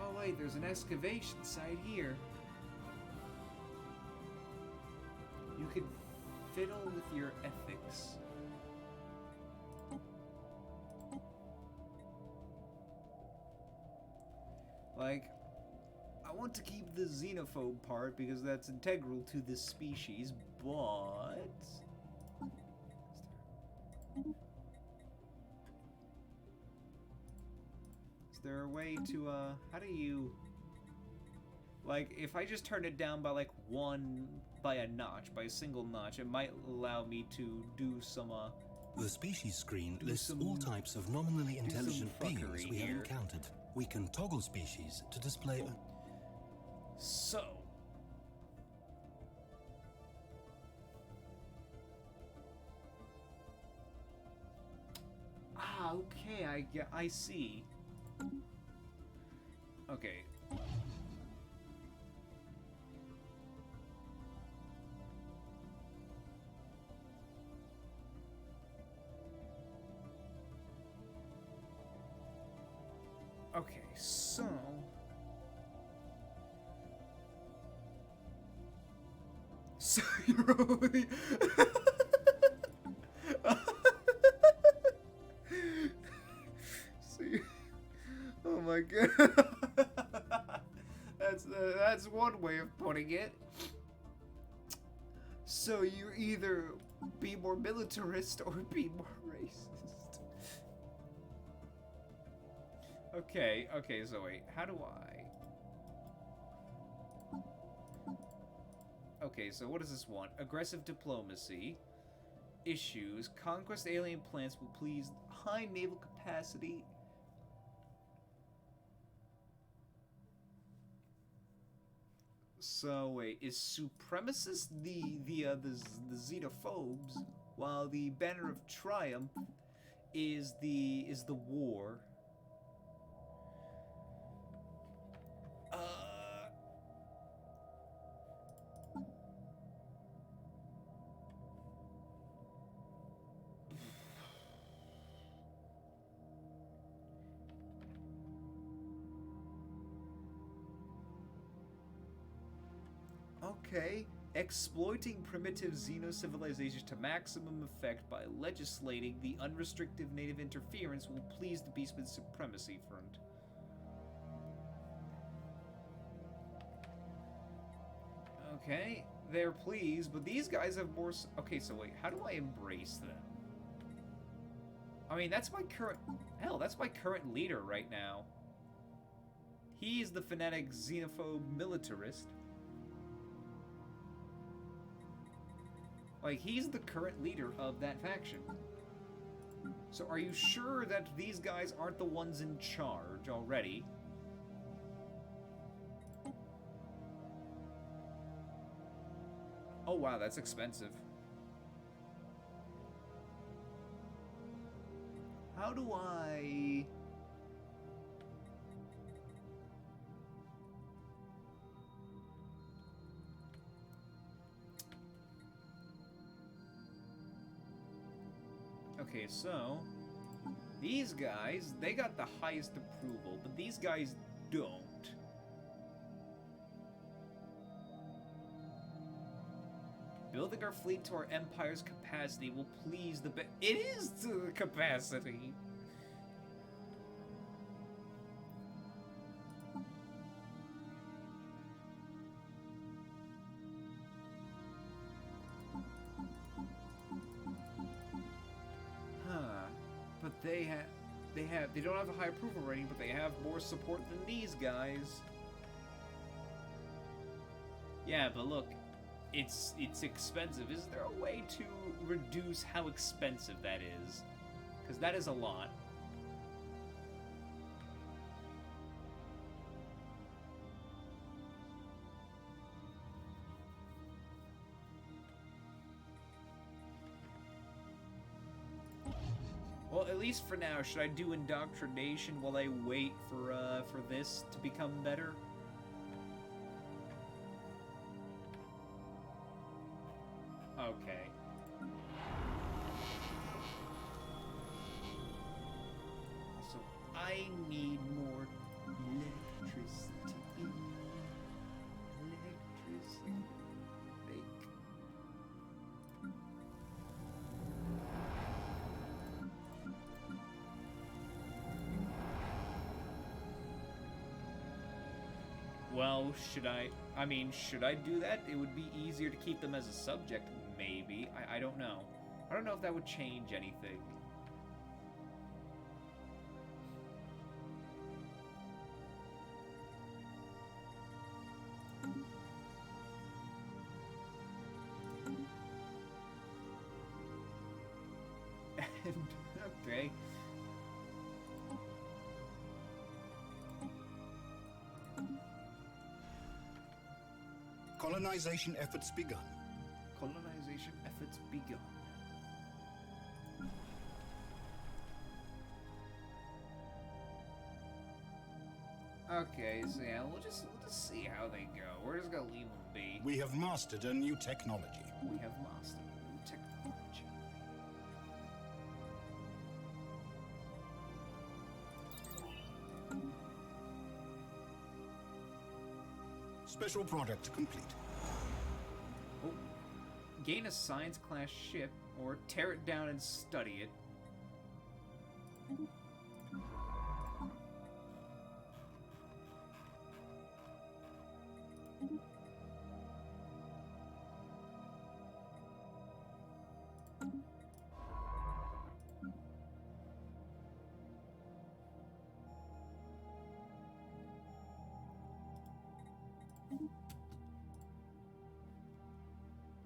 Oh wait, there's an excavation site here. You can fiddle with your ethics. Like, I want to keep the xenophobe part because that's integral to this species, but... Is there a way to, how do you... Like, if I just turn it down by, like, by a single notch, it might allow me to do some, The species screen lists all types of nominally intelligent beings we have encountered. We can toggle species to display a... So... Ah, okay, I see. Okay. Okay, so... So you're only... See? Oh my god. That's one way of putting it. So you either be more militarist or be more racist. Okay, so wait, how do I... Okay, so what does this want? Aggressive diplomacy. Issues. Conquest alien planets will please. High naval capacity. So wait, is supremacist the xenophobes, while the banner of triumph is the war? Okay, exploiting primitive xeno-civilizations to maximum effect by legislating the unrestricted native interference will please the Beastman Supremacy Front. Okay, they're pleased, but these guys have more... Okay, so wait, how do I embrace them? I mean, that's my current... Hell, that's my current leader right now. He's the fanatic xenophobe militarist. Like, he's the current leader of that faction. So are you sure that these guys aren't the ones in charge already? Oh wow, that's expensive. How do I... Okay, so these guys, they got the highest approval, but these guys don't. Building our fleet to our empire's capacity will please the It is to the capacity! But they have... they don't have a high approval rating, but they have more support than these guys. Yeah, but look, it's expensive. Is there a way to reduce how expensive that is? Because that is a lot. Well, at least for now, should I do indoctrination while I wait for this to become better? Okay. So I need more electricity. Electricity. Fake. Well, should I do that? It would be easier to keep them as a subject, maybe. I don't know. I don't know if that would change anything. Okay. Colonization efforts begun. Colonization efforts begun. Okay, so yeah, we'll just see how they go. We're just gonna leave them be. We have mastered a new technology. We have mastered new technology. Special product complete. Oh. Gain a science class ship, or tear it down and study it.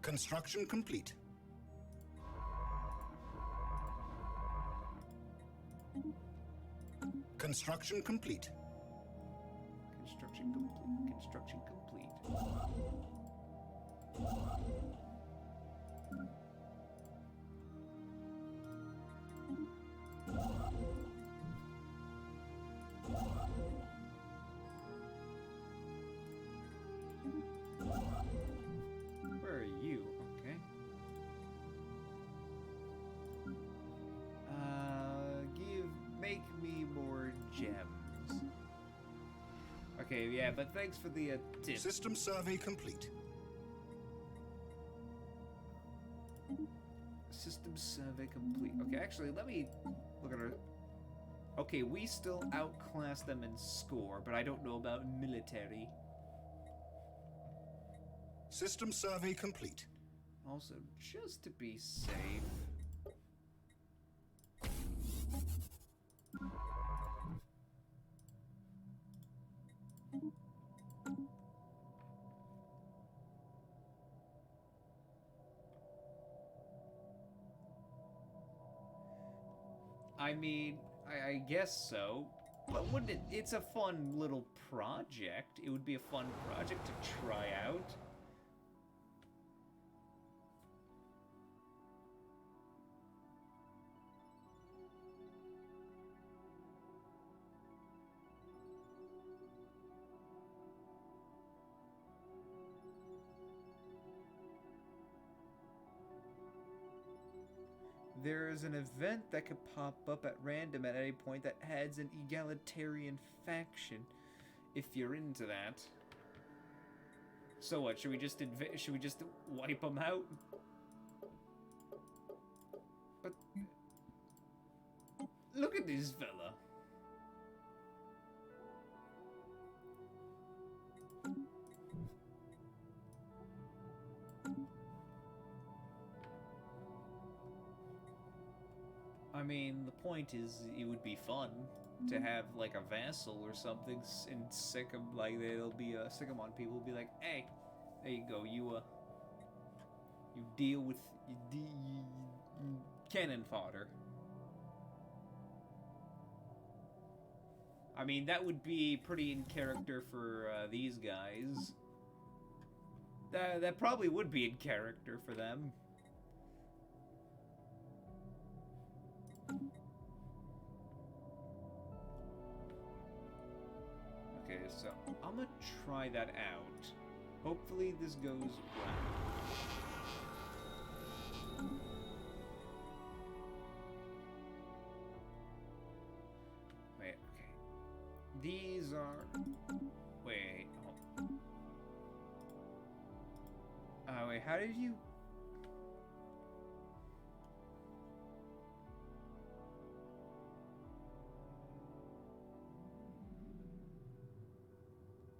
Construction complete. Construction complete. Construction complete. Construction complete. Where are you? Okay. Make me more gems. Okay, yeah, but thanks for the tip. System survey complete. System survey complete. Okay, actually, let me look at our... Okay, we still outclass them in score, but I don't know about military. System survey complete. Also, just to be safe... I mean, I guess so. But wouldn't it? It's a fun little project. It would be a fun project to try out. There is an event that could pop up at random at any point that adds an egalitarian faction, if you're into that. So what? Should we just wipe them out? But look at this fella. I mean, the point is, it would be fun to have like a vassal or something and sick them, like they'll be sick them on people. Be like, hey, there you go, you deal with cannon fodder. I mean, that would be pretty in character for these guys. That probably would be in character for them. Okay, so I'm gonna try that out. Hopefully this goes well. Wait, okay. These are... Wait, wait, how did you...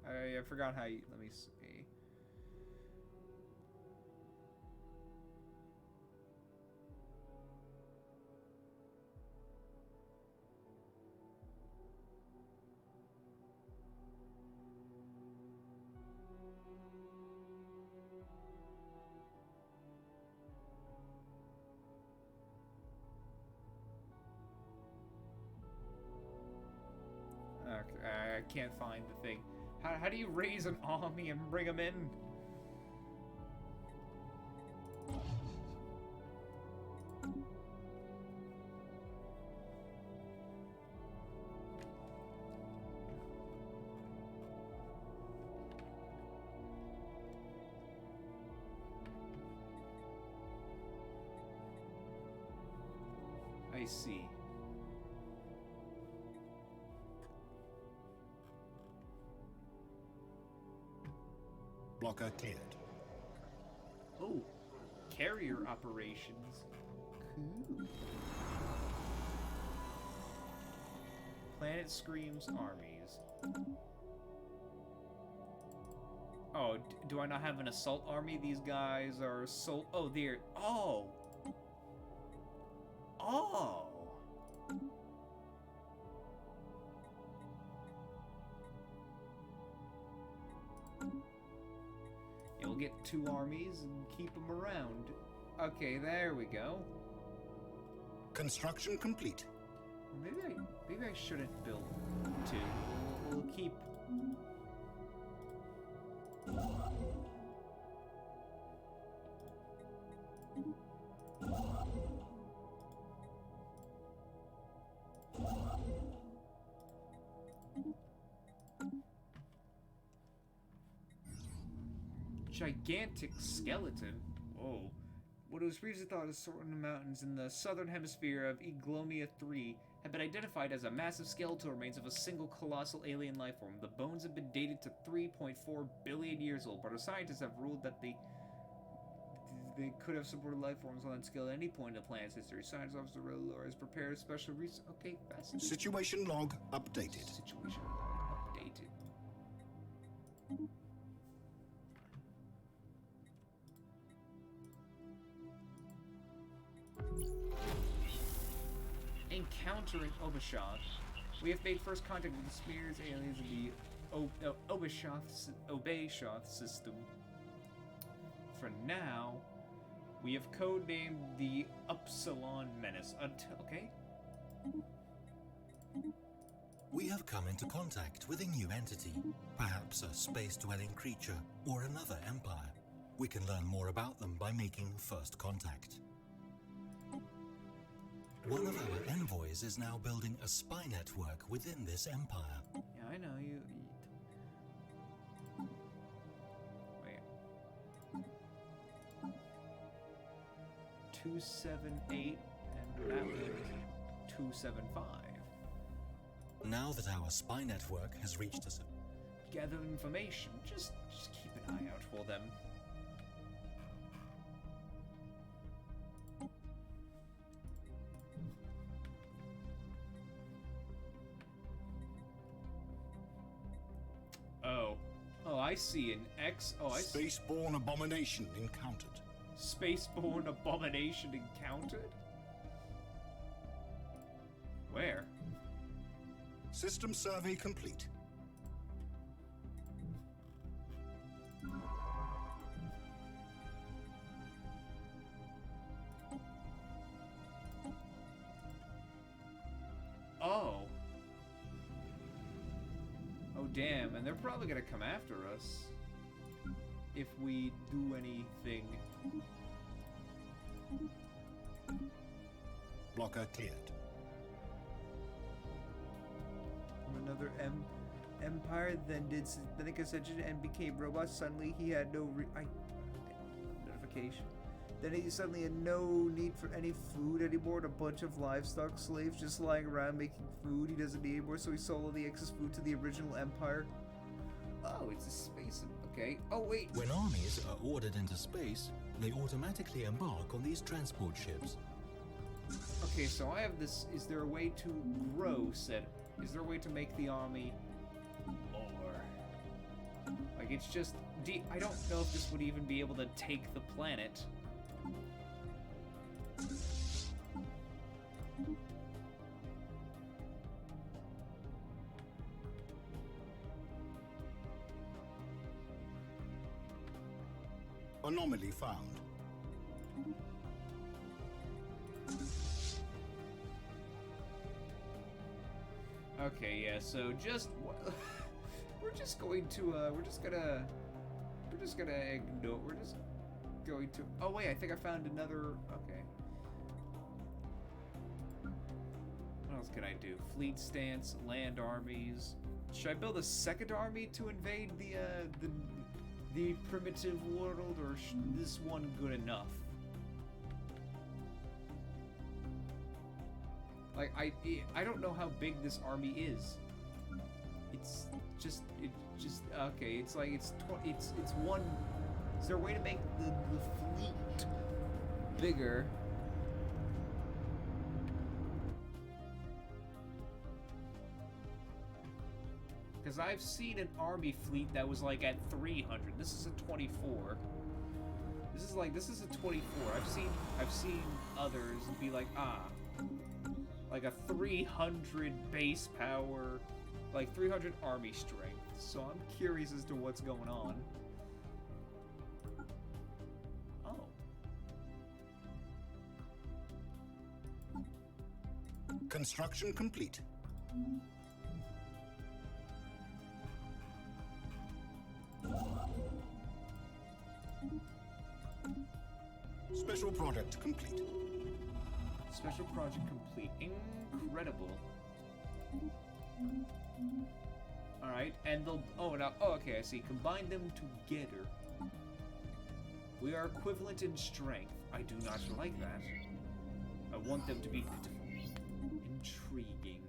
I forgot how you... Let me see. Okay, I can't find the thing. How do you raise an army and bring them in? I see. Blocker cleared. Oh, carrier operations. Cool. Planet Scream's armies. Oh, do I not have an assault army? These guys are assault... Oh, they're... Oh! Oh! You'll get 2 armies and keep them around. Okay, there we go. Construction complete. Maybe I shouldn't build 2. We'll keep... Gigantic skeleton. Whoa. What was previously thought as certain mountains in the southern hemisphere of Eglomia 3 have been identified as a massive skeletal remains of a single colossal alien life form. The bones have been dated to 3.4 billion years old, but our scientists have ruled that they could have supported life forms on that scale at any point in the planet's history. Science Officer Relor has prepared special research. Okay, fascinating. Situation log updated. Situation log updated. Encountering Obashoth. We have made first contact with the Smears aliens in the Obashoth system. For now, we have codenamed the Upsilon Menace. Okay? We have come into contact with a new entity, perhaps a space-dwelling creature or another empire. We can learn more about them by making first contact. One of our envoys is now building a spy network within this empire. Yeah, I know, you... Wait. 278, and that was 275. Now that our spy network has reached us... Gather information, just keep an eye out for them. Oh, I see an X. Oh, I see. Spaceborne abomination encountered. Spaceborne abomination encountered? Where? System survey complete. Oh. Oh, damn. And they're probably gonna come after us if we do anything. Blocker cleared. From another empire, then did synthetic ascension and became robots. Suddenly he had no notification. Then he suddenly had no need for any food anymore, and a bunch of livestock slaves just lying around making food he doesn't need anymore, so he sold all the excess food to the original empire. Oh, it's a space... Okay. Oh, wait. When armies are ordered into space, they automatically embark on these transport ships. Okay, so I have this... Is there a way to grow said... Is there a way to make the army more? Like, it's just... I don't know if this would even be able to take the planet. Anomaly found. Okay, yeah, so just... We're just going to, we're just gonna ignore, we're just going to... Oh, wait, I think I found another... Okay. What else can I do? Fleet stance, land armies. Should I build a second army to invade the primitive world, or is this one good enough? Like, I don't know how big this army is. It's just okay. It's like it's one. Is there a way to make the fleet bigger? Because I've seen an army fleet that was like at 300. This is a 24. This is a 24. I've seen others be like like a 300 base power, like 300 army strength. So I'm curious as to what's going on. Oh. Construction complete. Special project complete. Special project complete. Incredible. Alright, and they'll... Oh, now... Oh, okay, I see. Combine them together. We are equivalent in strength. I do not like that. I want them to be pitiful. Intriguing.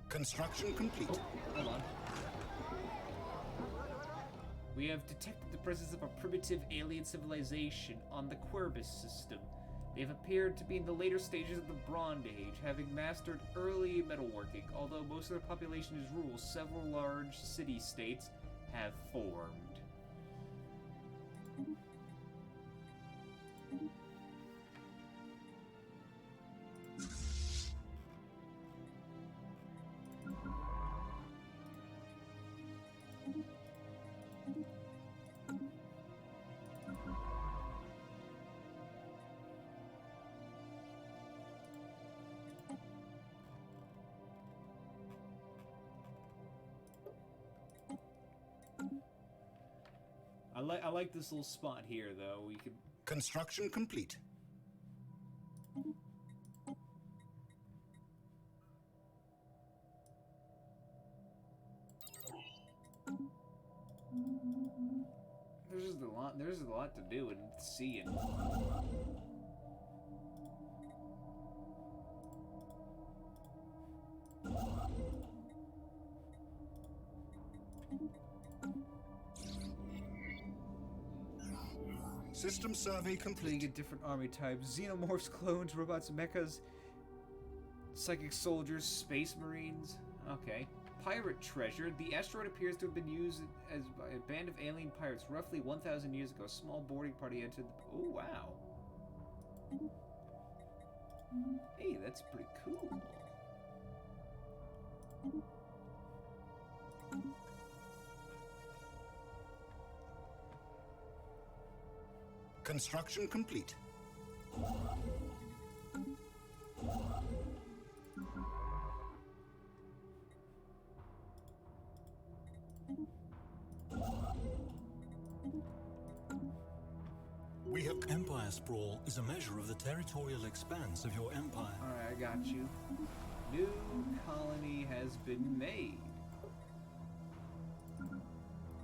Construction complete. Oh, hold on. We have detected the presence of a primitive alien civilization on the Querbus system. They have appeared to be in the later stages of the Bronze Age, having mastered early metalworking. Although most of their population is rural, several large city-states have formed. I like this little spot here, though. We could... Construction complete. There's a lot to do and see and... System survey complete. League of different army types: xenomorphs, clones, robots, mechas, psychic soldiers, space marines. Okay. Pirate treasure. The asteroid appears to have been used as by a band of alien pirates roughly 1,000 years ago. A small boarding party entered the... Oh, wow. Hey, that's pretty cool. Construction complete. We have Empire Sprawl is a measure of the territorial expanse of your empire. Alright, I got you. New colony has been made.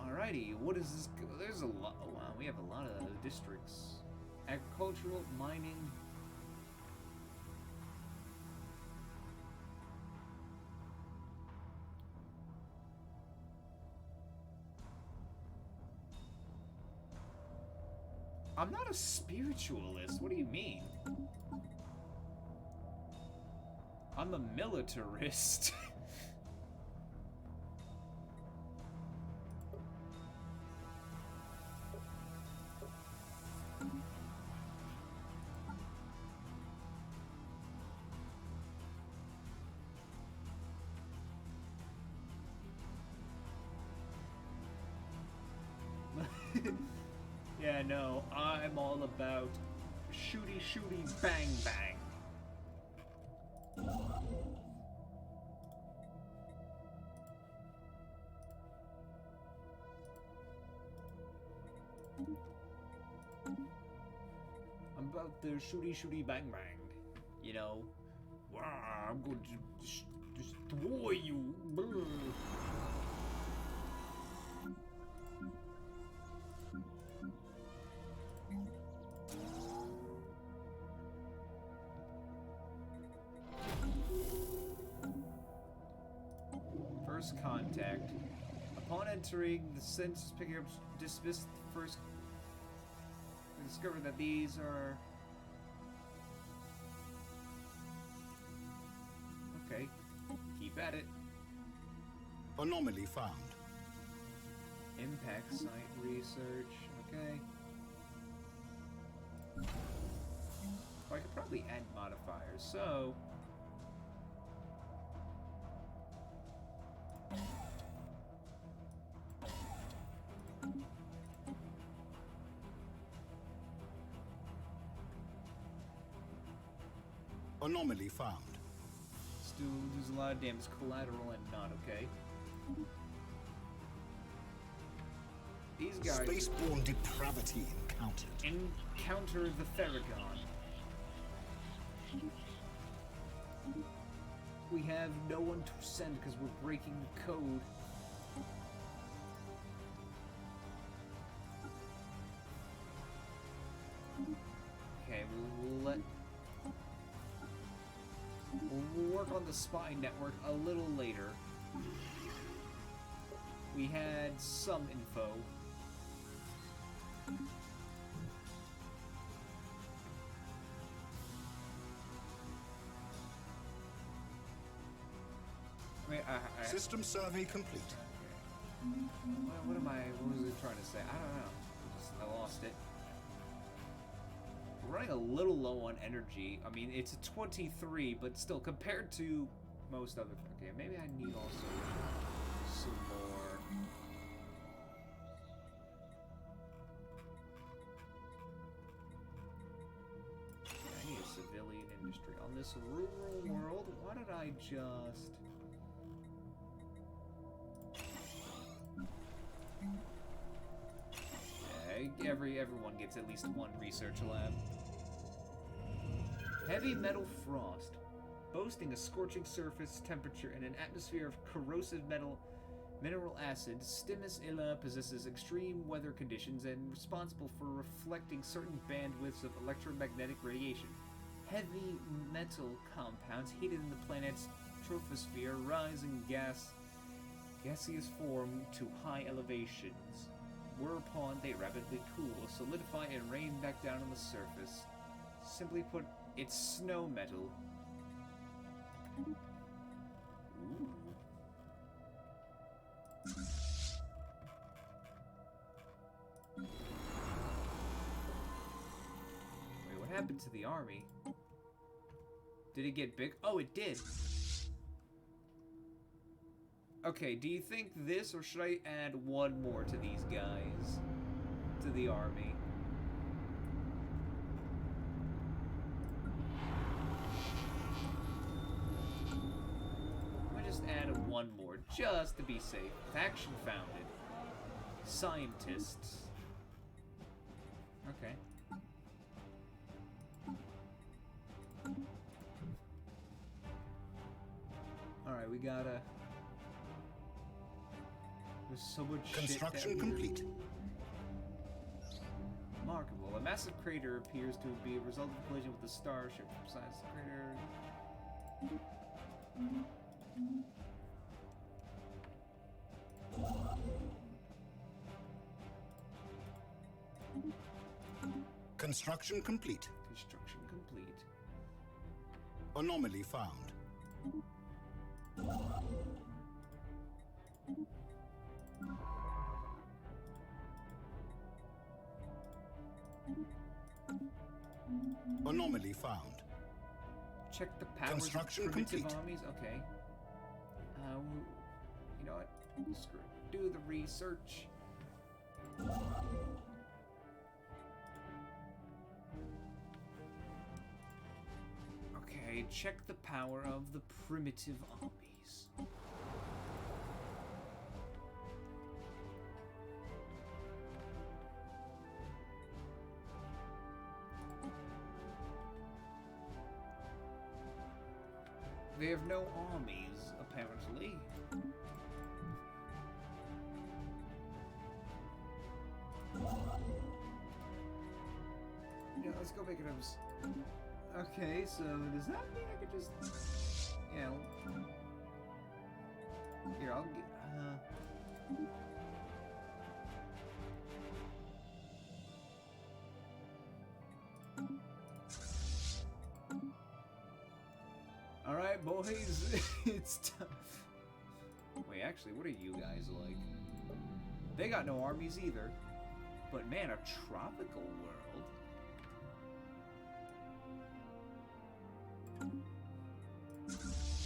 Alrighty, what is this? There's a lot. Oh, wow, we have a lot of districts. Agricultural, mining. I'm not a spiritualist. What do you mean? I'm a militarist. Yeah, no, I'm all about shooty shooty bang bang. I'm about the shooty shooty bang bang. You know, wow, I'm going to destroy you. Brr. First contact. Upon entering, the census picking up dismissed first. We discovered that these are. Okay. Keep at it. Anomaly found. Impact site research. Okay. Oh, I could probably add modifiers. So. Anomaly found. Still lose a lot of damage, collateral and not okay. These guys Spaceborne depravity encountered. encounter the Theragon. We have no one to send because we're breaking the code. Okay, we'll work on the spy network a little later. We had some info. I mean, System survey complete. what was it trying to say? I don't know. I lost it. We're running a little low on energy. I mean, it's a 23, but still, compared to most other... Okay, maybe I need also some more... I need a civilian industry. On this rural world, why did I just... Yeah, everyone gets at least one research lab. Heavy metal frost. Boasting a scorching surface temperature and an atmosphere of corrosive mineral acid, Stimus Illa possesses extreme weather conditions and responsible for reflecting certain bandwidths of electromagnetic radiation. Heavy metal compounds heated in the planet's troposphere rise in gaseous form to high elevations, whereupon they rapidly cool, solidify, and rain back down on the surface. Simply put, it's snow metal. Ooh. happened to the army? Did it get big? Oh, it did. Okay, do you think this, or should I add one more to these guys? To the army? I'm gonna just add one more, just to be safe. Faction founded. Scientists. Okay. Alright, we gotta... There's so much Construction shit complete. Remarkable. A massive crater appears to be a result of a collision with the starship. Besides the crater... Construction complete. Construction complete. Anomaly found. Anomaly found. Check the powers Construction of primitive complete. armies. Okay. You know what? Screw it. Do the research. Okay, check the power of the primitive armies. They have no armies, apparently. Yeah, let's go make it up. Okay, so does that mean I could just... Yeah. Here, I'll get... Alright, boys, it's tough. Wait, actually, what are you guys like? They got no armies either. But man, a tropical world.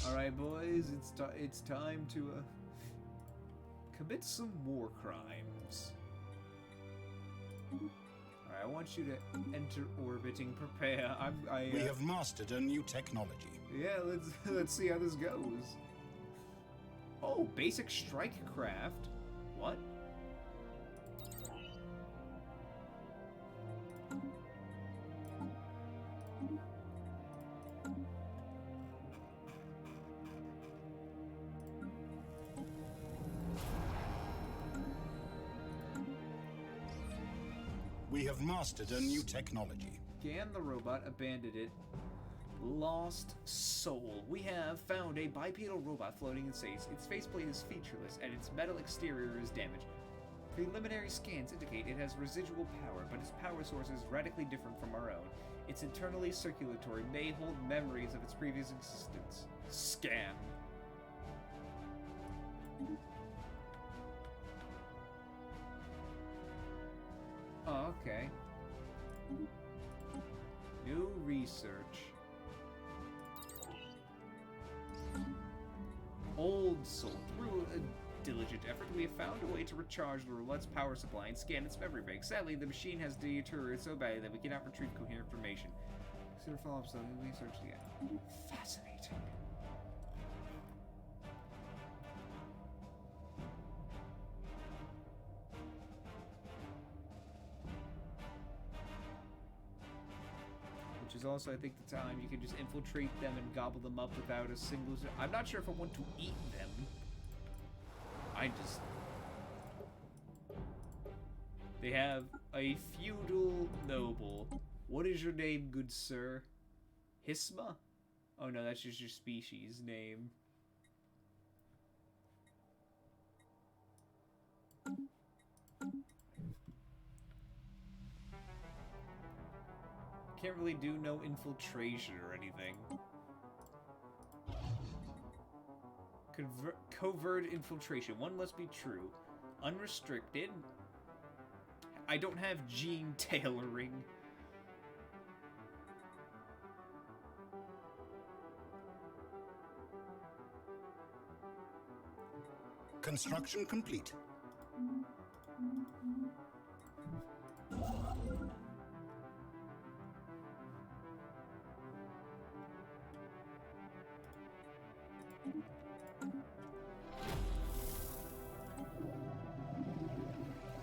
Alright, boys, it's time to commit some war crimes. Alright, I want you to enter orbit and prepare. We have mastered a new technology. Yeah, let's see how this goes. Oh, basic strike craft. What? We have mastered a new technology. Scan the robot, abandoned it. Lost soul. We have found a bipedal robot floating in space. Its faceplate is featureless and its metal exterior is damaged. Preliminary scans indicate it has residual power, but its power source is radically different from our own. It's internally circulatory, may hold memories of its previous existence. Scan. Oh, okay. New research. Old soul. Through a diligent effort, we have found a way to recharge the robot's power supply and scan its memory bank. Sadly, the machine has deteriorated so badly that we cannot retrieve coherent information. Consider follow-up study research again. Fascinating. Which is also, I think, the time you can just infiltrate them and gobble them up without a single... I'm not sure if I want to eat them. I just... They have a feudal noble. What is your name, good sir? Hisma? Oh no, that's just your species name. Can't really do no infiltration or anything. Covert infiltration. One must be true. Unrestricted. I don't have gene tailoring. Construction complete.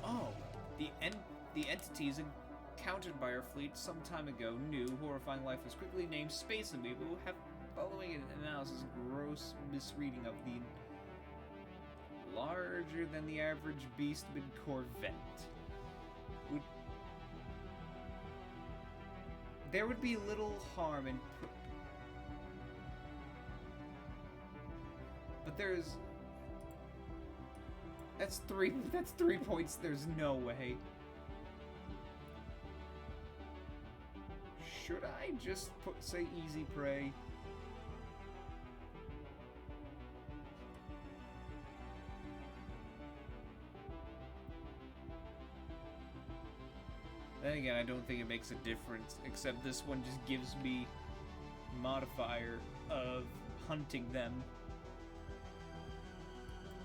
Oh, the entities encountered by our fleet some time ago, new, horrifying life was quickly named Space Amoeba, have following an analysis gross misreading of the larger than the average beast mid corvette. There would be little harm in but there's that's three points. There's no way. Should I just say easy prey? Then again, I don't think it makes a difference, except this one just gives me modifier of hunting them.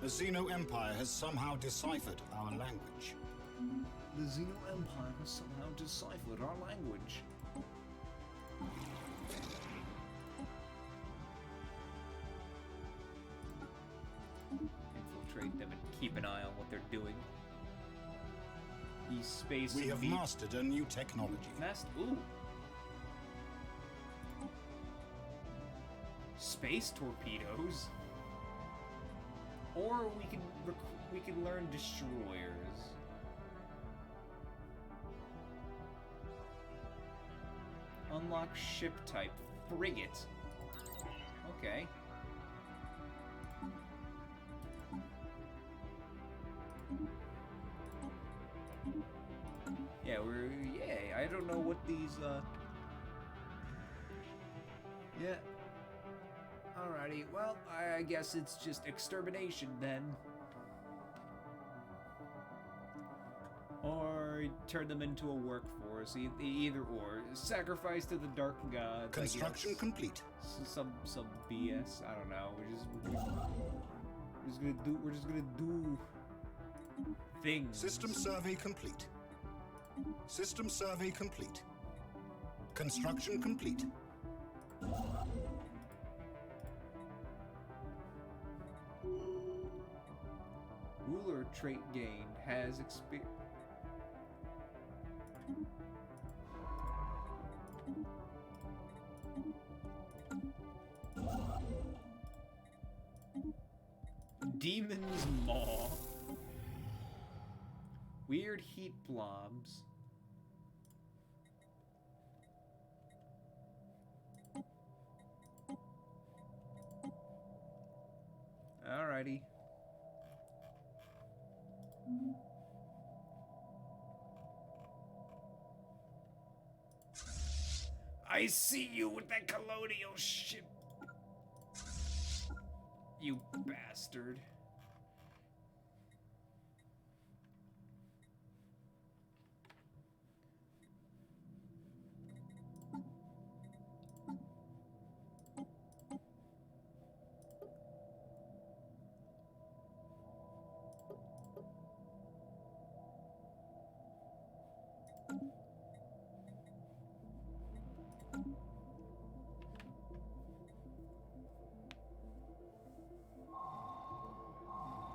The Xeno Empire has somehow deciphered our language. The Xeno Empire has somehow deciphered our language. Infiltrate them and keep an eye on what they're doing. These space. We have mastered a new technology. Ooh. Space torpedoes. Or we can learn destroyers. Unlock ship type frigate. Okay. Yeah, yay. I don't know what these yeah. Alrighty, well, I guess it's just extermination then. Or turn them into a workforce, either or. Sacrifice to the dark gods. Construction complete. Some BS. I don't know. We're just gonna do things. System survey complete. System survey complete. Construction complete. Ruler trait gained has experience. Demon's Maw. Weird heat blobs. Alrighty. I see you with that colonial ship. You bastard.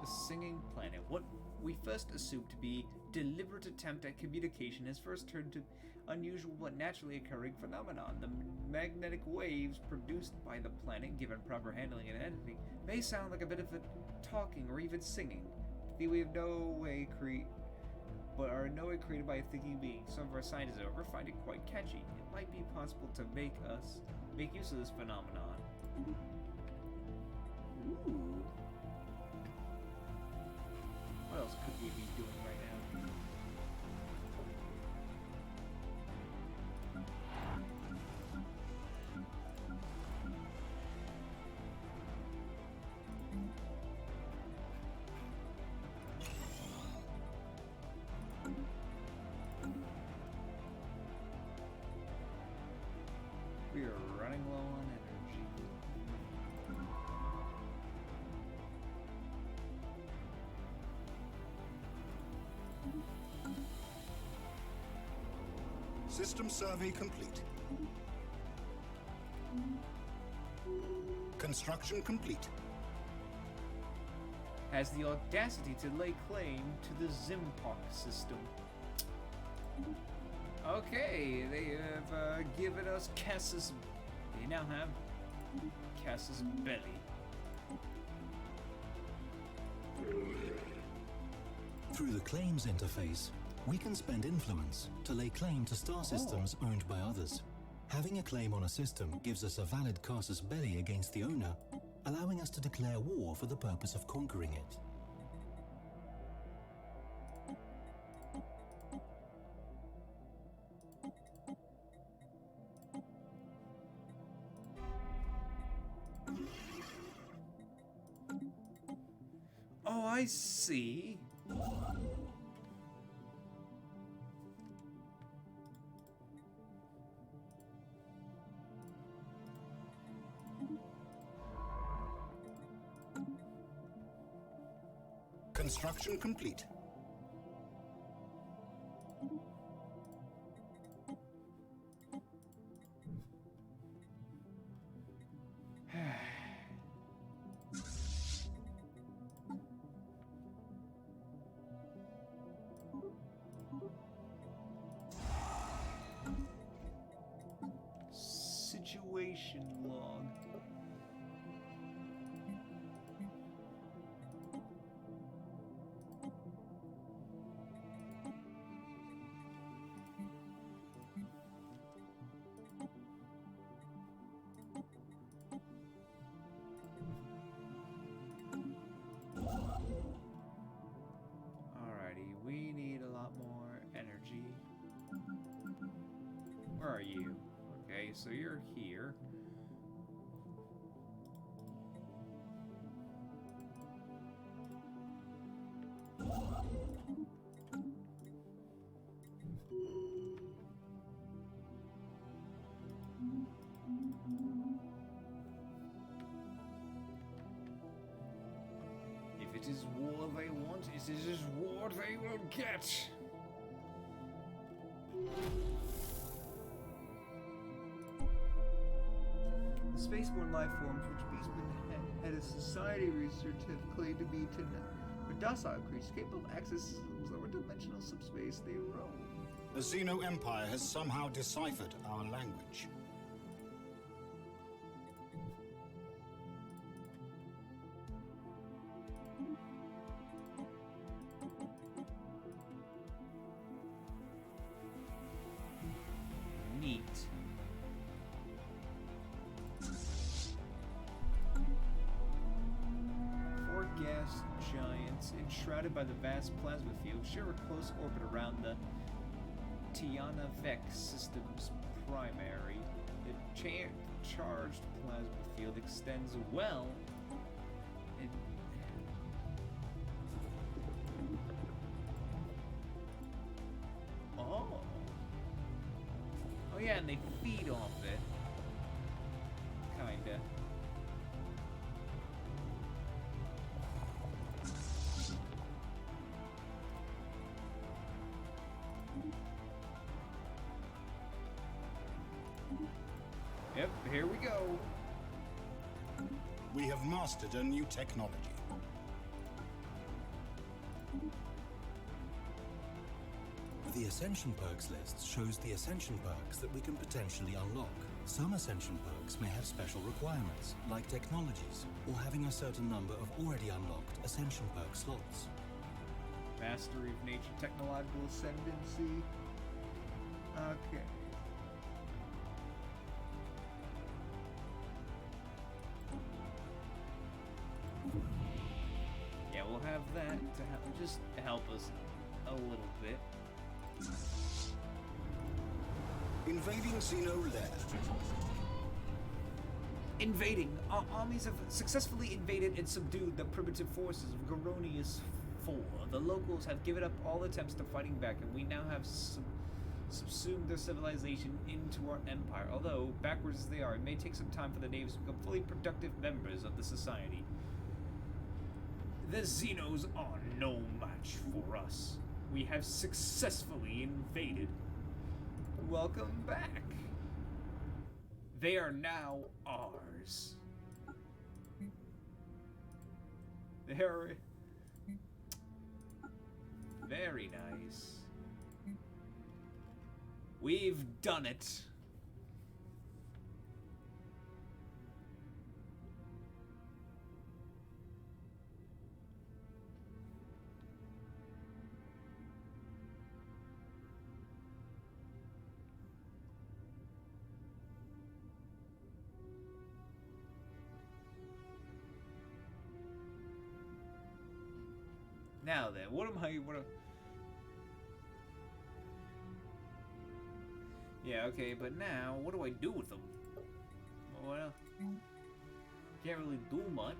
The Singing Planet. What we first assumed to be deliberate attempt at communication has first turned to unusual but naturally occurring phenomenon. The magnetic waves produced by the planet, given proper handling and editing, may sound like a bit of a talking or even singing. We have no way but are in no way created by a thinking being. Some of our scientists, however, find it quite catchy. It might be possible to make use of this phenomenon. Ooh. What else could we be doing right now? We are running low on energy. System survey complete. Construction complete. Has the audacity to lay claim to the Zimpok system. Okay, they have given us Cass's... They now have Cass's belly. Through the claims interface, we can spend influence to lay claim to star systems owned by others. Having a claim on a system gives us a valid casus belli against the owner, allowing us to declare war for the purpose of conquering it. Oh, I see. Construction complete. Situation log. Alrighty, we need a lot more energy. Where are you? Okay, so you're here. If it is war they want, it is war they will get. The spaceborne life forms which Beastman head of society research have claimed to be docile creatures capable of access systems over dimensional subspace they roam. The Xeno Empire has somehow deciphered our language. Neat. Four gas giants enshrouded by the vast plasma field share a close orbit around the Tiana Vec system's primary. The charged plasma field extends well. Oh yeah, and they feed off it. Kinda. Yep, here we go. We have mastered a new technology. The Ascension Perks list shows the Ascension Perks that we can potentially unlock. Some Ascension Perks may have special requirements, like technologies, or having a certain number of already unlocked Ascension Perk slots. Mastery of nature, technological ascendancy. Okay. Yeah, we'll have that to just help us a little bit. Invading Xeno lair. Invading. Our armies have successfully invaded and subdued the primitive forces of Garonius IV. The locals have given up all attempts to fighting back, and we now have subsumed their civilization into our empire. Although, backwards as they are, it may take some time for the natives to become fully productive members of the society. The Xenos are no match for us. We have successfully invaded. Welcome back. They are now ours. They're very nice. We've done it. Now then, what am I? Yeah, okay, but now what do I do with them? Well, can't really do much.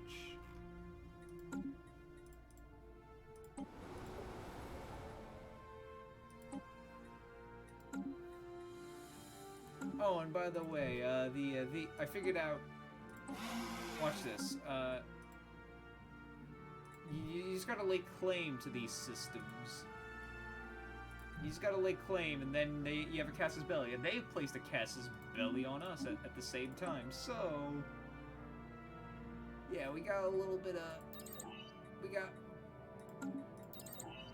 Oh, and by the way, I figured out. Watch this. You just gotta lay claim to these systems. You just gotta lay claim, and then you have a Casus Belli, and they placed a Casus Belli on us at the same time. So, yeah, we got a little bit of,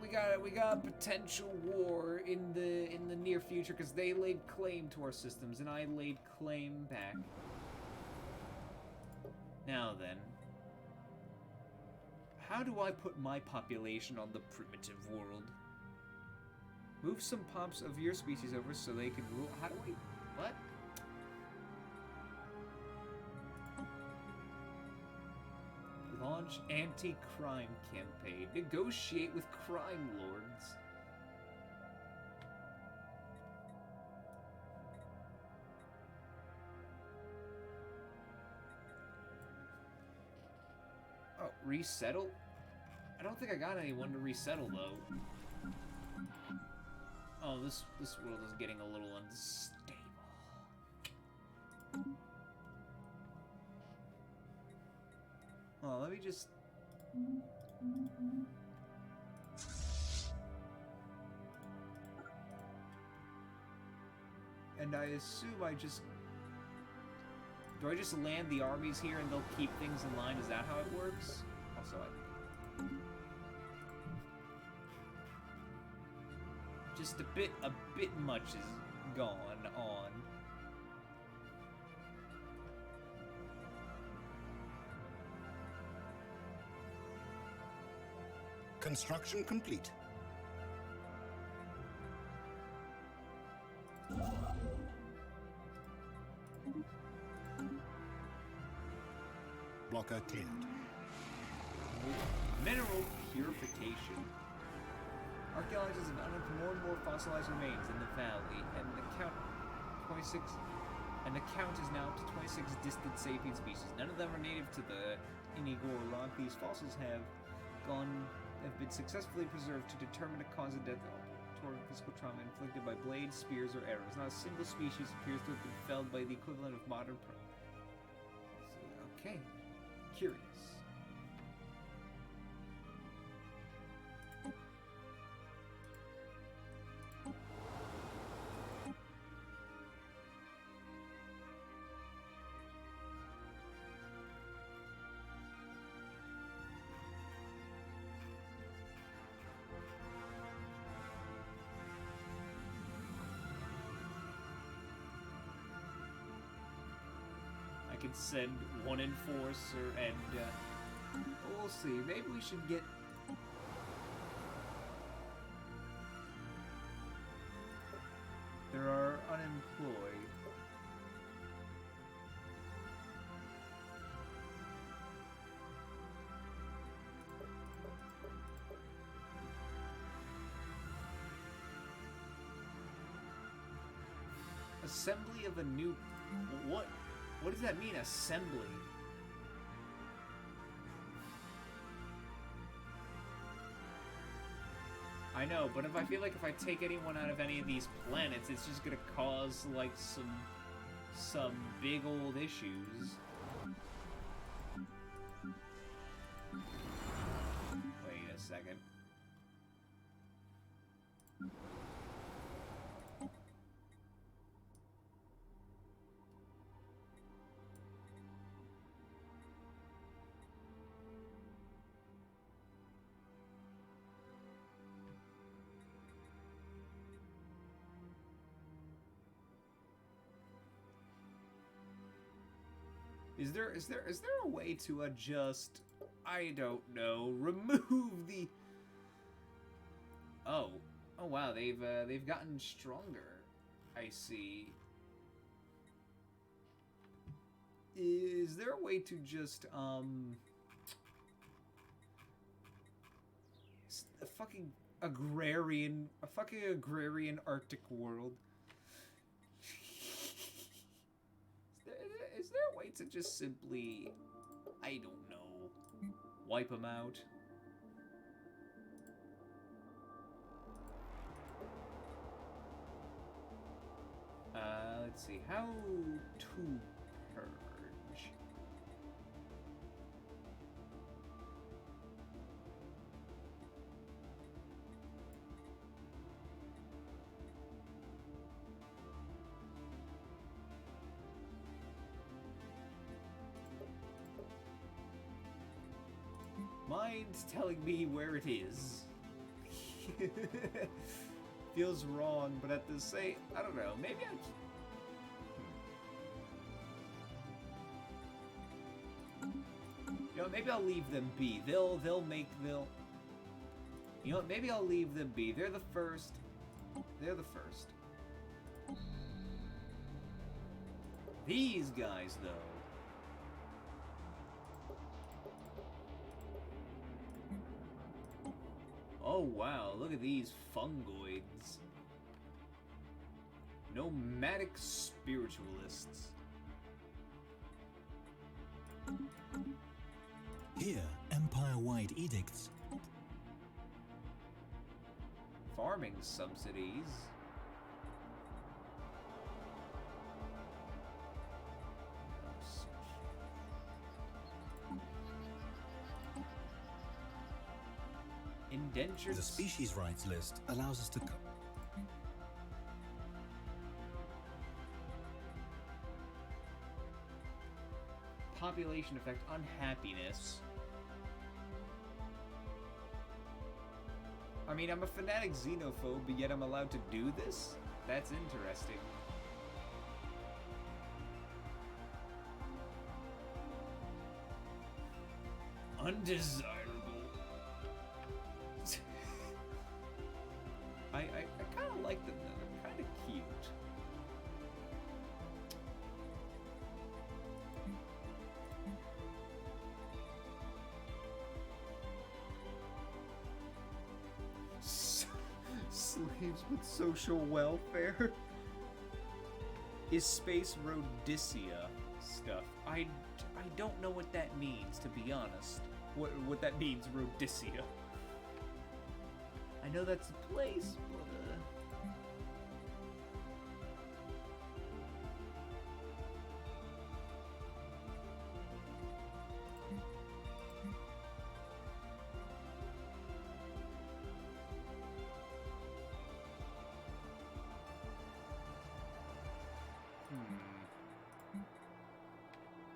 we got a potential war in the near future because they laid claim to our systems, and I laid claim back. Now then. How do I put my population on the primitive world? Move some pops of your species over so they can rule. How do I... What? Launch anti-crime campaign. Negotiate with crime lords. Oh, resettle? I don't think I got anyone to resettle, though. Oh, this world is getting a little unstable. Oh, let me just... And I assume I just... Do I just land the armies here and they'll keep things in line? Is that how it works? Also, just a bit much is gone on. Construction complete. Blocker cleared. Mineral purification. Archaeologists have unearthed more and more fossilized remains in the valley, and the count is now up to 26 distant sapient species. None of them are native to the Inigor rock. These fossils have been successfully preserved to determine the cause of death or physical trauma inflicted by blades, spears, or arrows. Not a single species appears to have been felled by the equivalent of modern okay. Curious. I can send one enforcer and we'll see. Maybe we should get there are unemployed. Assembly of a new what does that mean, assembly? I know, but I feel like if I take anyone out of any of these planets, it's just gonna cause, like, some big old issues. Wait a second. Is there a way to adjust? I don't know. Remove the. Oh wow, they've gotten stronger. I see. Is there a way to just a fucking agrarian Arctic world? Is there a way to just simply, I don't know, wipe them out? Let's see, how to purge. Mine's telling me where it is. Feels wrong, but at the same, I don't know, maybe I... You know, maybe I'll leave them be. They'll You know what, maybe I'll leave them be. They're the first. These guys, though. Oh, wow, look at these fungoids. Nomadic spiritualists. Here, empire-wide edicts. Farming subsidies. Indentured. The species rights list allows us to... Population effect, unhappiness. I mean, I'm a fanatic xenophobe, but yet I'm allowed to do this? That's interesting. Undesirable. I kind of like them, though. They're kind of cute. Slaves with social welfare? Is space Rhodesia stuff? I don't know what that means, to be honest. What that means, Rhodesia. I know that's a place, but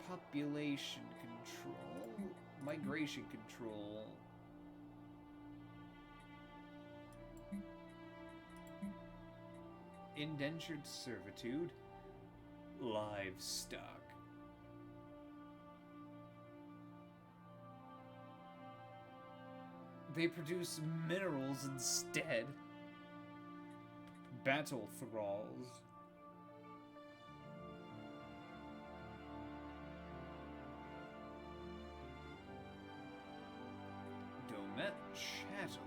population control, migration control. Indentured servitude, livestock. They produce minerals instead. Battle thralls. Domet chattel.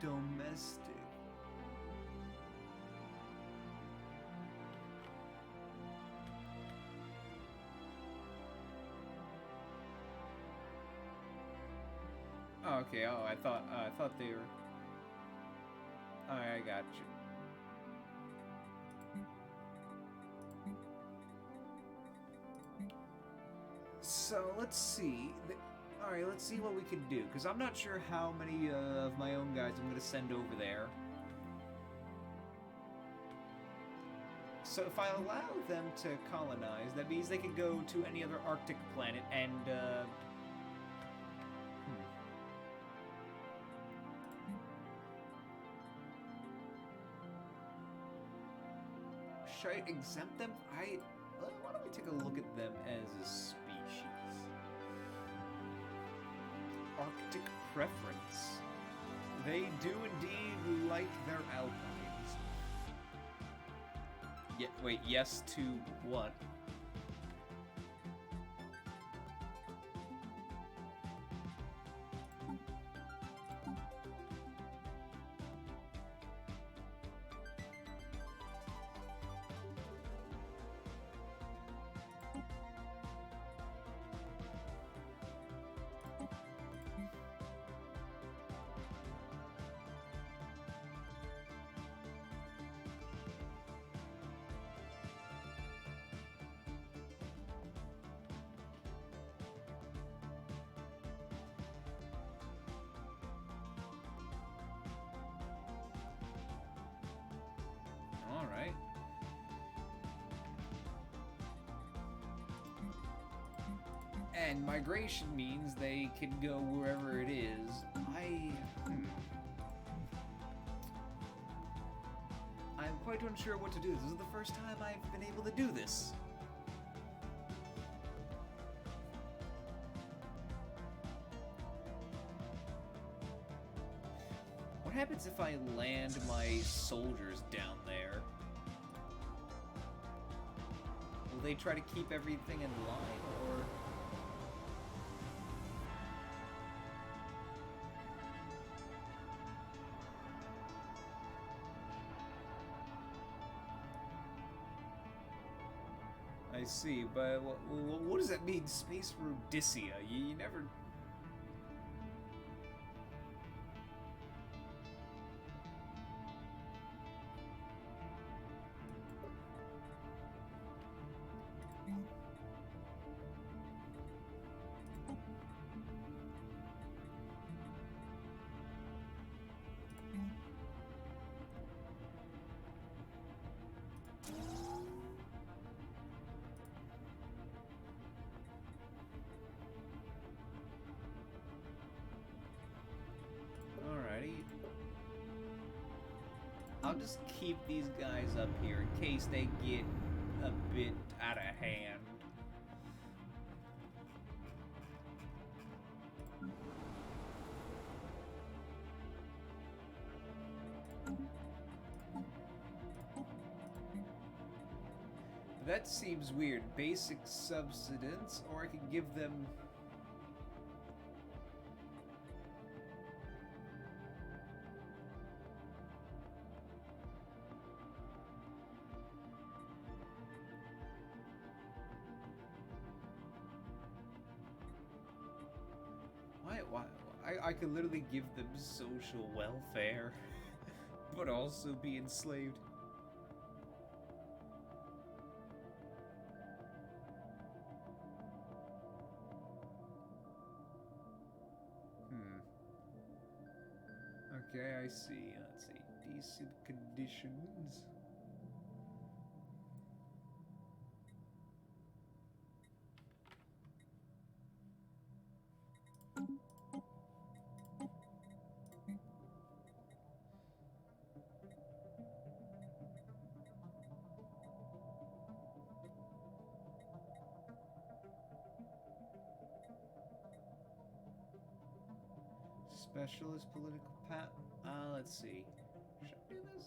Domestic. Oh, okay. Oh, I thought they were. I got you. So let's see. Alright, let's see what we can do, because I'm not sure how many of my own guys I'm going to send over there. So if I allow them to colonize, that means they can go to any other Arctic planet and, should I exempt them? Why don't we take a look at them as a species? Arctic preference. They do indeed like their alpines. Yeah, wait, yes to what? Alright. And migration means they can go wherever it is. I'm quite unsure what to do. This is the first time I've been able to do this. What happens if I land my soldiers down there? Will they try to keep everything in line, or...? I see, but what does that mean, Space Rhodesia? You never... I'll just keep these guys up here in case they get a bit out of hand. That seems weird. Basic subsistence, or I could give them... Why? I could literally give them social welfare, but also be enslaved. Okay, I see. Let's see. Decent conditions. Specialist political let's see. Should I do this?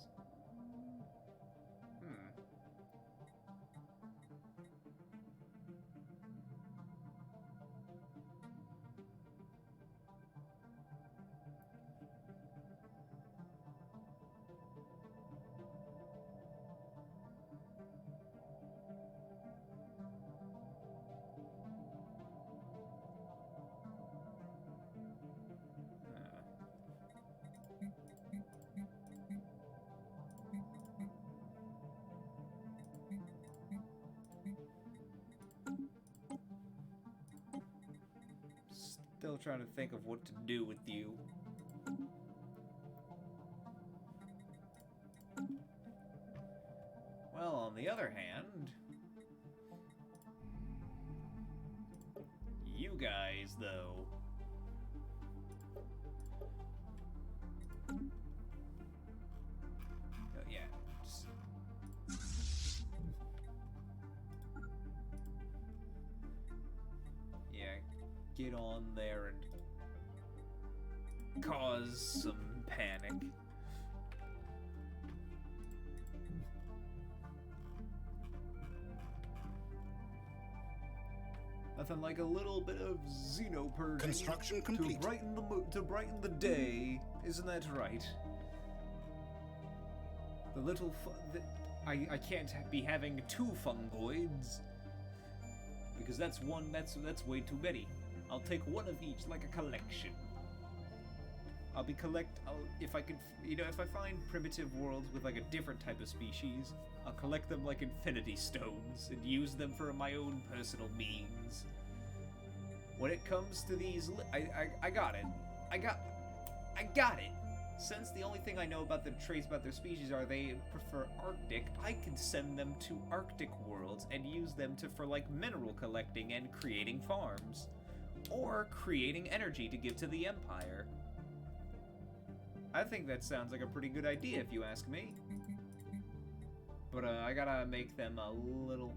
Still trying to think of what to do with you. Well, on the other hand, you guys, though. Yeah. get on there and cause some panic. Nothing like a little bit of xenopurging Construction complete. to brighten the day, isn't that right? The little I can't be having 2 fungoids because that's way too many. I'll take 1 of each, like a collection. If I could, if I find primitive worlds with like a different type of species, I'll collect them like infinity stones and use them for my own personal means. When it comes to these, I got it. I got it. Since the only thing I know about the traits about their species are they prefer Arctic, I can send them to Arctic worlds and use them for like mineral collecting and creating farms. Or creating energy to give to the Empire. I think that sounds like a pretty good idea if you ask me. But I gotta make them a little...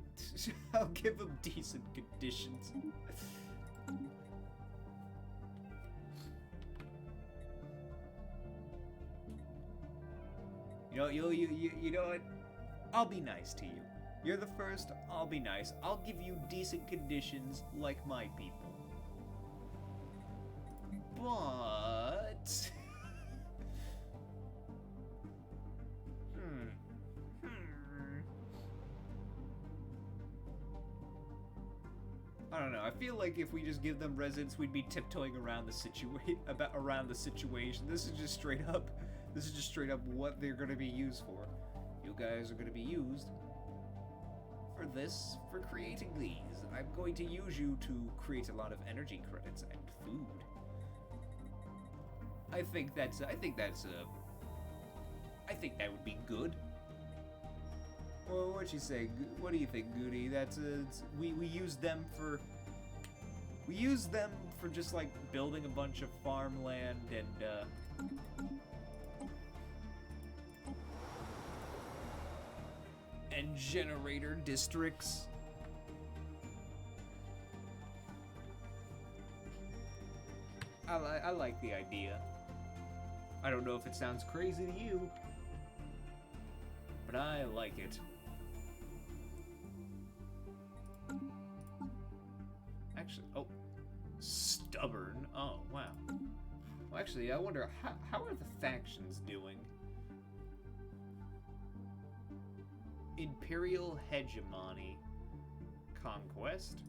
I'll give them decent conditions. You know what? I'll be nice to you. You're the first, I'll be nice. I'll give you decent conditions like my people. But... I don't know. I feel like if we just give them residence, we'd be tiptoeing around the situation. This is just straight up what they're going to be used for. You guys are going to be used for creating these. I'm going to use you to create a lot of energy credits and food. I think that would be good. Well, what'd you say? What do you think, Goody? We use them for just like building a bunch of farmland and generator districts. I like the idea. I don't know if it sounds crazy to you, but I like it. Actually, stubborn. Oh, wow. Well, actually, I wonder, how are the factions doing? Imperial Hegemony. Conquest?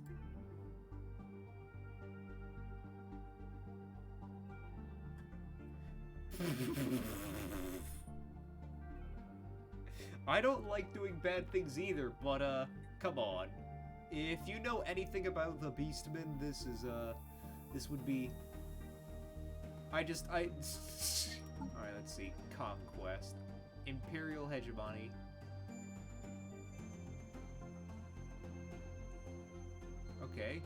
I don't like doing bad things either, but, come on. If you know anything about the Beastmen, this would be... Alright, let's see. Conquest. Imperial Hegemony. Okay.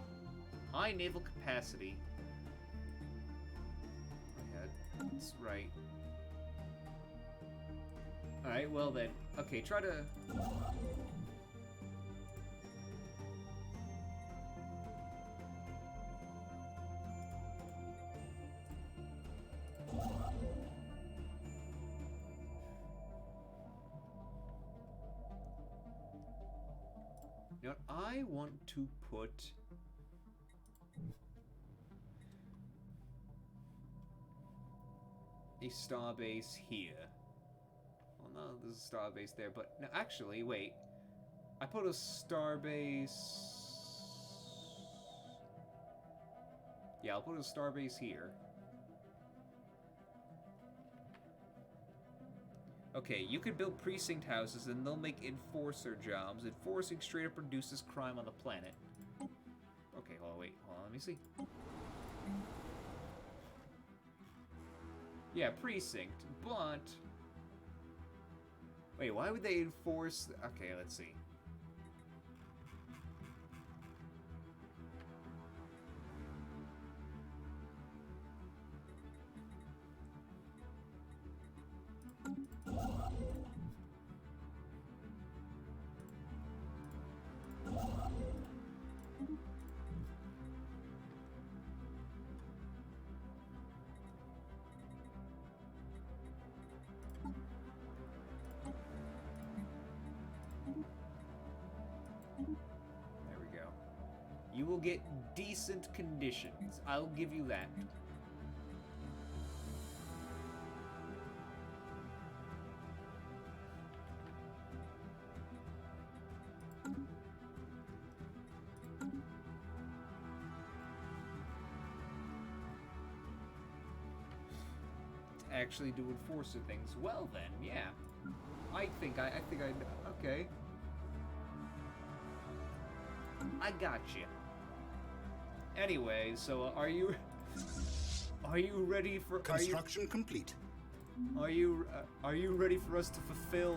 High naval capacity. Yeah, that's right. Alright, well then. Okay, try to... You know what? I want to put... a starbase here. Well, no, there's a starbase there, but... No, actually, wait. I put a starbase... Yeah, I'll put a starbase here. Okay, you could build precinct houses and they'll make enforcer jobs. Enforcing straight up reduces crime on the planet. Okay, well, wait, hold on, let me see. Yeah, precinct, but... Wait, why would they enforce... Okay, let's see. will get decent conditions. I'll give you that. Actually do enforcer things. Well then, yeah. I think I okay. I got you. Anyway, so are you ready for construction complete? Are you ready for us to fulfill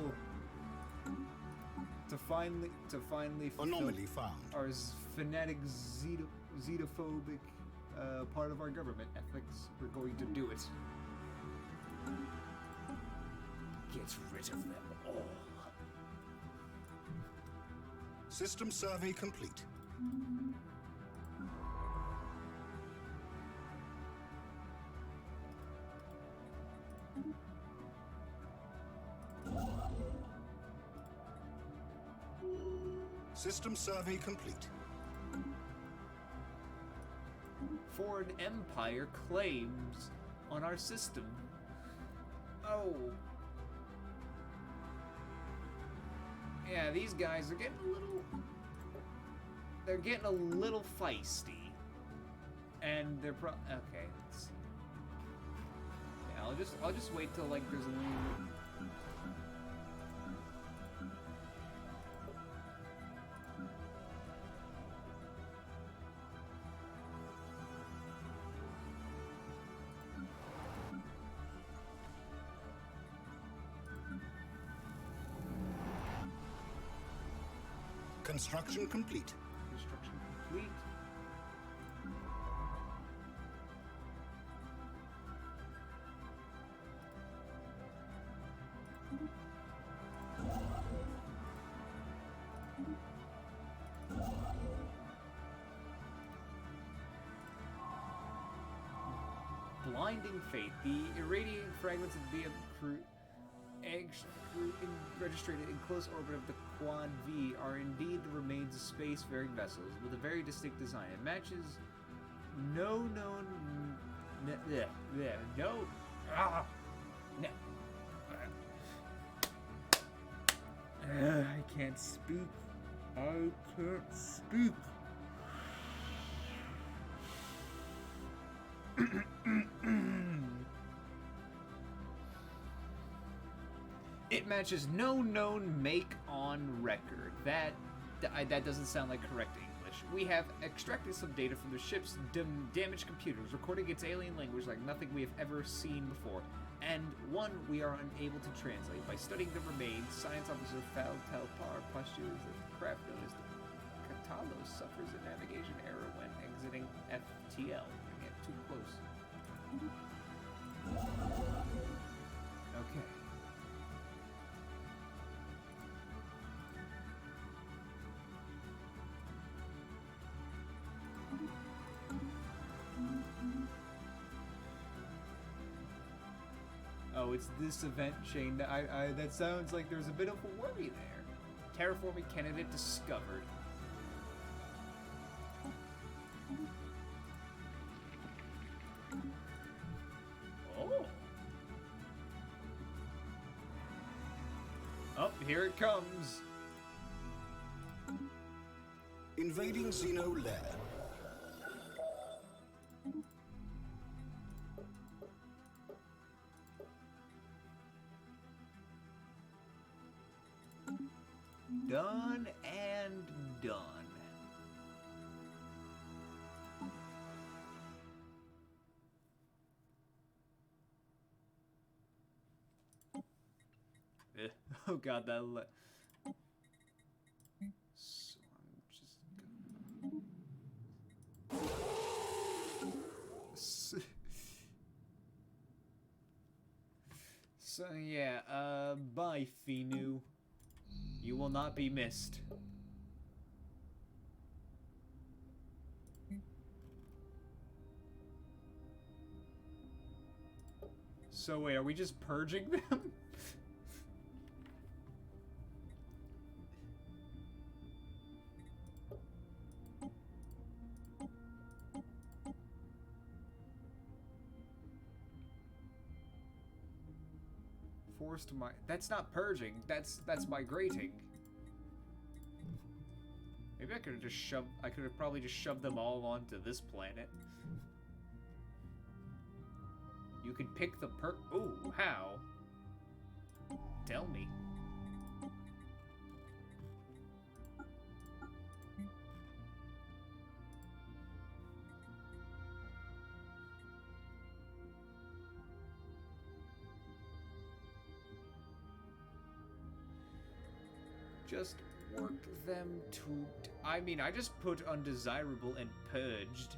to finally anomaly found our fanatic xenophobic part of our government ethics? We're going to do it. Get rid of them all. System survey complete. System survey complete. Foreign empire claims on our system. Oh. Yeah, these guys are getting a little... They're getting a little feisty. And they're okay. Yeah, I'll just wait till, like, there's a little... Construction complete. Construction complete. Blinding fate. The irradiating fragments of the crew registered in close orbit of the Quad V are indeed the remains of space-faring vessels with a very distinct design. It matches no known... I can't speak. I can't speak. It matches no known make on record. That doesn't sound like correct English. We have extracted some data from the ship's damaged computers, recording its alien language like nothing we have ever seen before, and one we are unable to translate. By studying the remains, Science Officer Faltel Par postulates that the craft known as the Katalos suffers a navigation error when exiting FTL. We get too close. Okay. Oh, it's this event chain. That sounds like there's a bit of a worry there. Terraforming candidate discovered. Oh. Oh, here it comes. Invading Xeno lair. Done and done. Oh god, that so I'm just gonna... So yeah, bye Finu. You will not be missed. So wait, are we just purging them? Forced my... That's not purging. That's migrating. Maybe I could have just shoved... I could have probably just shoved them all onto this planet. You could pick the Ooh, how? Tell me. Just work them to... I mean, I just put undesirable and purged.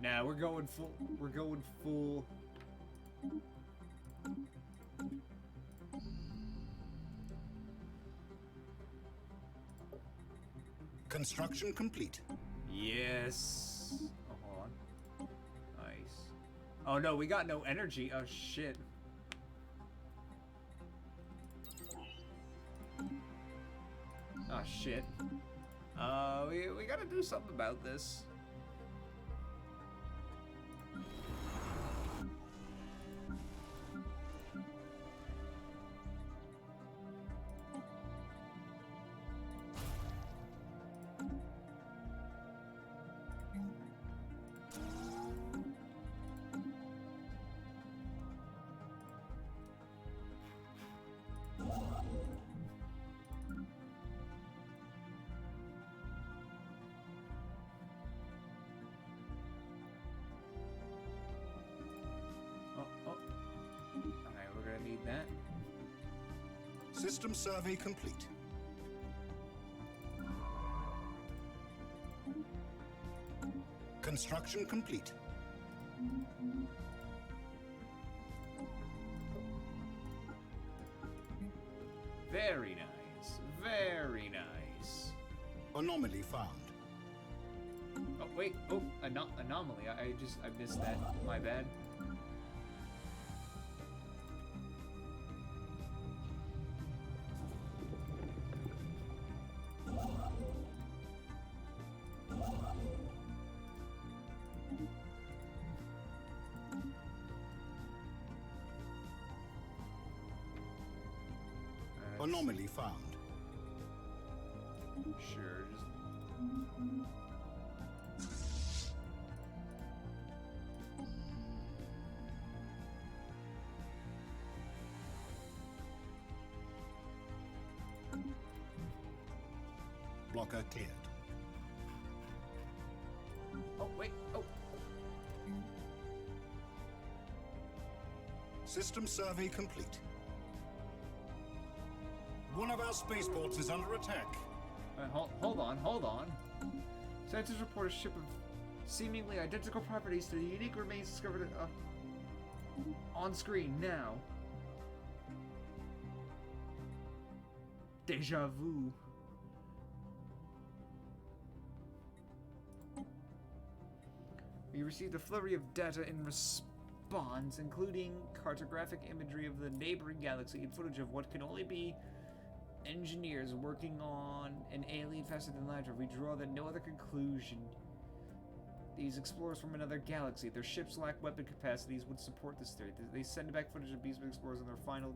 Nah, we're going full. We're going full. Construction complete. Yes. Oh, hold on. Nice. Oh no, we got no energy. Oh shit. Oh shit. We gotta do something about this. Need that. System survey complete. Construction complete. Very nice. Very nice. Anomaly found. Oh wait. Oh, anomaly. I missed that. My bad. Anomaly found. Sure, Blocker cleared. Oh, wait. Oh. System survey complete. One of our spaceports is under attack. Hold on. Scientists report a ship of seemingly identical properties to the unique remains discovered on screen now. Deja vu. We received a flurry of data in response, including cartographic imagery of the neighboring galaxy and footage of what can only be engineers working on an alien faster than light. We draw that no other conclusion. These explorers from another galaxy, their ships lack weapon capacities, would support this theory. They send back footage of beastmen explorers in their final...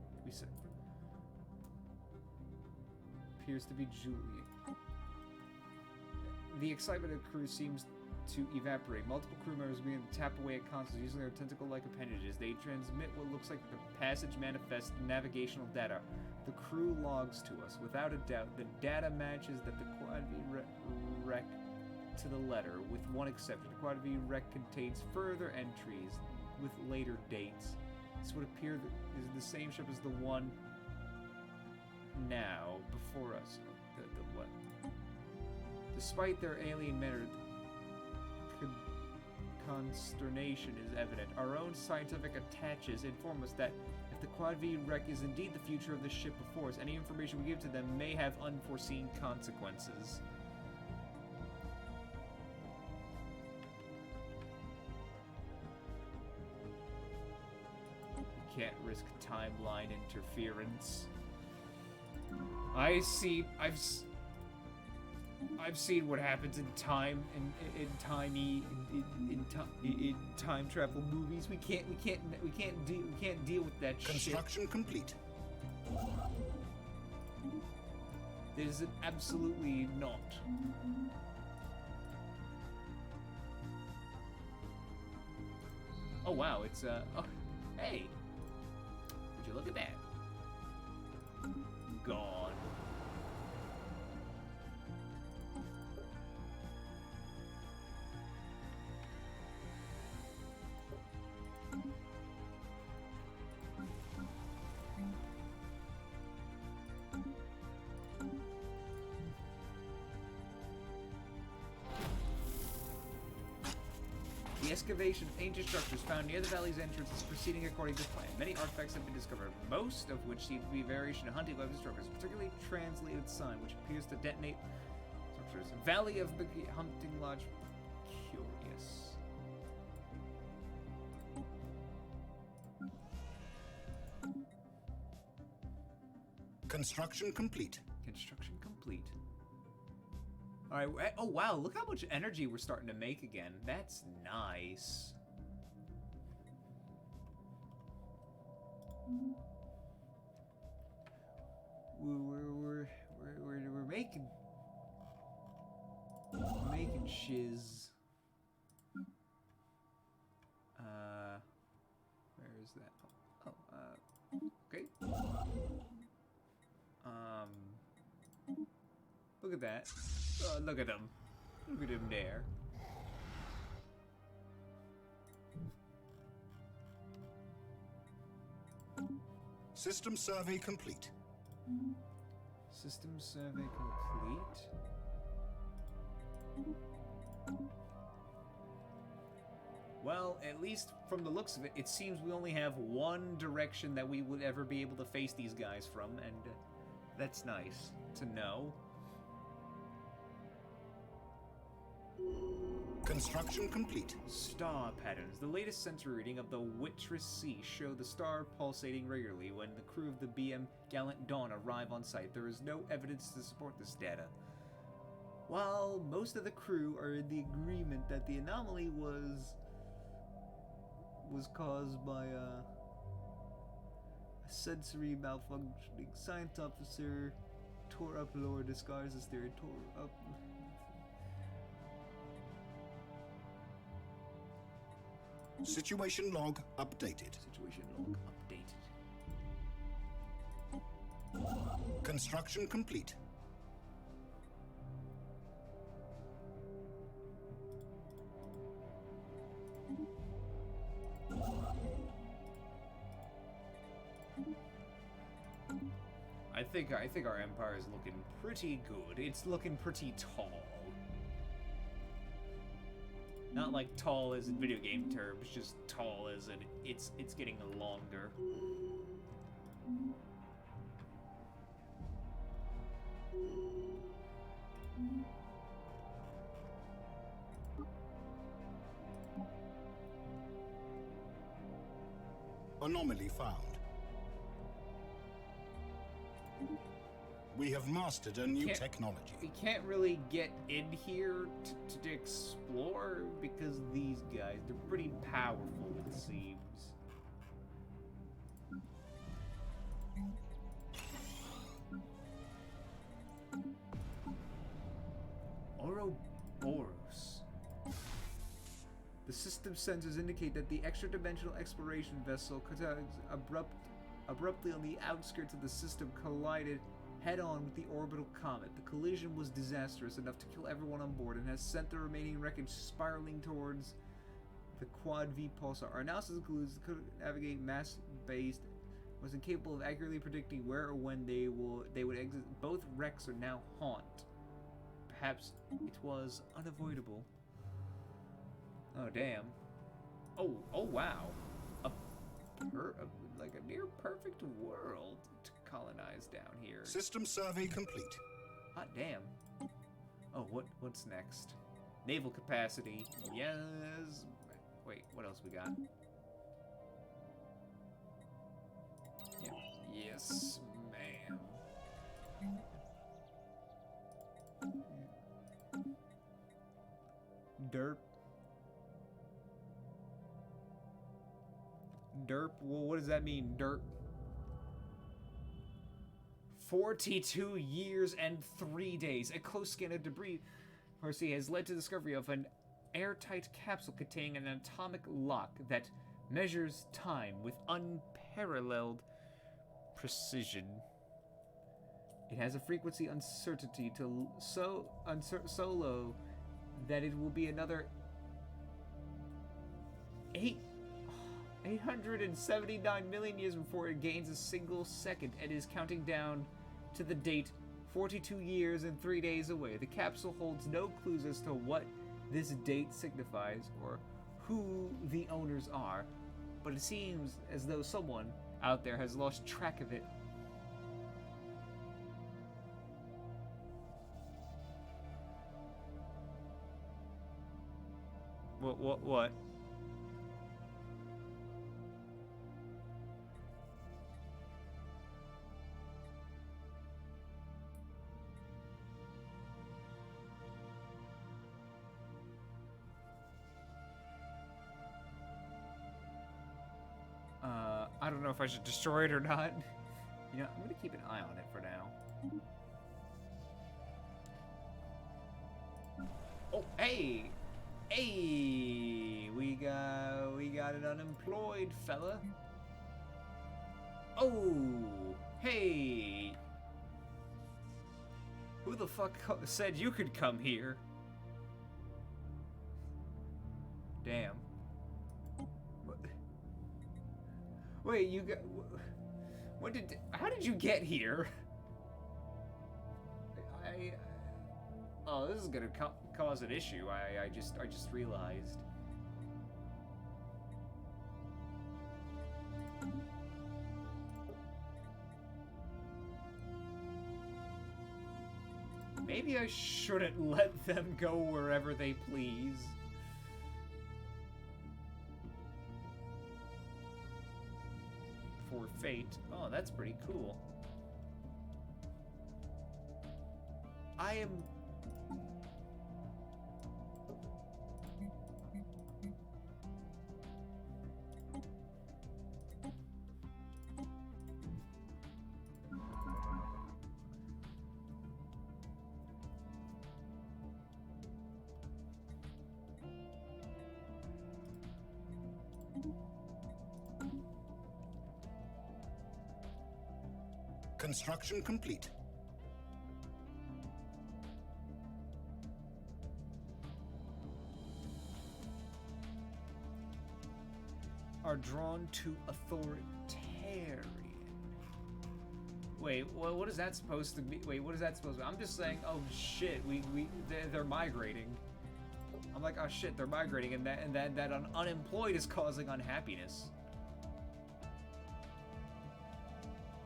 appears to be Julie. The excitement of the crew seems to evaporate. Multiple crew members begin to tap away at consoles using their tentacle-like appendages. They transmit what looks like the passage manifest navigational data. The crew logs to us. Without a doubt, the data matches that the Quad V rec to the letter, with one exception. The Quad V rec contains further entries with later dates. This would appear that is the same ship as the one now before us. The what? Despite their alien manner, consternation is evident. Our own scientific attaches inform us that if the Quad V wreck is indeed the future of the ship before us, any information we give to them may have unforeseen consequences. We can't risk timeline interference. I've seen what happens in time in time travel movies. We can't deal with that shit. Construction complete. It is absolutely not. Oh wow, it's oh, hey. Would you look at that? Gone. The excavation of ancient structures found near the valley's entrance is proceeding according to plan. Many artifacts have been discovered, most of which seem to be variation of hunting weapon structures, particularly translated sign, which appears to detonate structures. Valley of the Hunting Lodge. Curious. Construction complete. Construction complete. Alright, oh wow, look how much energy we're starting to make again. That's nice. We're making shiz. Where is that? Okay. Look at that. Look at him. Look at him there. System survey complete. System survey complete. Well, at least from the looks of it, it seems we only have one direction that we would ever be able to face these guys from, and that's nice to know. Construction complete. Star patterns. The latest sensor reading of the Wittress Sea show the star pulsating regularly when the crew of the BM Gallant Dawn arrive on site. There is no evidence to support this data. While most of the crew are in the agreement that the anomaly was caused by a sensory malfunctioning, science officer tore up lower disguises theory, tore up... Situation log updated. Situation log updated. Construction complete. I think our empire is looking pretty good. It's looking pretty tall. Not like tall as in video game terms, just tall as in it's getting longer. Anomaly found. We have mastered a new technology. We can't really get in here to explore because these guys, they're pretty powerful, it seems. Ouroboros. The system sensors indicate that the extra-dimensional exploration vessel abruptly on the outskirts of the system collided head-on with the orbital comet. The collision was disastrous enough to kill everyone on board and has sent the remaining wreckage spiraling towards the Quad V pulsar. Our analysis concludes the navigate mass-based was incapable of accurately predicting where or when they would exit. Both wrecks are now haunt Perhaps it was unavoidable. Oh, damn. Oh, wow. Like a near perfect world to colonize down here. System survey complete. Hot damn. Oh, what's next? Naval capacity. Yes. Wait, what else we got? Yeah. Yes, ma'am. Derp. Derp? Well, what does that mean, derp? 42 years and 3 days. A close scan of debris, Percy, has led to the discovery of an airtight capsule containing an atomic lock that measures time with unparalleled precision. It has a frequency uncertainty so low that it will be another 879 million years before it gains a single second and is counting down to the date 42 years and 3 days away. The capsule holds no clues as to what this date signifies or who the owners are, but it seems as though someone out there has lost track of it. What? I don't know if I should destroy it or not. You know, I'm gonna keep an eye on it for now. Oh, hey! Hey! We got an unemployed fella. Oh! Hey! Who the fuck said you could come here? Damn. Wait, you got... How did you get here? Oh, this is gonna cause an issue. I just realized. Maybe I shouldn't let them go wherever they please. For fate. Oh, that's pretty cool. I am... Construction complete. Are drawn to authoritarian. Wait, what is that supposed to be? Wait, what is that supposed to be? I'm just saying, oh shit, they're migrating. I'm like, oh shit, they're migrating, and that unemployed is causing unhappiness.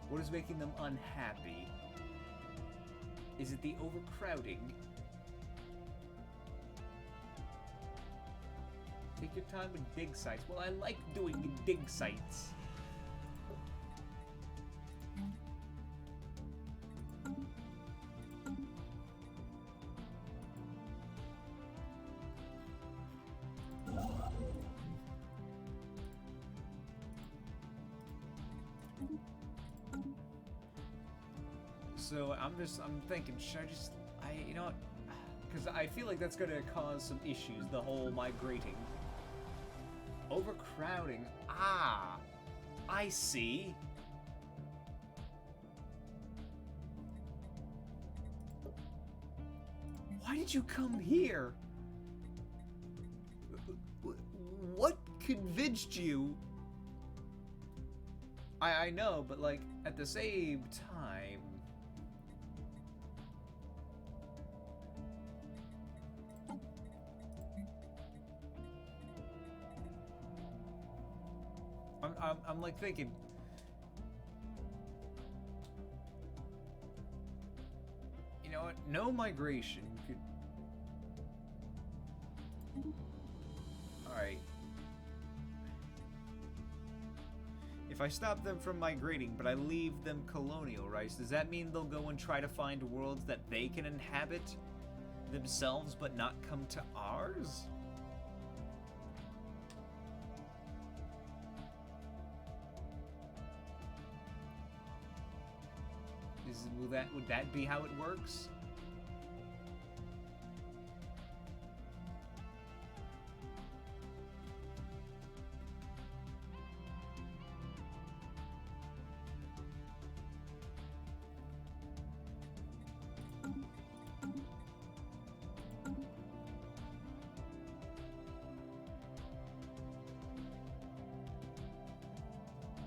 What is making them unhappy? Is it the overcrowding? Take your time with dig sites. Well, I like doing the dig sites. So I'm thinking, should you know what? Because I feel like that's gonna cause some issues, the whole migrating. Overcrowding. Ah, I see. Why did you come here? What convinced you? I know, but like at the same time. I'm like thinking. You know what? No migration. Could... Alright. If I stop them from migrating, but I leave them colonial rights, does that mean they'll go and try to find worlds that they can inhabit themselves, but not come to ours? Would that be how it works?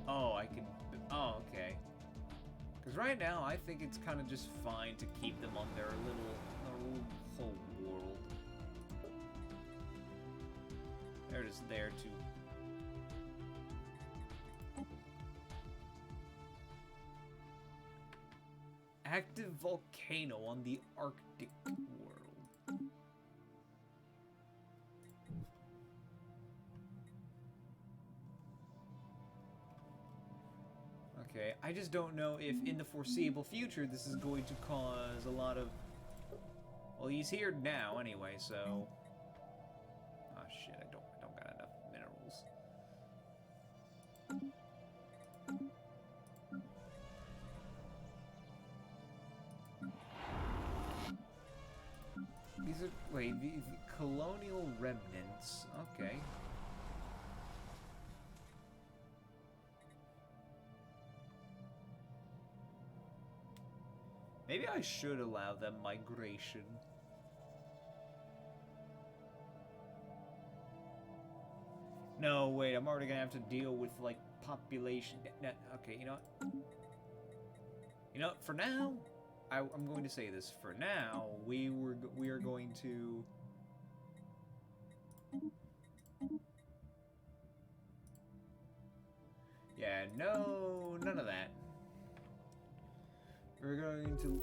Oh, I can... Oh, okay. Because right now, I think it's kind of just fine to keep them on their little whole world. They're just there to... Active volcano on the Arctic world. Okay, I just don't know if in the foreseeable future this is going to cause a lot of... Well, he's here now anyway, so... Oh shit, I don't got enough minerals. These are... Wait, the colonial remnants. Okay. Maybe I should allow them migration. No, wait, I'm already gonna have to deal with, like, population... Okay, you know what? You know what, for now, I'm going to say this. For now, we are going to... Yeah, no, none of that. We're going to...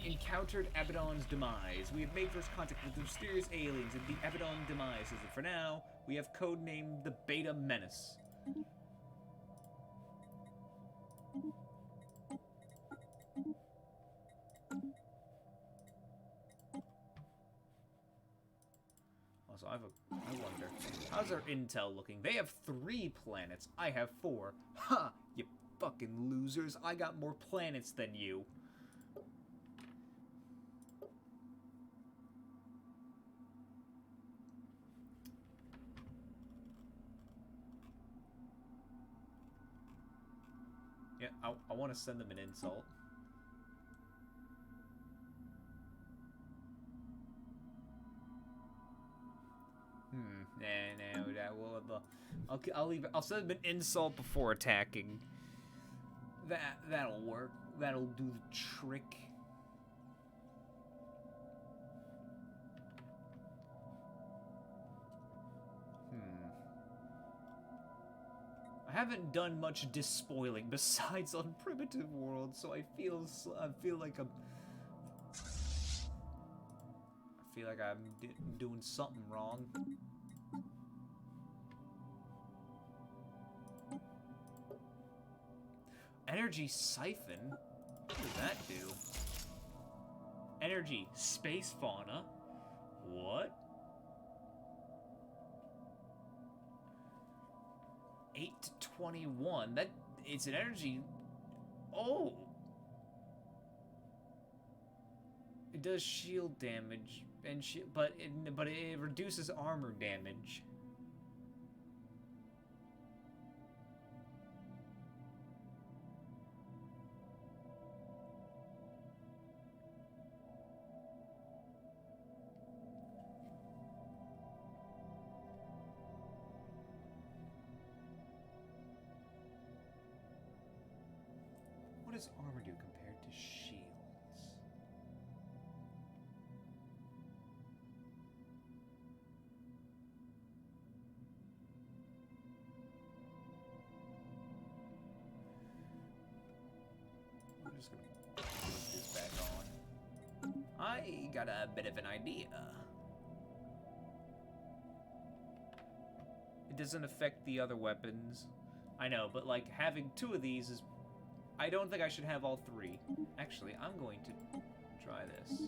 Encountered Abaddon's demise. We have made first contact with the mysterious aliens and the Abaddon demise. And for now, we have codenamed the Beta Menace. Also, I wonder, how's our intel looking? They have 3 planets. I have 4. Ha! You fucking losers. I got more planets than you. Yeah, I want to send them an insult. Nah, that will. I'll leave it. I'll send them an insult before attacking. That'll work. That'll do the trick. I haven't done much despoiling besides on Primitive World, so I feel like I'm doing something wrong. Energy siphon? What does that do? Energy space fauna? What? 8 to 21. That it's an energy. Oh, it does shield damage and but it reduces armor damage. What does armor do compared to shields? I got a bit of an idea. It doesn't affect the other weapons. I know, but like having 2 of these is... I don't think I should have all 3. Actually, I'm going to try this.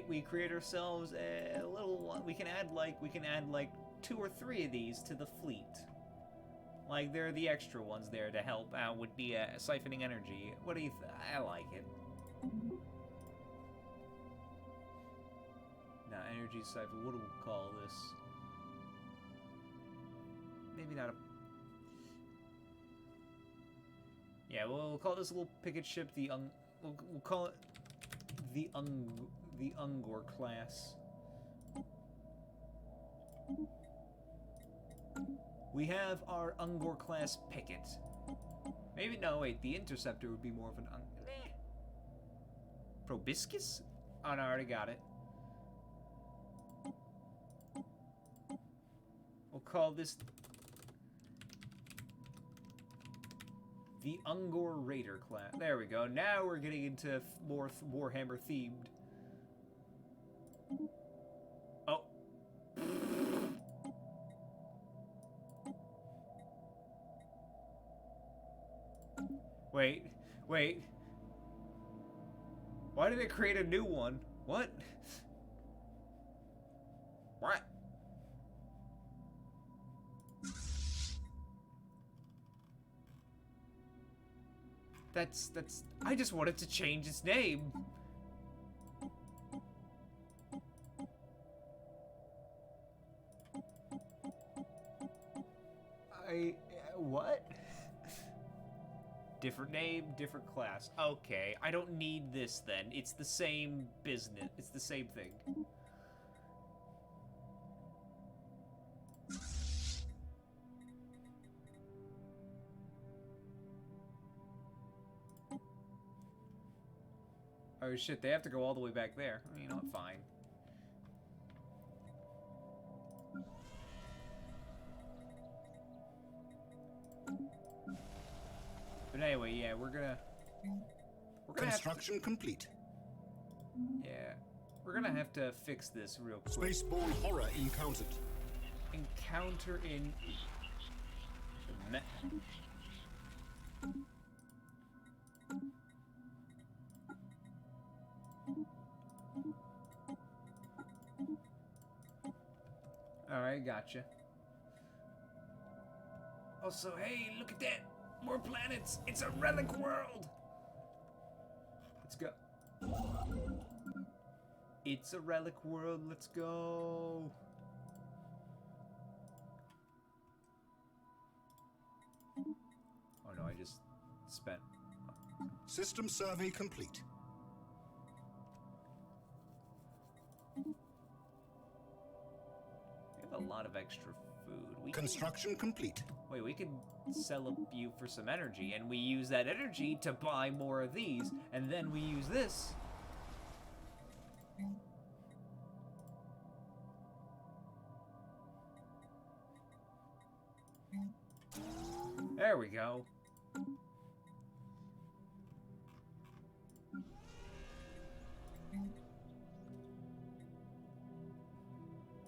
We create ourselves a little one. We can add like 2 or 3 of these to the fleet. Like they're the extra ones there to help out with the siphoning energy. What do you I like it. Now energy siphon, what do we call this? Maybe not a... Yeah, we'll call this little picket ship the we'll call it the Ungor class. We have our Ungor class picket. Maybe no, wait, the Interceptor would be more of an Proboscis? Oh no, I already got it. We'll call this the Ungor Raider class. There we go. Now we're getting into more Warhammer themed. Oh. Wait. Why did it create a new one? What? What? That's I just wanted to change its name. What? Different name, different class. Okay, I don't need this then. It's the same business. It's the same thing. Oh shit, they have to go all the way back there. You know, fine. But anyway, yeah, we're gonna Construction complete. Yeah, we're gonna have to fix this real quick. Spaceborne horror encountered. Encounter in the Alright, gotcha. Also, hey, look at that! More planets! It's a relic world! Let's go. It's a relic world, let's go! Oh no, I just spent... System survey complete. We have a lot of extra food. Construction complete. Wait, we could sell you for some energy, and we use that energy to buy more of these, and then we use this. There we go.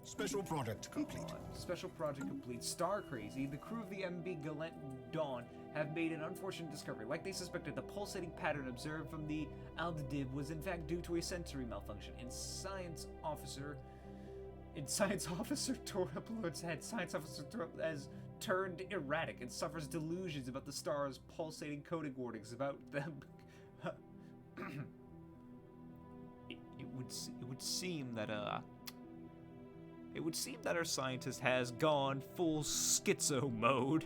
Special project complete. Special project complete. Star Crazy, the crew of the MB Galactic Dawn have made an unfortunate discovery. Like they suspected, the pulsating pattern observed from the Aldidib was in fact due to a sensory malfunction. Science Officer tore uploads head. Science Officer has turned erratic and suffers delusions about the star's pulsating coding warnings about them. It would seem that our scientist has gone full schizo mode.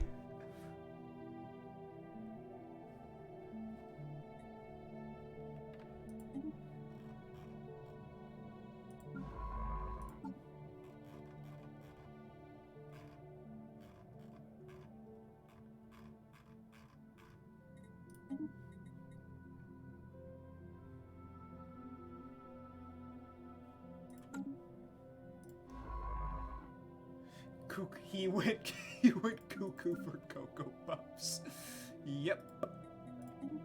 He went cuckoo for Cocoa Puffs. Yep.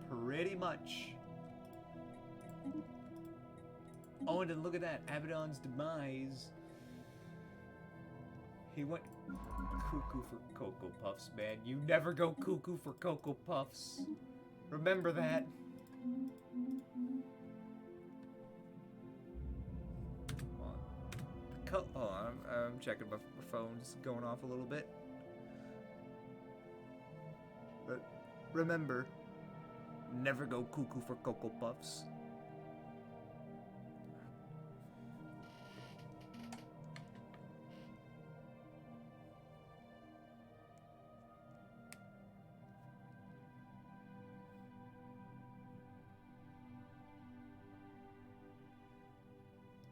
Pretty much. Oh, and then look at that. Abaddon's demise. He went cuckoo for Cocoa Puffs, man. You never go cuckoo for Cocoa Puffs. Remember that. I'm checking my phone's going off a little bit. But remember, never go cuckoo for Cocoa Puffs.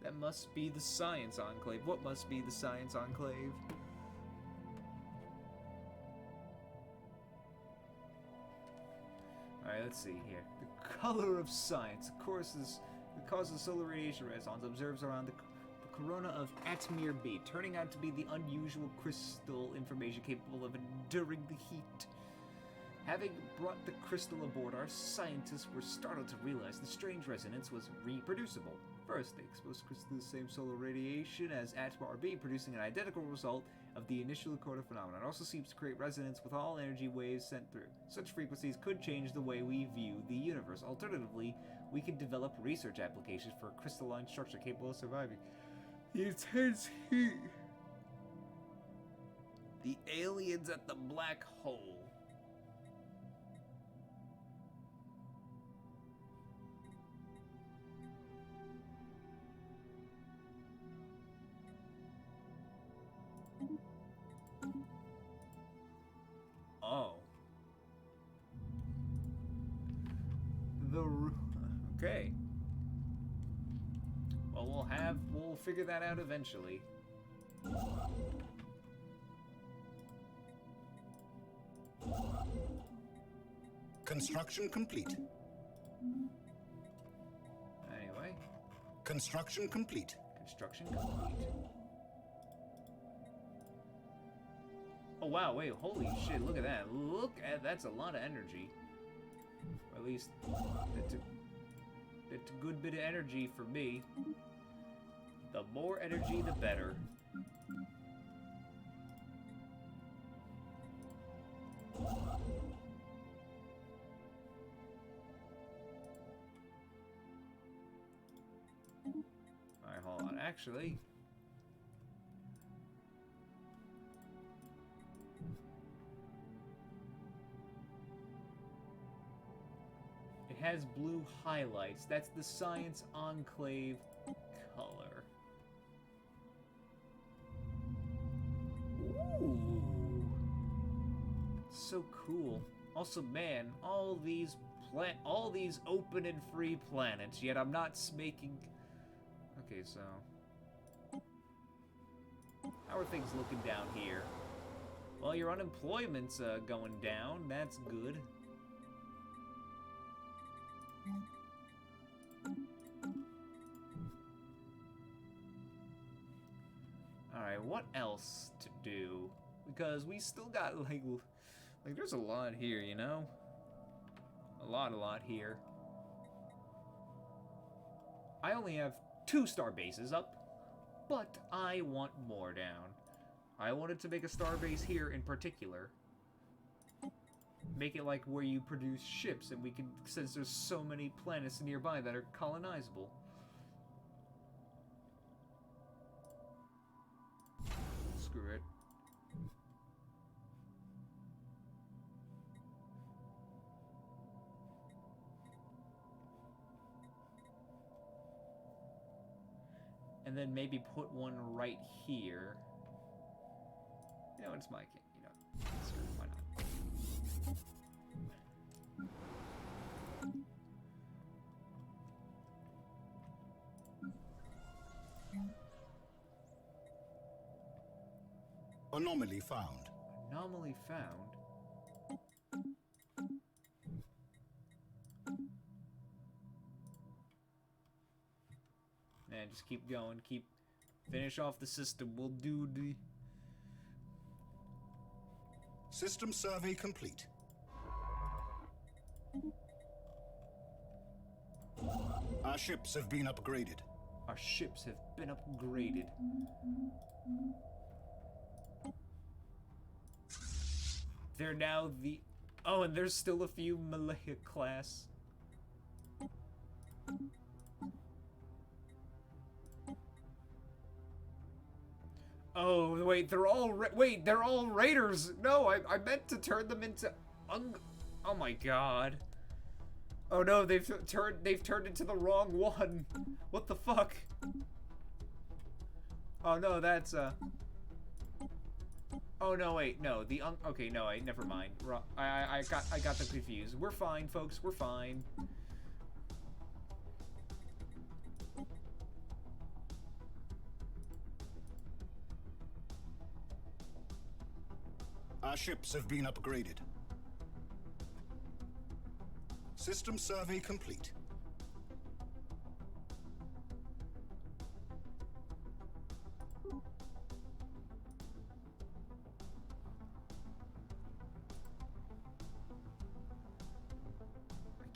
That must be the Science Enclave. What must be the Science Enclave? Alright, let's see here. The color of science. Of course, is the cause of solar radiation resonance observes around the corona of Atmir B, turning out to be the unusual crystal information capable of enduring the heat. Having brought the crystal aboard, our scientists were startled to realize the strange resonance was reproducible. First, they exposed the crystal to the same solar radiation as Atmar B, producing an identical result of the initial corona phenomenon. It also seems to create resonance with all energy waves sent through. Such frequencies could change the way we view the universe. Alternatively, we could develop research applications for a crystalline structure capable of surviving the intense heat. The aliens at the black hole. Oh. Okay. Well, we'll figure that out eventually. Construction complete. Anyway. Construction complete. Construction complete. Oh wow, wait, holy shit, look at that. That's a lot of energy. Or at least, it's a good bit of energy for me. The more energy, the better. Alright, hold on. Actually... it has blue highlights. That's the Science Enclave color. Ooh. So cool. Also, man, all these open and free planets, yet I'm not making... Okay, so... how are things looking down here? Well, your unemployment's going down. That's good. Alright, what else to do? Because we still got, like there's a lot here, you know? A lot here. I only have 2 star bases up, but I want more down. I wanted to make a star base here in particular. Make it like where you produce ships, and we can, since there's so many planets nearby that are colonizable. Screw it. and then maybe put one right here. You know, it's my kid. You know, sure, why not? Anomaly found. Anomaly found. Man, just keep going. Finish off the system. We'll do the... System survey complete. Our ships have been upgraded. Our ships have been upgraded. They're now the... Oh, and there's still a few Malaya class. Oh, wait, they're all raiders. No, I meant to turn them into oh my god. Oh no, they've turned into the wrong one. What the fuck? Oh no, that's oh no, wait, no, okay, no, never mind. I got them confused. We're fine, folks. We're fine. Our ships have been upgraded. System survey complete. I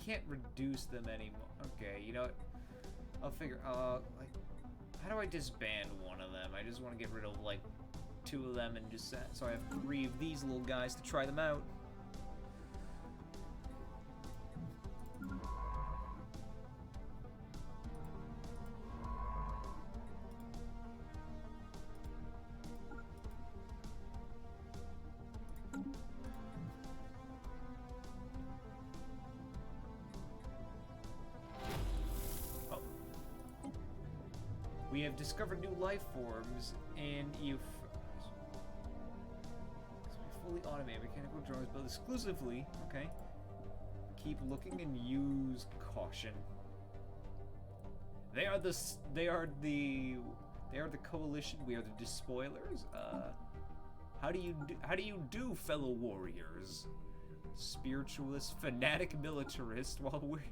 can't reduce them anymore. Okay, you know what? I'll figure, like, how do I disband one of them? I just want to get rid of, like, 2 of them and just so I have 3 of these little guys to try them out. Oh. We have discovered new life forms in fully automated mechanical drones built exclusively. Okay. Keep looking and use caution. They are the coalition. We are the despoilers. How do you do, fellow warriors? Spiritualist, fanatic, militarist. While we're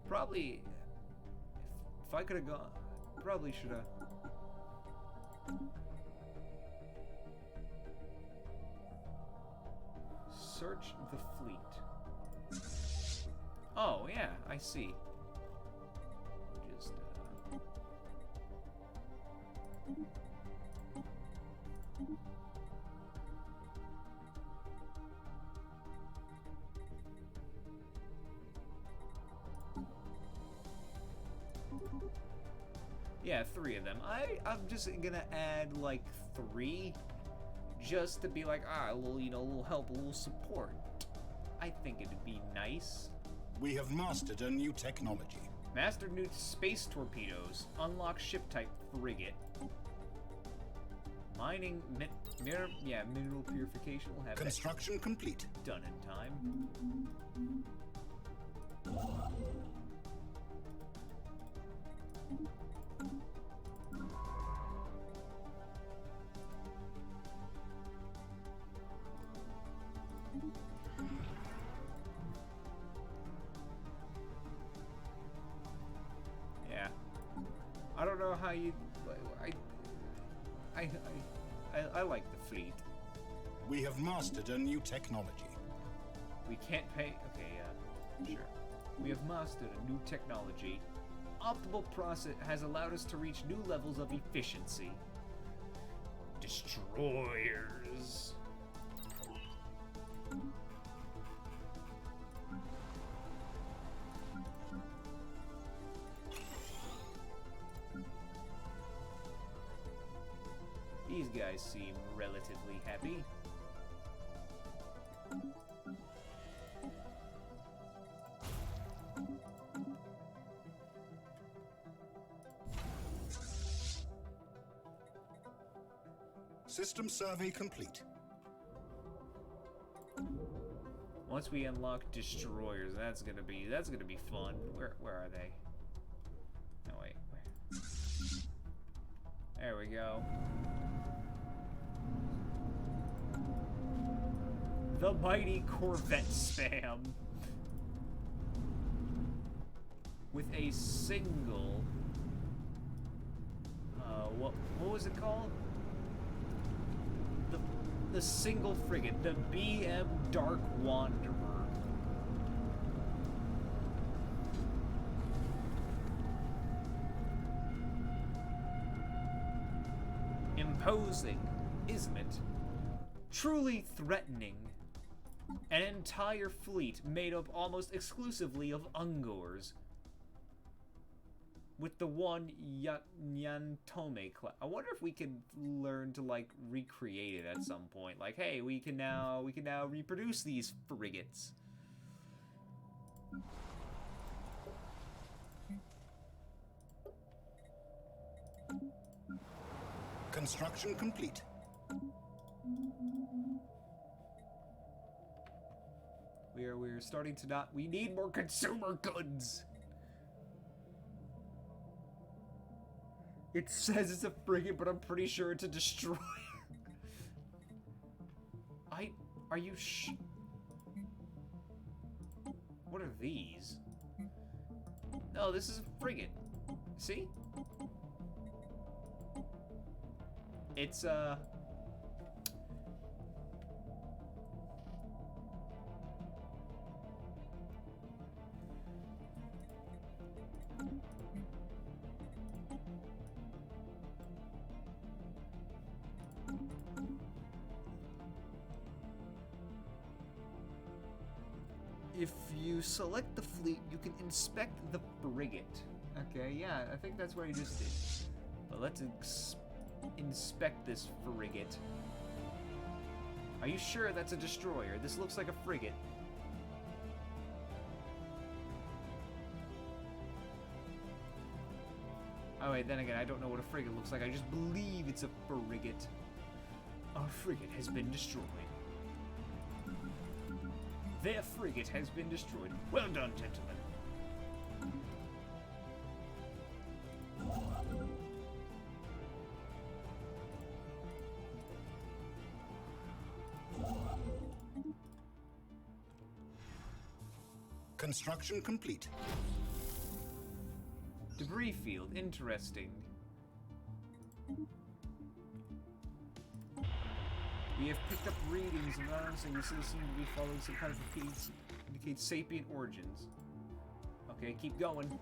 probably, if I could have gone, probably should have. Search the fleet. Oh, yeah, I see. Just, yeah, 3 of them. I'm just gonna add, like, 3. Just to be like, a little, you know, a little help, a little support. I think it'd be nice. We have mastered a new technology. Master new space torpedoes. Unlock ship type frigate. Mining, mineral purification will have construction complete. Done in time. Yeah. I don't know how you... I like the fleet. We have mastered a new technology. We can't pay... Okay, sure. We have mastered a new technology. Optimal process has allowed us to reach new levels of efficiency. Destroyers. These guys seem relatively happy. System survey complete. Once we unlock destroyers, that's gonna be fun. Where are they? No wait. Where? There we go. The mighty Corvette spam. With a single what was it called? The single frigate, the BM Dark Wanderer. Imposing, isn't it? Truly threatening. An entire fleet made up almost exclusively of Ungors. With the one Nyantome class. I wonder if we could learn to like recreate it at some point. Like, hey, we can now reproduce these frigates. Construction complete. We're starting to not. We need more consumer goods. It says it's a frigate, but I'm pretty sure it's a destroyer. Are you What are these? No, this is a frigate. See? It's, if you select the fleet, you can inspect the frigate. Okay, yeah, I think that's what I just did. But let's inspect this frigate. Are you sure that's a destroyer? This looks like a frigate. Oh wait, then again, I don't know what a frigate looks like. I just believe it's a frigate. Our frigate has been destroyed. Their frigate has been destroyed. Well done, gentlemen. Construction complete. Debris field, interesting. We have picked up readings of arms and you seem to be following some kind of repeats indicates sapient origins. Okay, keep going.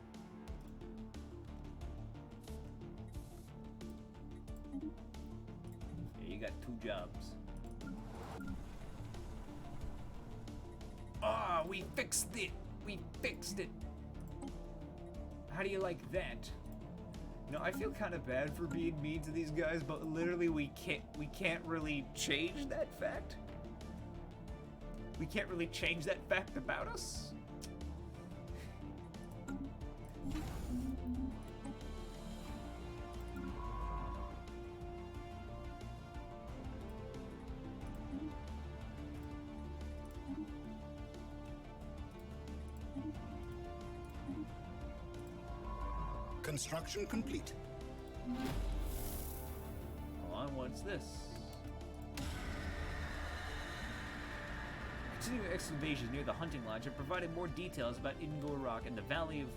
Yeah, you got 2 jobs. Ah, we fixed it! We fixed it! How do you like that? No, I feel kind of bad for being mean to these guys, but literally we can't really change that fact. We can't really change that fact about us. Construction complete. Hold on, what's this? Continuing excavations near the hunting lodge have provided more details about Ingor Rock and the Valley of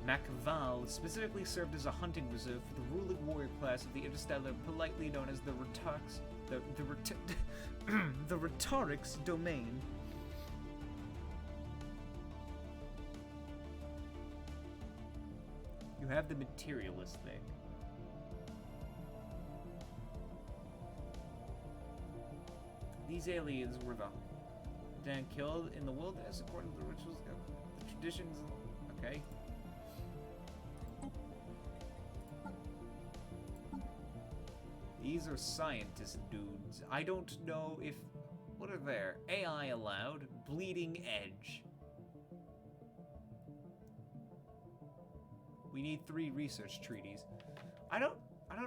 Macval specifically served as a hunting reserve for the ruling warrior class of the Interstellar, politely known as the the Rhetoric's domain. You have the materialist thing. These aliens were then killed in the wilderness according to the rituals, the traditions. Okay. These are scientist dudes. I don't know if... What are there? AI allowed. Bleeding edge. We need 3 research treaties. I don't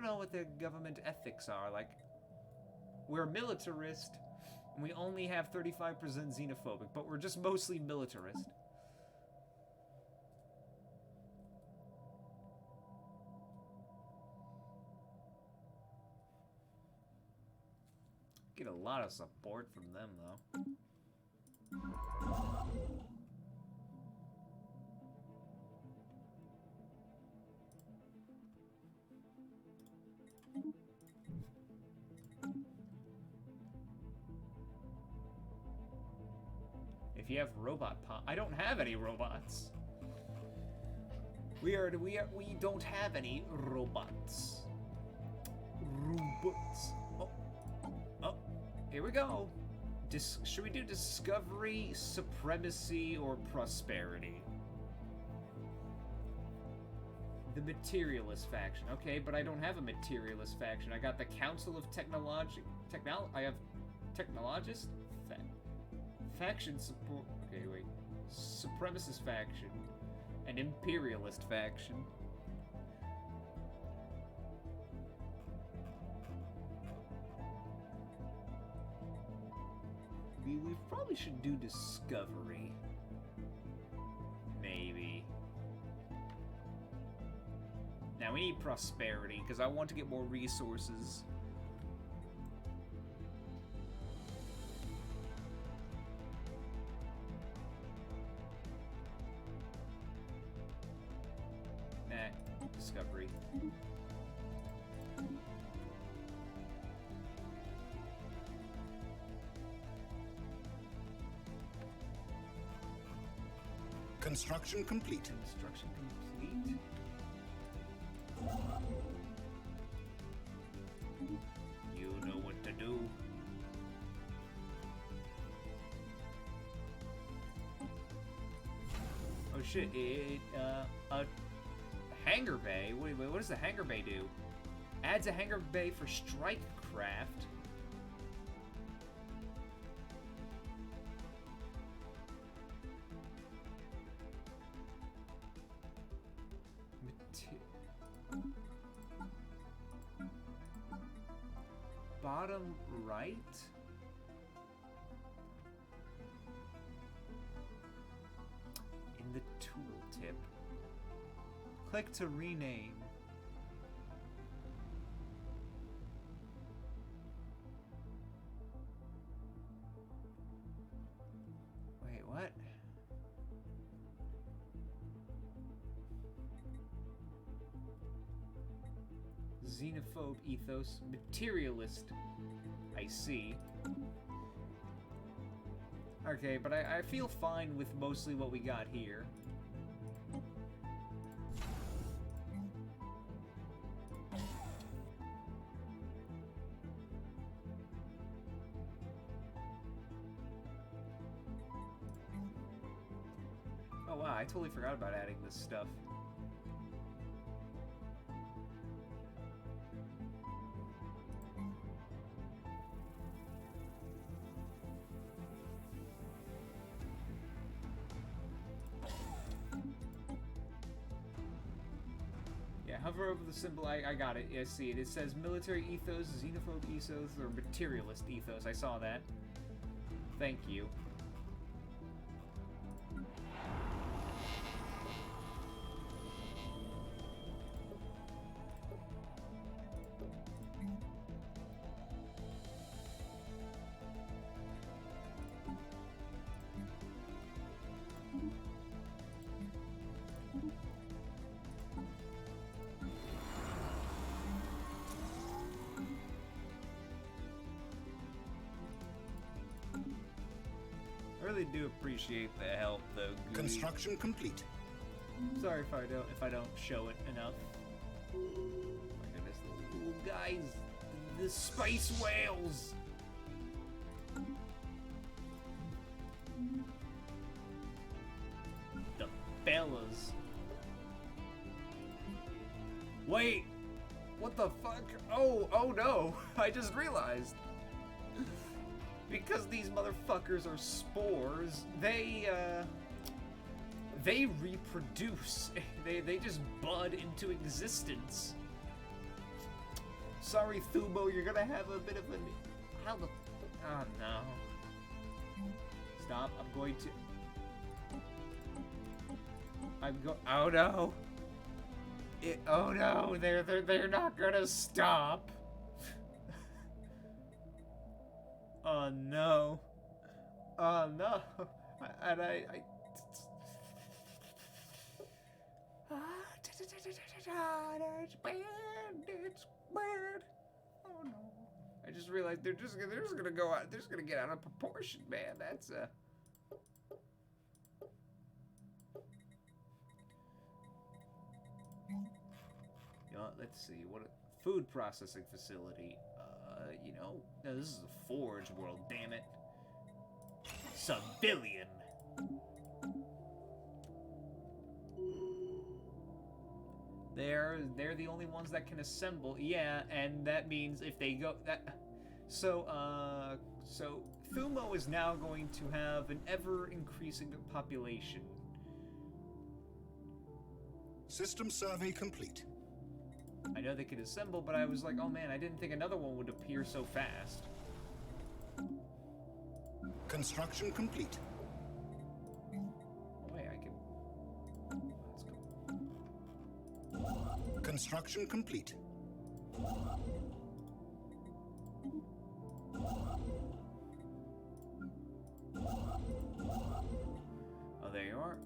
know what their government ethics are. Like, We're militarist, and we only have 35% xenophobic, but we're just mostly militarist. Get a lot of support from them, though. If you have robot I don't have any robots. We don't have any robots. Robots. Oh, here we go. Should we do discovery, supremacy, or prosperity? The materialist faction. Okay, but I don't have a materialist faction. I got the Council of I have technologist? Faction support. Okay, wait. Supremacist faction. An imperialist faction. We probably should do discovery. Maybe. Now we need prosperity, because I want to get more resources. Discovery. Construction complete. Construction complete. You know what to do. Oh shit, a hangar bay? Wait, what does the hangar bay do? Adds a hangar bay for strike craft. Bottom right? In the tooltip. Click to rename. Wait, what? Xenophobe ethos, materialist. I see. Okay, but I feel fine with mostly what we got here. Oh wow, I totally forgot about adding this stuff. Hover over the symbol. I got it. I see it. It says military ethos, xenophobe ethos, or materialist ethos. I saw that. Thank you. I really do appreciate the help, though. Gooey. Construction complete. Sorry if I don't show it enough. Oh my goodness, the little guys, the space whales. The fellas. Wait, what the fuck? Oh no! I just realized. Because these motherfuckers are spores, they reproduce. They just bud into existence. Sorry, Thubo, you're gonna have a bit of a How the... Oh, no. Stop. I'm going to... Oh, no. Oh, no. They're not gonna stop. Oh, no. Oh, no. And I... It's bad. It's bad. Oh, no. I just realized they're just gonna go out. They're just gonna get out of proportion, man. That's You know, let's see what food processing facility. You know, no, this is a forge world. Damn it. Civilian. They're the only ones that can assemble. Yeah, and that means if they go that. So Thumo is now going to have an ever-increasing population. System survey complete. I know they could assemble, but I was like, oh man, I didn't think another one would appear so fast. Construction complete. Oh wait, I can... Let's go. Construction complete. Oh, there you are.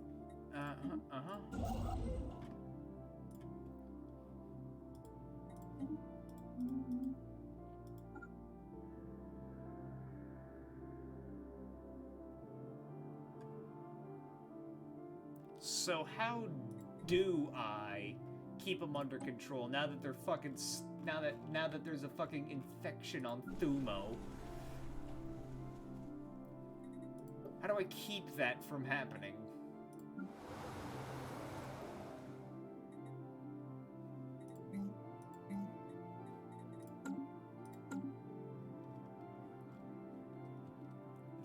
So how do I keep them under control now that they're fucking now that there's a fucking infection on Thumo? How do I keep that from happening?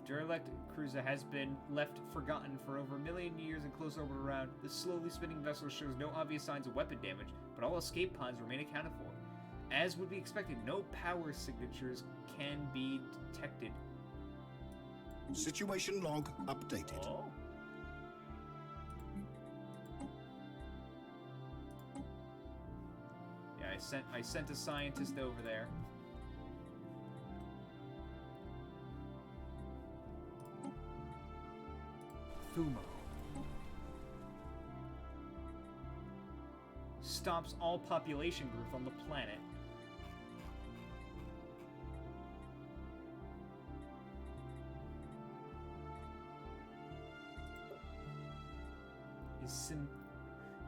Galactic cruiser has been left forgotten for over 1 million years in close orbit around. The slowly spinning vessel shows no obvious signs of weapon damage, but all escape pods remain accounted for. As would be expected, no power signatures can be detected. Situation log updated. Oh. Yeah, I sent a scientist over there. Thumo. Stops all population growth on the planet.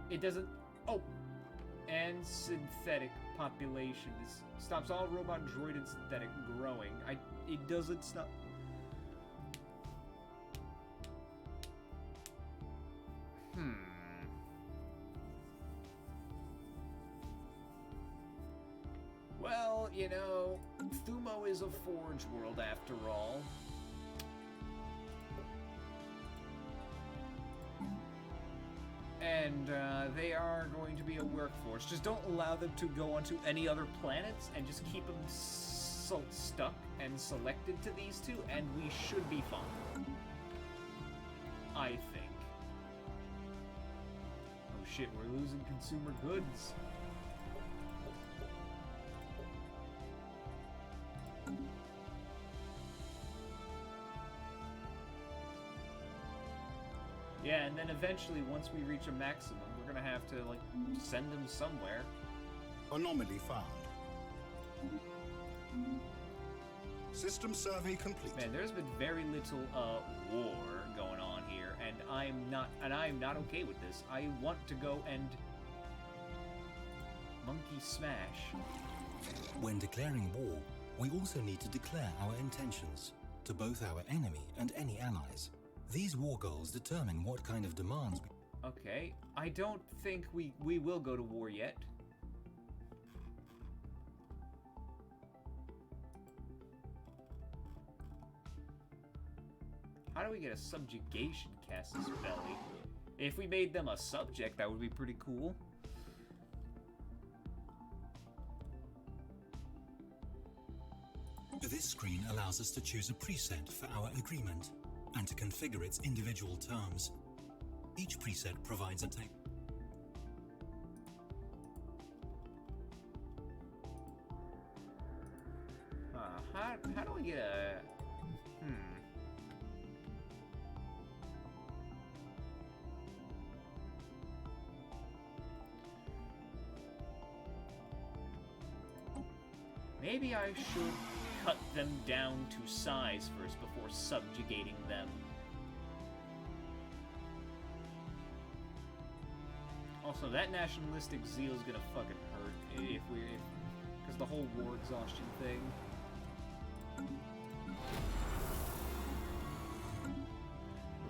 It doesn't... Oh! And synthetic population. This stops all robot, droid, and synthetic growing. It doesn't stop... Well, you know, Thumo is a forge world after all. And they are going to be a workforce. Just don't allow them to go onto any other planets and just keep them stuck and selected to these two, and we should be fine. I think. Oh shit, we're losing consumer goods. Yeah, and then eventually, once we reach a maximum, we're gonna have to, like, send them somewhere. Anomaly found. System survey complete. Man, there's been very little war going on here, and I'm not okay with this. I want to go and monkey smash. When declaring war, we also need to declare our intentions to both our enemy and any allies. These war goals determine what kind of demands we... Okay, I don't think we will go to war yet. How do we get a subjugation Casus Belli? If we made them a subject, that would be pretty cool. This screen screen allows us to choose a preset for our agreement and to configure its individual terms. Each preset provides a text. How do we get a... Maybe I should cut them down to size first before subjugating them. Also, that nationalistic zeal is gonna fucking hurt if because the whole war exhaustion thing.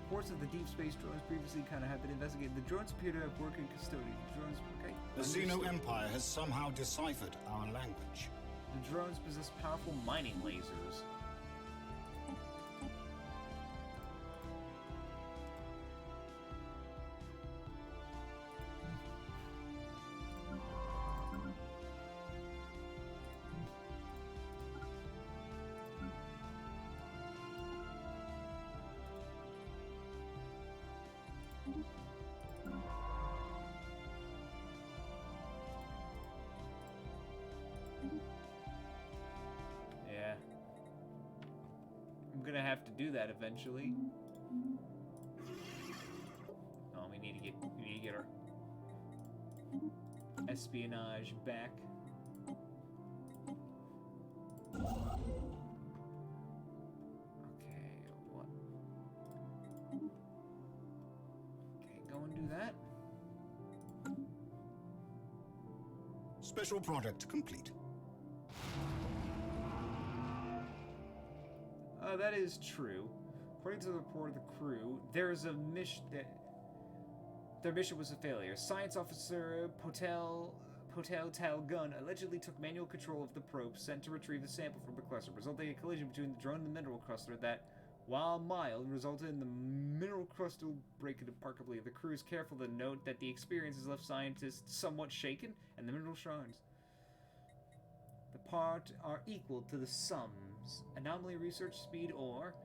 Reports of the deep space drones previously kind of have been investigated. The drones appear to have working custodian. The drones, okay. The Xeno Empire has somehow deciphered our language. The drones possess powerful mining lasers. Yeah. I'm gonna have to do that eventually. Oh, we need to get our espionage back. Okay, what? Okay, go and do that. Special product complete. That is true. According to the report of the crew, there's a mission that their mission was a failure. Science officer Potel Talgun allegedly took manual control of the probe sent to retrieve the sample from the cluster, resulting in a collision between the drone and the mineral cluster that, while mild, resulted in the mineral cluster breaking remarkably. The crew is careful to note that the experience has left scientists somewhat shaken, and the mineral shards. The part are equal to the sums. Anomaly research speed or...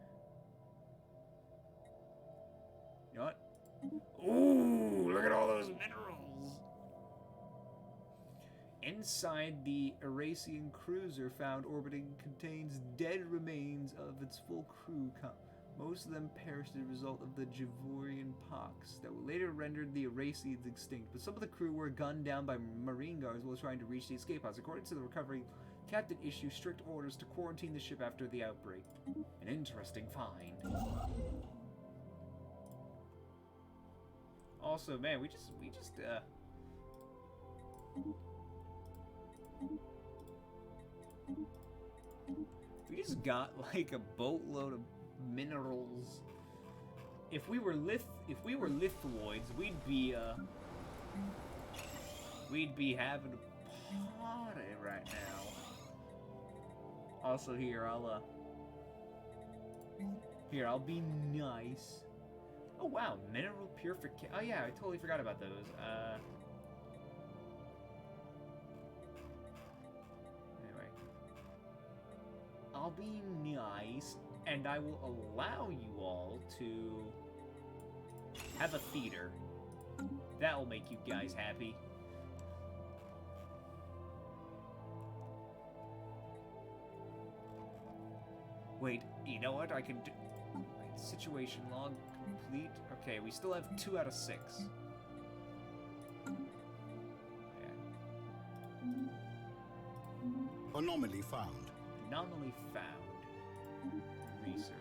You know what? Ooh, look at all those minerals! Inside the Erasian cruiser found orbiting contains dead remains of its full crew. Most of them perished as a result of the Javorian pox that later rendered the Erasians extinct, but some of the crew were gunned down by marine guards while trying to reach the escape pods. According to the recovery, Captain issued strict orders to quarantine the ship after the outbreak. An interesting find. Also, man, we just got like a boatload of minerals. If we were Lithoids, we'd be having a party right now. Also, I'll be nice. Oh wow, mineral purification. Oh yeah, I totally forgot about those. Anyway, I'll be nice, and I will allow you all to have a theater. That'll make you guys happy. Wait, you know what? I can do... Wait, situation log complete. Okay, we still have 2 out of 6. Yeah. Anomaly found. Anomaly found. Research.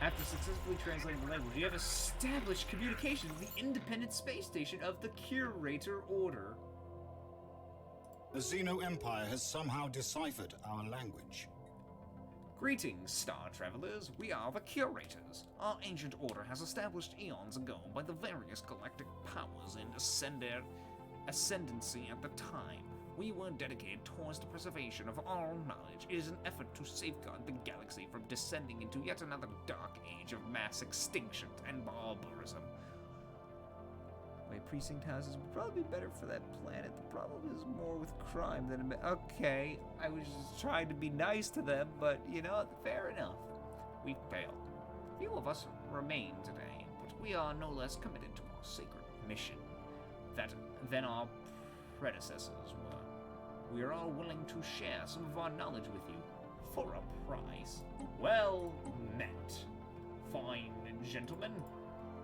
After successfully translating the language, we have established communication with the independent space station of the Curator Order. The Xeno Empire has somehow deciphered our language. Greetings, Star Travelers. We are the Curators. Our ancient order has established eons ago by the various galactic powers in ascendancy at the time. We were dedicated towards the preservation of all knowledge. It is an effort to safeguard the galaxy from descending into yet another dark age of mass extinction and barbarism. Wait, precinct houses would probably be better for that planet. The problem is more with crime than... Okay, I was just trying to be nice to them, but, you know, fair enough. We failed. Few of us remain today, but we are no less committed to our sacred mission than our predecessors were. We are all willing to share some of our knowledge with you for a prize. Well met, fine gentlemen.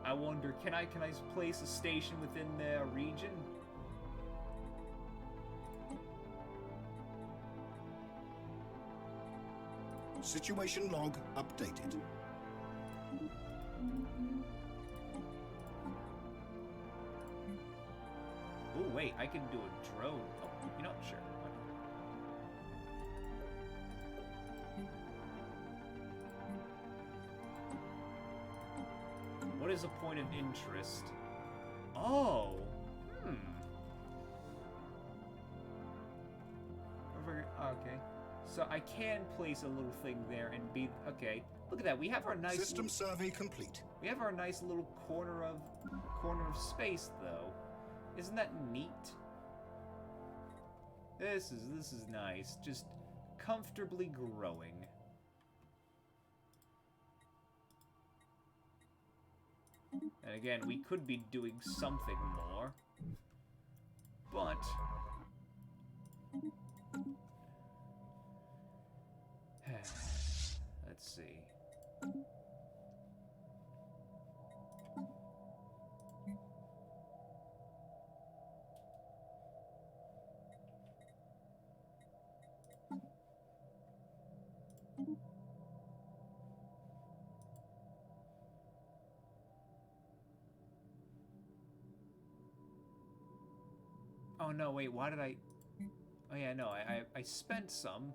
I wonder, can I place a station within their region? Situation log updated. Oh wait, I can do a drone. Oh, you know, sure. What is a point of interest? Oh, okay. So I can place a little thing there and be okay. Look at that. We have our nice System survey complete. We have our nice little corner of space, though. Isn't that neat? This is nice. Just comfortably growing. And again, we could be doing something more. But let's see. Oh no, wait, why did I... Oh yeah, no, I spent some.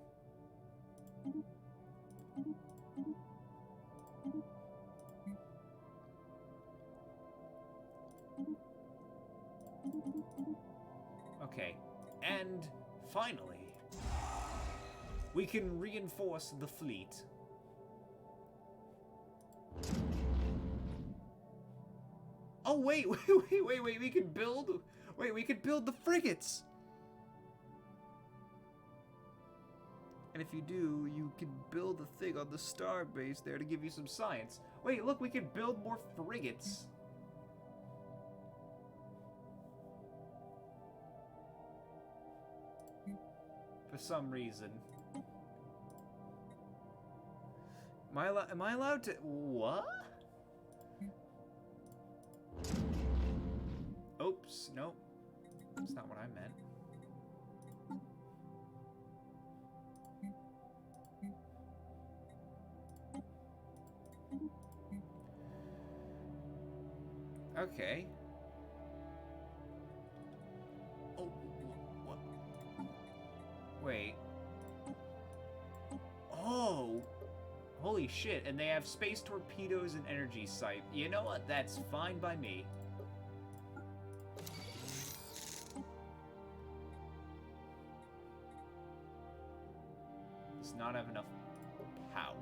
Okay, and finally, we can reinforce the fleet. Oh wait, wait, we can build... Wait, we could build the frigates! And if you do, you can build a thing on the star base there to give you some science. Wait, look, we can build more frigates. For some reason. Am I allowed to... What? Oops, nope. That's not what I meant. Okay. Oh, what? Wait. Oh! Holy shit, and they have space torpedoes and energy sight. You know what? That's fine by me. Does not have enough power.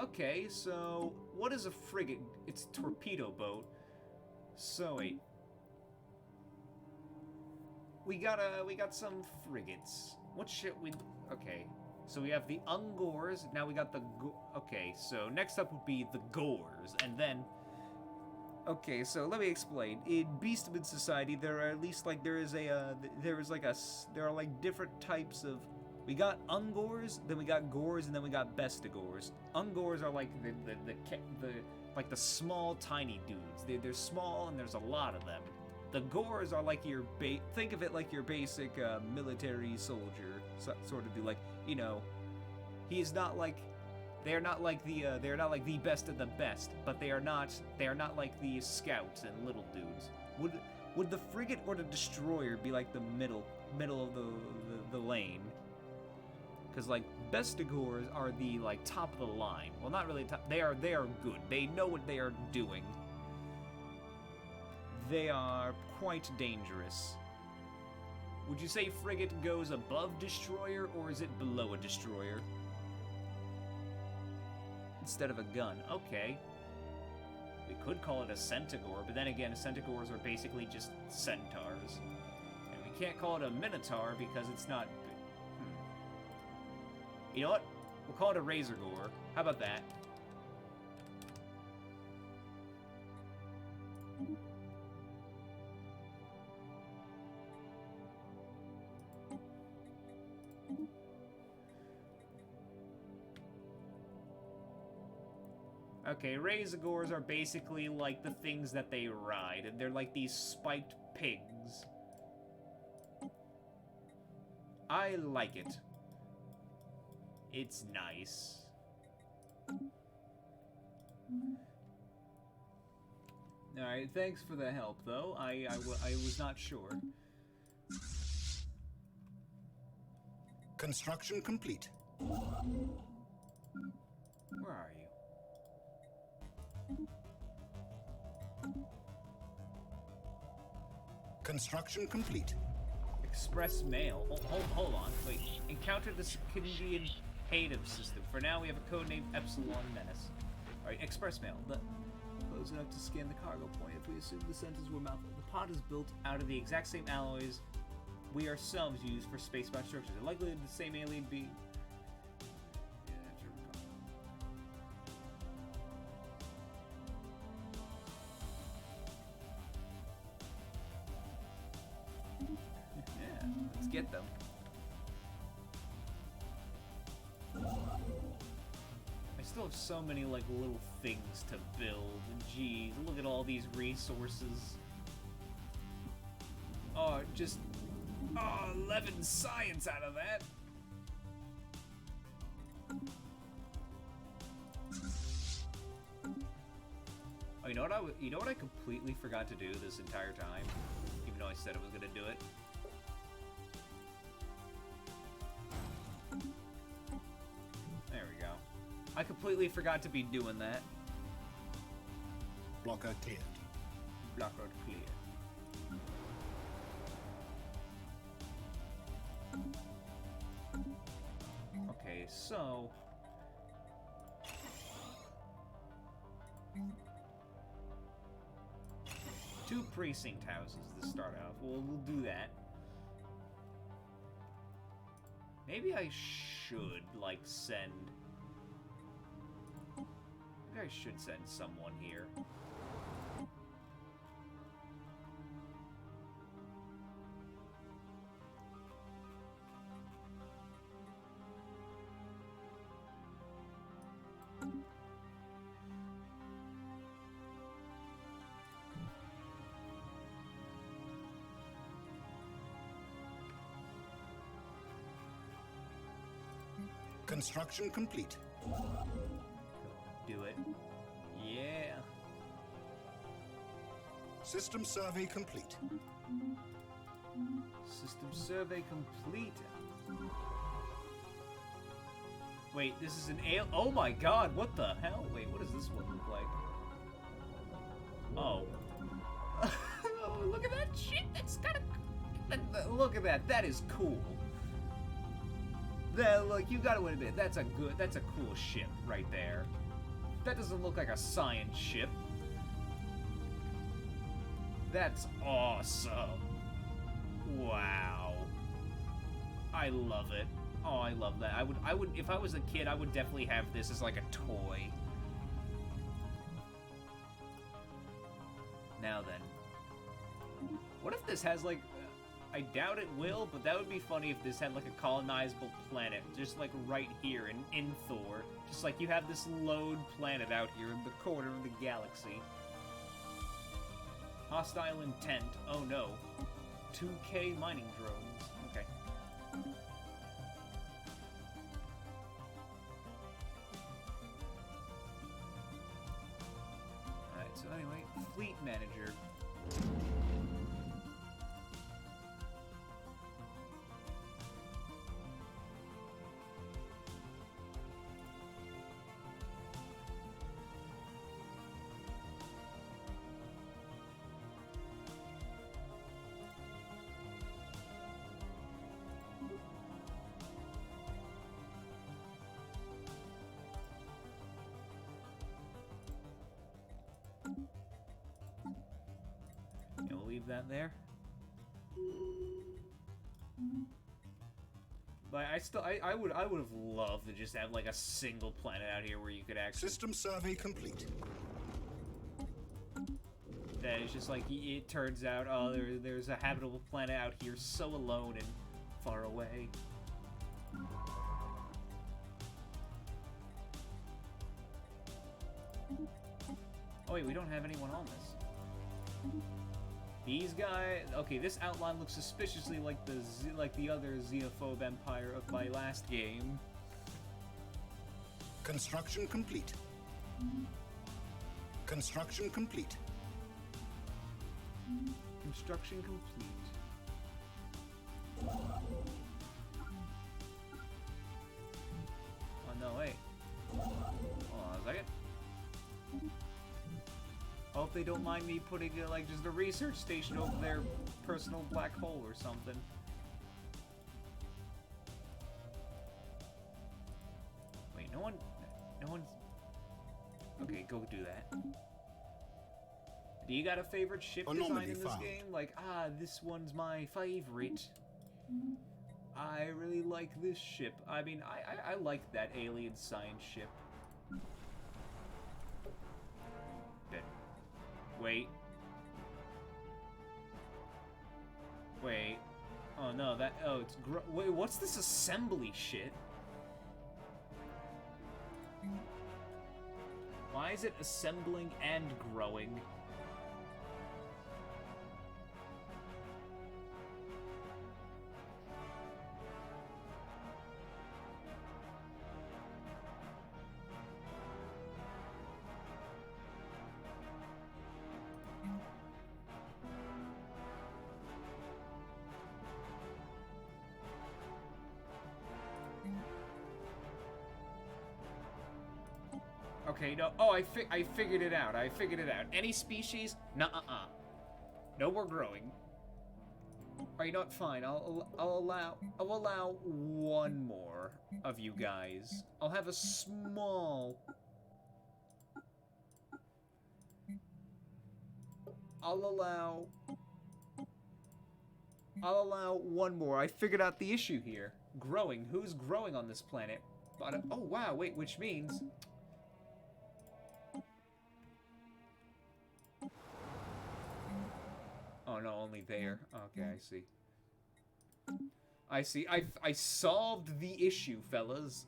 Okay, so what is a frigate? It's a torpedo boat. So wait. We got some frigates. What should we... Okay, so we have the Ungors. Now we got the... Okay, so next up would be the Gores, and then... Okay, so let me explain. In Beastman Society, there are at least like there are like different types of... We got Ungors, then we got Gores, and then we got Bestigors. Ungors are like the small, tiny dudes. They're small, and there's a lot of them. The Gores are like your think of it like your basic military soldier sort of dude. Like, you know, he's not like they're not like the best of the best, but they are not like the scouts and little dudes. Would the frigate or the destroyer be like the middle of the lane? Because, like, Bestigors are the, like, top of the line. Well, not really top. They are good. They know what they are doing. They are quite dangerous. Would you say Frigate goes above Destroyer, or is it below a Destroyer? Instead of a gun. Okay. We could call it a Centaur, but then again, Centaurs are basically just centaurs. And we can't call it a Minotaur because it's not... You know what? We'll call it a Razorgore. How about that? Okay, Razorgores are basically like the things that they ride, and they're like these spiked pigs. I like it. It's nice. Alright, thanks for the help, though. I was not sure. Construction complete. Where are you? Construction complete. Express mail. Hold on. Wait. Encounter the Canadian Hative system. For now, we have a code named Epsilon Menace. Alright, express mail. Close enough to scan the cargo point. If we assume the sensors were malfunctioning, the pod is built out of the exact same alloys we ourselves use for spacebound structures. They're likely the same alien being. Yeah, let's get them. I still have so many, like, little things to build. Jeez, look at all these resources. Oh, just... Oh, 11 science out of that. Oh, you know what I completely forgot to do this entire time? Even though I said I was gonna do it. There we go. I completely forgot to be doing that. Blocker cleared. Blocker clear. Okay, so... Two precinct houses to start off. We'll do that. Maybe I should, like, send... Maybe I should send someone here. Construction complete. Do it. Yeah. System survey complete. System survey complete. Wait, this is an ale. Oh my god, what the hell? Wait, what does this one look like? Oh. Oh, look at that shit. That's kind of. Look at that. That is cool. That, look, you gotta admit, that's a cool ship right there. That doesn't look like a science ship. That's awesome. Wow. I love it. Oh, I love that. I would, if I was a kid, I would definitely have this as like a toy. Now then. What if this has like... I doubt it will, but that would be funny if this had like a colonizable planet, just like right here in Thor. Just like you have this lone planet out here in the corner of the galaxy. Hostile intent. Oh no. 2K mining drones. Okay. Alright, so anyway, fleet manager. And we'll leave that there. But I would have loved to just have like a single planet out here where you could actually. System survey complete. That is just like it turns out, oh, there's a habitable planet out here, so alone and far away. Oh wait, we don't have anyone on this. These guys. Okay, this outline looks suspiciously like the other xenophobe empire of my last game. Construction complete. Construction complete. Construction complete. Oh no, wait. Hold on a second. Hope they don't mind me putting like just a research station over their personal black hole or something. Wait, no one's. Okay, go do that. Do you got a favorite ship design in this game? Like, this one's my favorite. I really like this ship. I mean, I like that alien science ship. Okay. Wait. Wait. Oh no, it's wait, what's this assembly shit? Why is it assembling and growing? Okay, no. Oh, I figured it out. I figured it out. Any species? Nuh-uh. No more growing. Alright, you know what? Fine. I'll allow one more of you guys. I'll have a small. I'll allow one more. I figured out the issue here. Growing. Who's growing on this planet? Oh wow. Wait, which means. Oh no, only there. Okay, I see. I see. I solved the issue, fellas.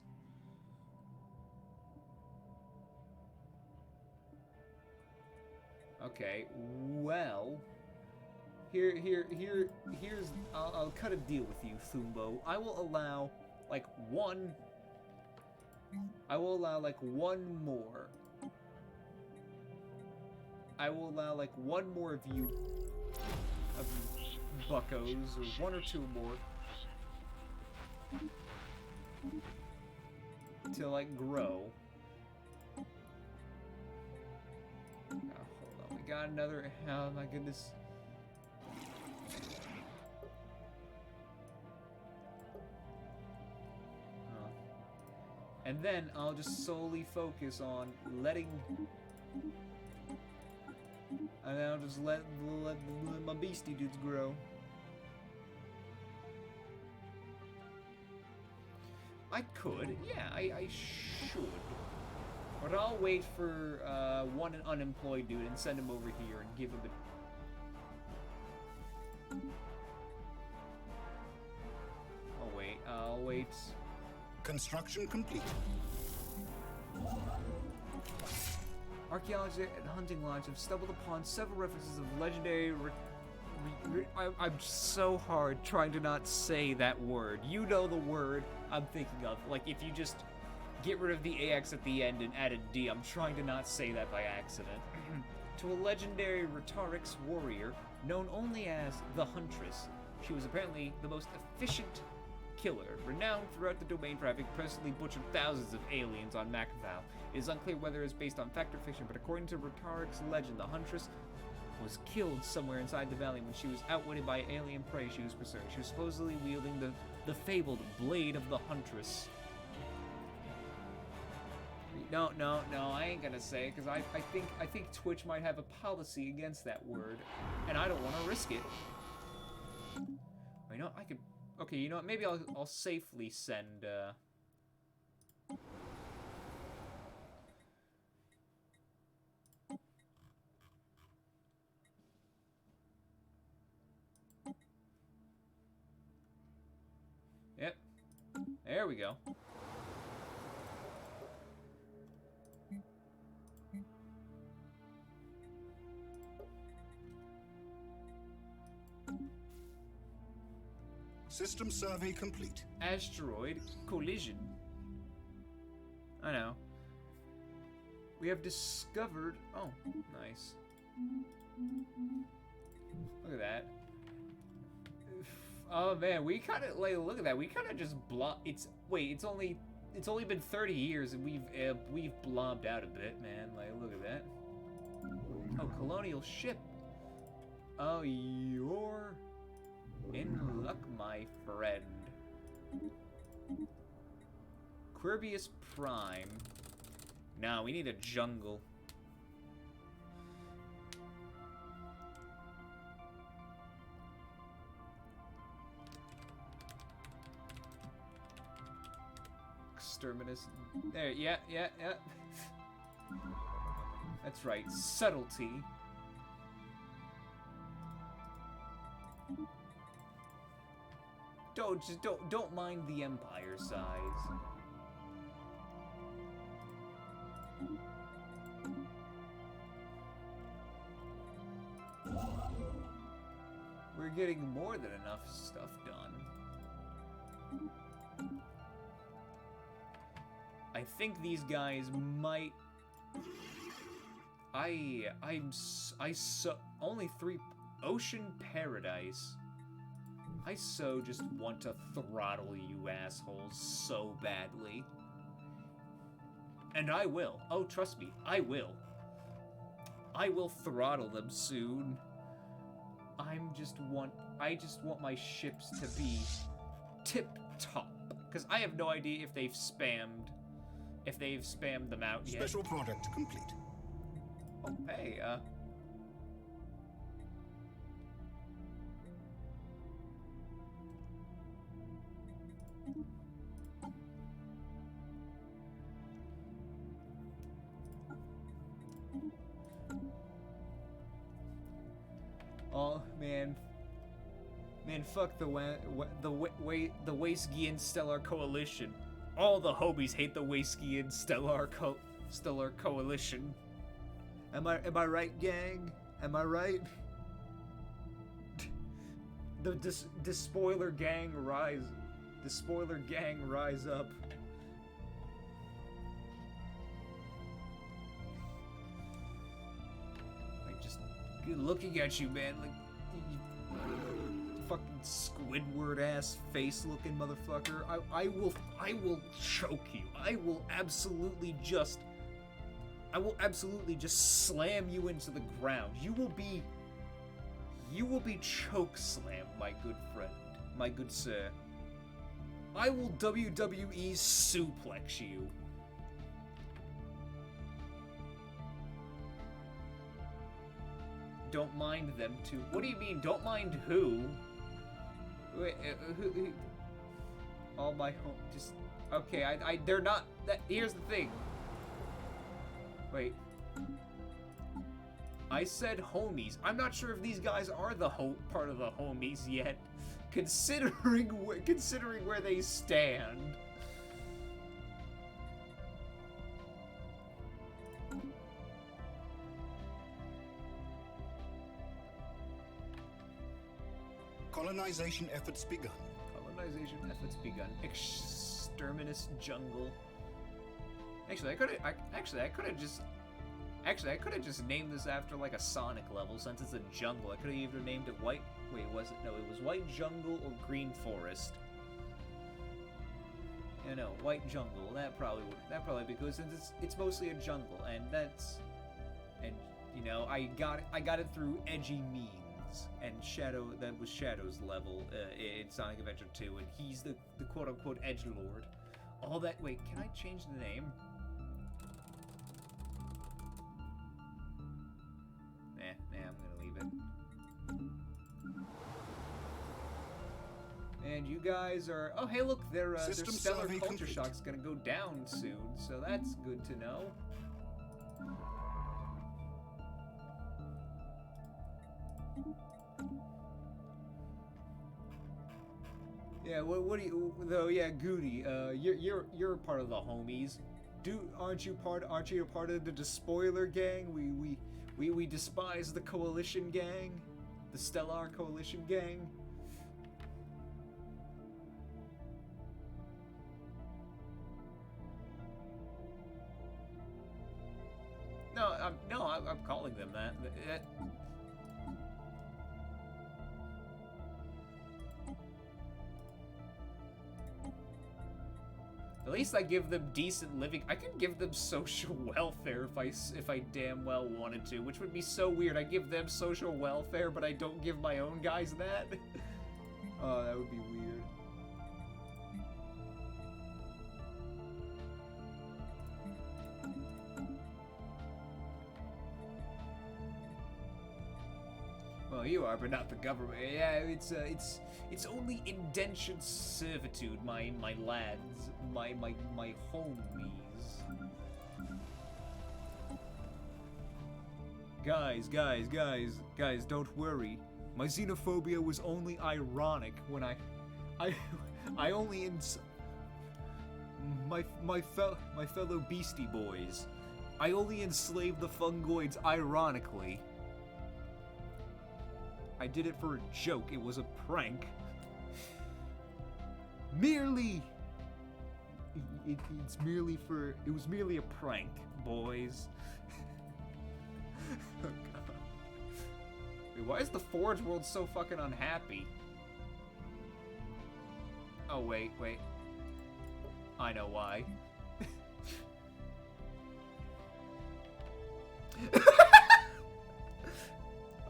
Okay, well, here's. I'll cut a deal with you, Thumbo. I will allow like one. I will allow like one more. I will allow like one more of you buckos, or one or two more, to like grow. Oh, hold on, we got another. Oh my goodness. And then I'll just solely focus on letting. And I'll just let my beastie dudes grow. I could, yeah, I should. But I'll wait for one unemployed dude and send him over here and give him a... I'll wait. Construction complete. Archaeologists and hunting lodge have stumbled upon several references of legendary. I'm so hard trying to not say that word. You know the word I'm thinking of. Like, if you just get rid of the AX at the end and add a D, I'm trying to not say that by accident. To a legendary Rhetorix warrior known only as the Huntress. She was apparently the most efficient killer, renowned throughout the domain for having personally butchered thousands of aliens on Macavow. It is unclear whether it is based on fact or fiction, but according to Rhetoric's legend, the Huntress was killed somewhere inside the valley when she was outwitted by alien prey she was pursuing. She was supposedly wielding the fabled Blade of the Huntress. No, I ain't gonna say it, because I think Twitch might have a policy against that word, and I don't want to risk it. You know, I could... Okay, you know what, maybe I'll safely send, Yep. There we go. System survey complete. Asteroid collision. I know. We have discovered... Oh, nice. Look at that. Oh man, we kind of like look at that. We kind of just it's only been 30 years and we've blobbed out a bit, man. Like look at that. Oh, colonial ship. Oh, you're in luck, my friend. Quirbius Prime. No, we need a jungle. Exterminus. There, yeah. That's right, subtlety. Don't mind the Empire size. We're getting more than enough stuff done. I think these guys might... only 3... Ocean Paradise. I so just want to throttle you assholes so badly. And I will. Oh, trust me, I will. I will throttle them soon. I just want my ships to be tip-top. Because I have no idea if they've spammed them out yet. Special product complete. Oh, hey, oh, man, fuck the Wastegian Stellar Coalition. All the homies hate the Wastegian Stellar Coalition. Am I right, gang? Am I right? The despoiler gang rise. The spoiler gang rise up. Like just looking at you, man, like you fucking Squidward ass face looking motherfucker. I will choke you. I will absolutely just slam you into the ground. You will be choke slammed, my good friend, my good sir. I will WWE suplex you. Don't mind them too. What do you mean, don't mind who? Wait, who? All my home, just... Okay, they're not... Here's the thing. Wait. I said homies. I'm not sure if these guys are the part of the homies yet, considering where they stand. Colonization efforts begun. Colonization efforts begun. Exterminus jungle. Actually, I could have just named this after like a Sonic level, since it's a jungle. I could have either named it White. Wait, was it? No, it was White Jungle or Green Forest. Yeah, no, White Jungle. That probably be good, since it's mostly a jungle, and you know, I got it through edgy means. And that was Shadow's level in Sonic Adventure 2, and he's the quote-unquote edgelord. All that. Wait, can I change the name? you guys are... Oh, hey, look, their System stellar survey culture complete. shock's gonna go down soon, so that's good to know. Yeah, what do you... Though, yeah, Goody, you're part of the homies. Aren't you a part of the Despoiler gang? We despise the Coalition gang, the Stellar Coalition gang. No, I'm calling them that. At least I give them decent living. I could give them social welfare if I damn well wanted to, which would be so weird. I give them social welfare, but I don't give my own guys that. Oh, that would be weird. Well, you are, but not the government. Yeah, it's only indentured servitude, my lads, my homies. Guys, don't worry. My xenophobia was only ironic when I only my fellow Beastie Boys. I only enslaved the fungoids ironically. I did it for a joke. It was a prank. Merely. It was merely a prank, boys. Oh, God. Wait, why is the Forge world so fucking unhappy? Oh, wait. I know why.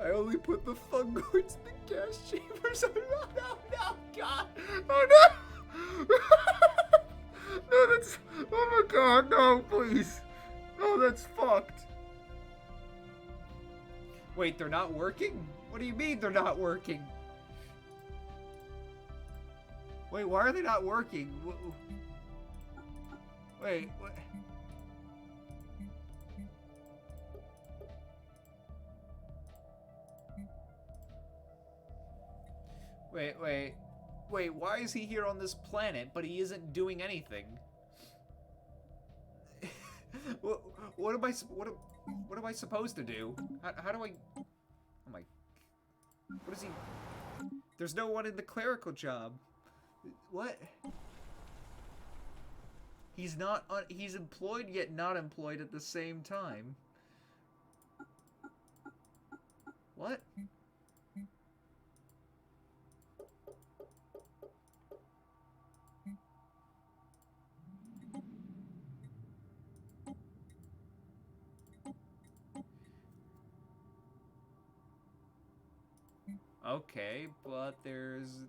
I only put the fungoids in the gas chambers. Oh, no, God. Oh, no. No, that's... Oh, my God, no, please. Oh, that's fucked. Wait, they're not working? What do you mean they're not working? Wait, why are they not working? Wait, what? Wait, why is he here on this planet, but he isn't doing anything? What am I supposed to do? How do I... Oh my... What is he... There's no one in the clerical job. What? He's not... he's employed yet not employed at the same time. What? Okay, but there's...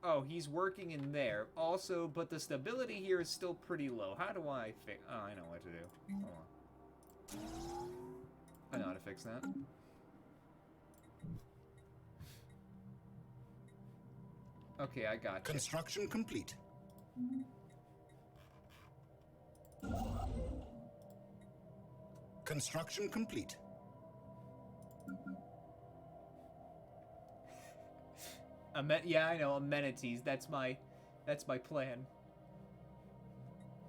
Oh, he's working in there. Also, but the stability here is still pretty low. How do I fix... Oh, I know what to do. Hold on. I know how to fix that. Okay, I got you. Construction complete. Construction complete. Yeah, I know, amenities. That's my plan.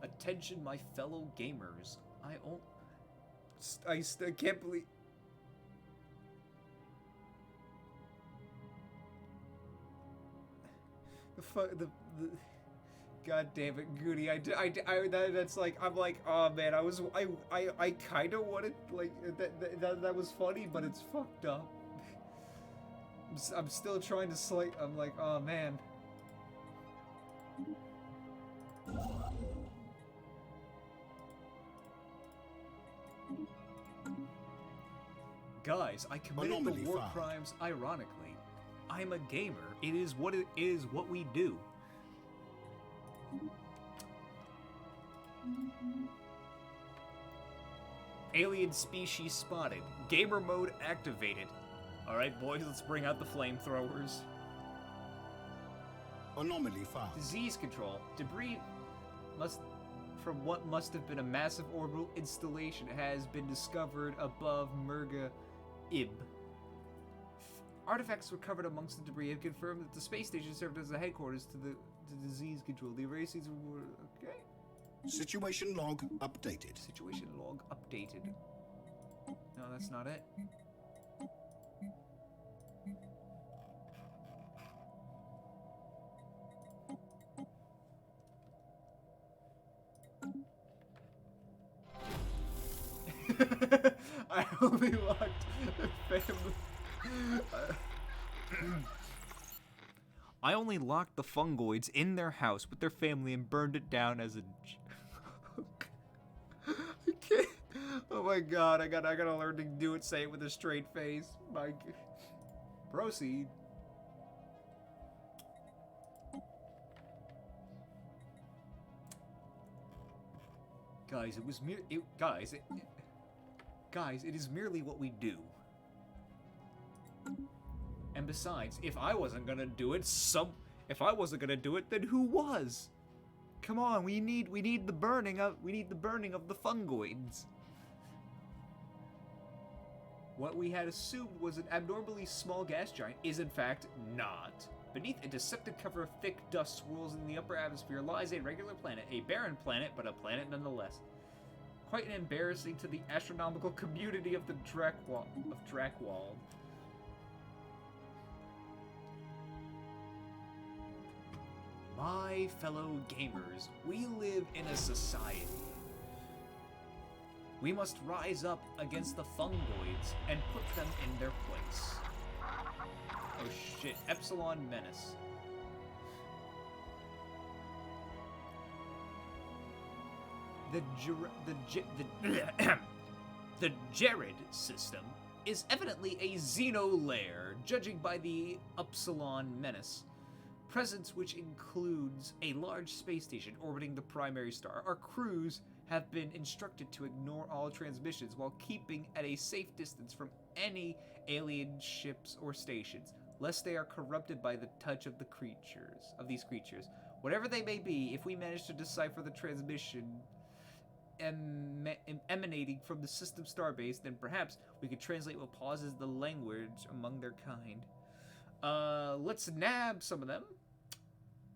Attention, my fellow gamers. I can't believe... The God damn it, Goody. That's like, I'm like, oh man, I kind of wanted, like, that was funny, but it's fucked up. I'm still trying to I'm like, oh man. Guys, I committed the war crimes ironically. I'm a gamer. It is what we do. Alien species spotted. Gamer mode activated. Alright, boys, let's bring out the flamethrowers. Anomaly found. Disease control. Debris from what must have been a massive orbital installation has been discovered above Merga Ib. Artifacts recovered amongst the debris have confirmed that the space station served as the headquarters to the disease control. The erasings were okay. Situation log updated. Situation log updated. No, that's not it. I only locked the family. I only locked the fungoids in their house with their family and burned it down as a joke. I can't. Oh my god, I gotta learn to do it, say it with a straight face. Mike. Proceed. Guys, it was Guys, it is merely what we do. And besides, if I wasn't gonna do it, then who was? Come on, we need the burning of the fungoids. What we had assumed was an abnormally small gas giant is in fact not. Beneath a deceptive cover of thick dust swirls in the upper atmosphere lies a regular planet, a barren planet, but a planet nonetheless. Quite embarrassing to the astronomical community of the Drakewald. My fellow gamers, we live in a society. We must rise up against the fungoids and put them in their place. Oh shit, Epsilon Menace. The Jared system is evidently a Xeno lair, judging by the Epsilon Menace. Presence which includes a large space station orbiting the primary star. Our crews have been instructed to ignore all transmissions while keeping at a safe distance from any alien ships or stations, lest they are corrupted by the touch of these creatures. Whatever they may be, if we manage to decipher the transmission emanating from the system starbase, then perhaps we could translate what pauses the language among their kind. Let's nab some of them.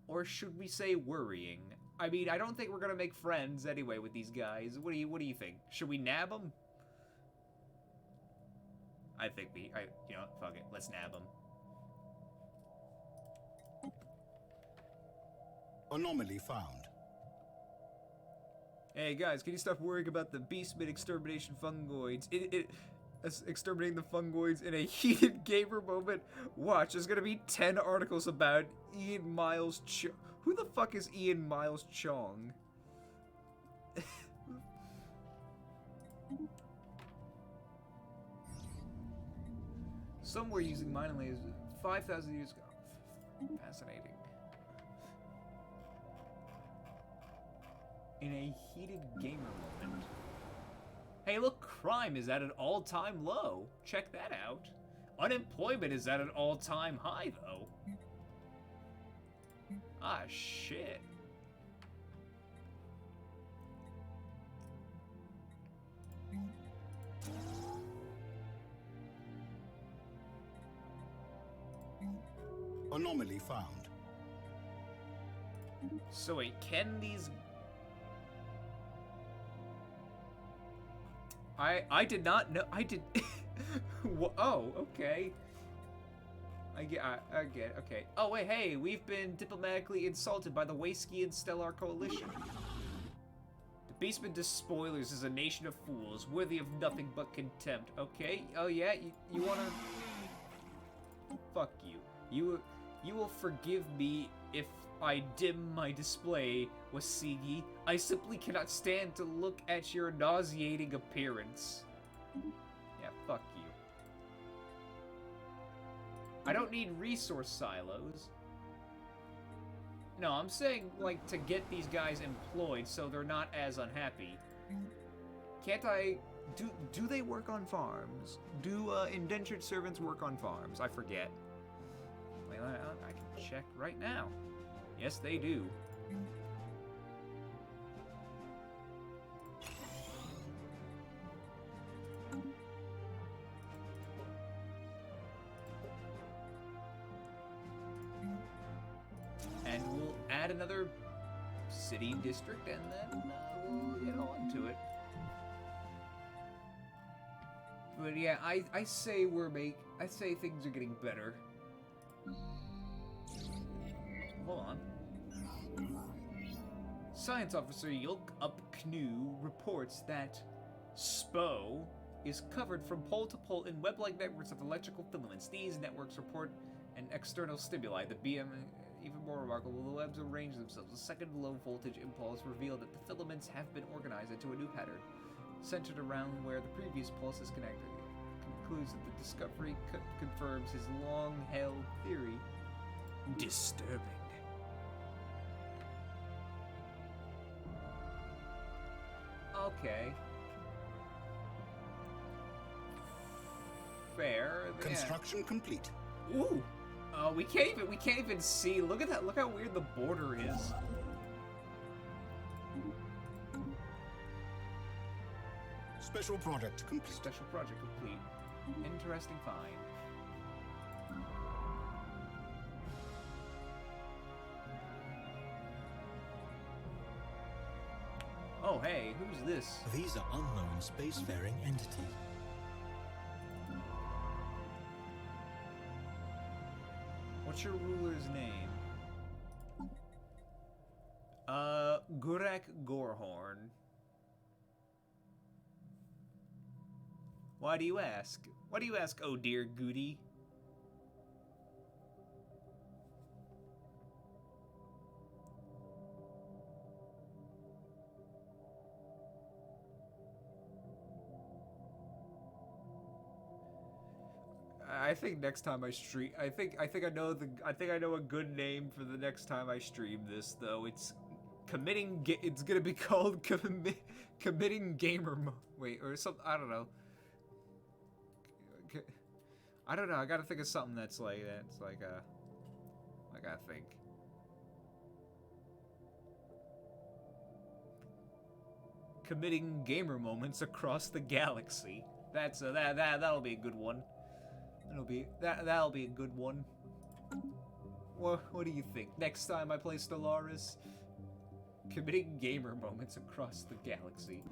Or should we say worrying? I mean, I don't think we're gonna make friends anyway with these guys. What do you think? Should we nab them? I think you know, fuck it. Let's nab them. Anomaly found. Hey guys, can you stop worrying about the Beastman extermination fungoids? Exterminating the fungoids in a heated gamer moment. Watch, there's gonna be 10 articles about Ian Miles Chong. Who the fuck is Ian Miles Chong? Some were using mining lasers 5,000 years ago. Fascinating. In a heated gamer moment. Hey, look, crime is at an all-time low. Check that out. Unemployment is at an all-time high, though. Ah, shit. Anomaly found. So wait, can these... I did not know. I did. Oh, okay. I get. Okay. Oh wait, hey, we've been diplomatically insulted by the Waskian Stellar Coalition. The Beastman Despoilers is a nation of fools, worthy of nothing but contempt. Okay. Oh yeah. You wanna? Fuck you. You will forgive me if I dim my display, Wasigi. I simply cannot stand to look at your nauseating appearance. Yeah, fuck you. I don't need resource silos. No, I'm saying, like, to get these guys employed so they're not as unhappy. Can't I... Do they work on farms? Do indentured servants work on farms? I forget. Wait, I can check right now. Yes, they do. And we'll add another city district, and then we'll get on to it. But yeah, I say I say things are getting better. Hold on. Science Officer Yulk Up Knu reports that SPO is covered from pole to pole in web-like networks of electrical filaments. These networks report an external stimuli. The BM, even more remarkable, the webs arrange themselves. A second low-voltage impulse revealed that the filaments have been organized into a new pattern, centered around where the previous pulse is connected. It concludes that the discovery confirms his long-held theory. Disturbing. Okay. Fair. Construction complete. Ooh. We can't even see. Look at that. Look how weird the border is. Special project complete. Special project complete. Interesting find. Oh, hey, who's this? These are unknown spacefaring entities. What's your ruler's name? Gurek Gorhorn. Why do you ask? Why do you ask, oh dear Goody? I think next time I stream, I think I know a good name for the next time I stream this though. It's committing. It's gonna be called committing gamer wait, or something. I don't know. I don't know. I gotta think of something that's like that. It's like I gotta think. Committing gamer moments across the galaxy. That's that'll be a good one. That'll be a good one. What do you think? Next time I play Stellaris, committing gamer moments across the galaxy.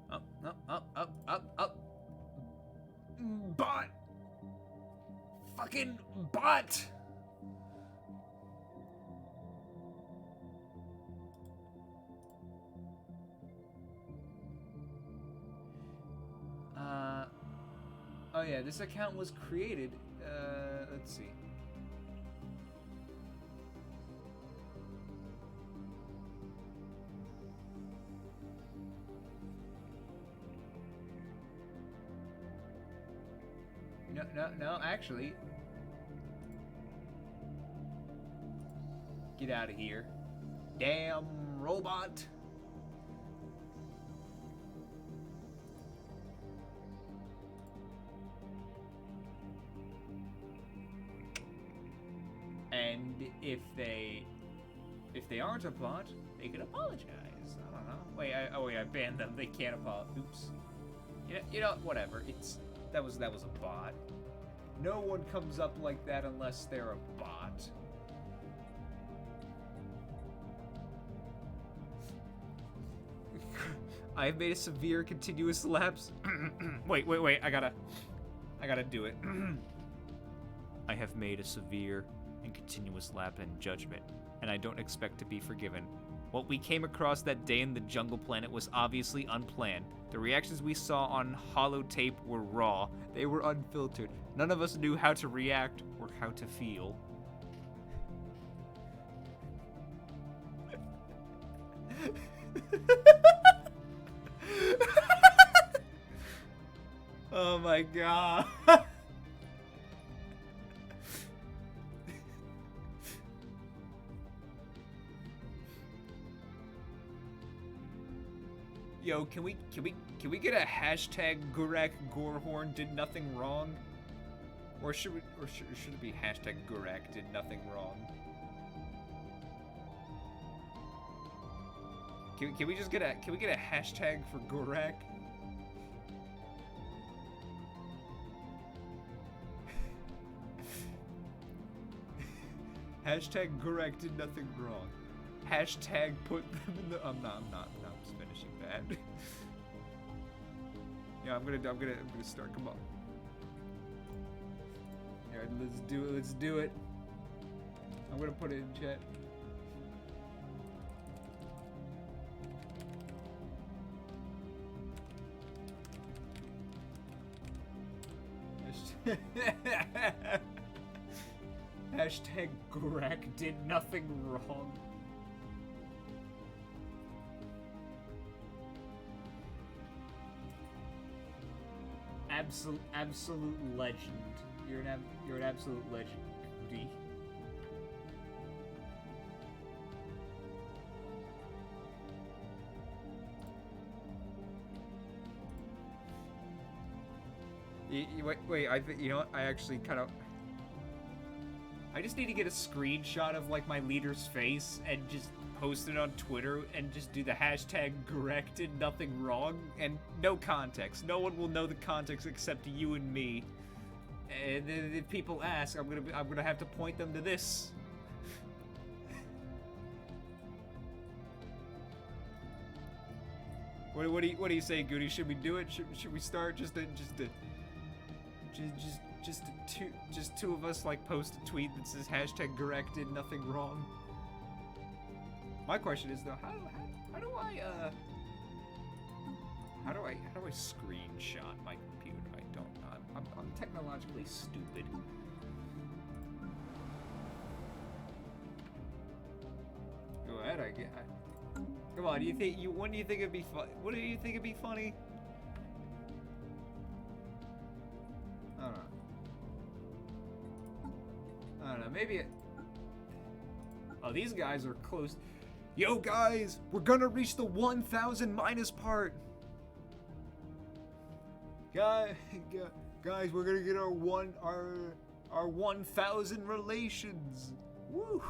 Up. Bot! Fucking bot! Oh yeah, this account was created, let's see. No, actually. Get out of here. Damn robot. And if they aren't a bot, they can apologize. I don't know. Wait, I banned them. They can't apologize. Oops. You know, whatever. That was a bot. No one comes up like that unless they're a bot. I've made a severe continuous lapse. Wait. I gotta do it. I have made a severe and continuous lapse in judgment, and I don't expect to be forgiven. What we came across that day in the jungle planet was obviously unplanned. The reactions we saw on holotape were raw. They were unfiltered. None of us knew how to react or how to feel. Oh my god. Yo, can we get a hashtag Gurak Gorehorn did nothing wrong? Or should it be hashtag Gurak did nothing wrong? Can we just get a hashtag for Gurak? Hashtag Gurak did nothing wrong. Hashtag put them in the. I'm not. I'm just finishing that. Yeah, I'm gonna start. Come on. Alright, let's do it. I'm gonna put it in chat. Hashtag Greg did nothing wrong. Absolute legend. You're an absolute legend, D. Wait, you know what? I actually kind of... I just need to get a screenshot of, like, my leader's face and just post it on Twitter and just do the hashtag Greg did nothing wrong and no context. No one will know the context except you and me. And then if people ask, I'm gonna have to point them to this. What do you say, Goody? Should we do it? Should we start? Just two of us like post a tweet that says hashtag Greg did nothing wrong. My question is though, how do I screenshot my computer? I don't know. I'm technologically stupid. Go ahead, come on. When do you think it'd be fun? What do you think it'd be funny? I don't know. Maybe. Oh, these guys are close. Yo, guys, we're gonna reach the 1,000 minus part. Guys, we're gonna get our 1,000 relations. Woo!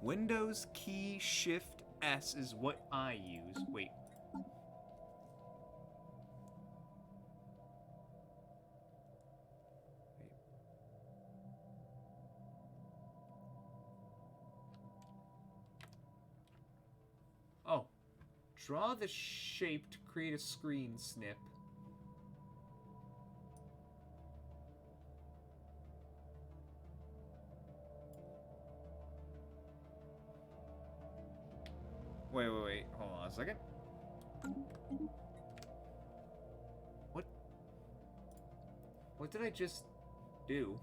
Windows key Shift S is what I use. Wait. Oh. Draw the shape to create a screen snip. Wait. Hold on a second. What did I just do?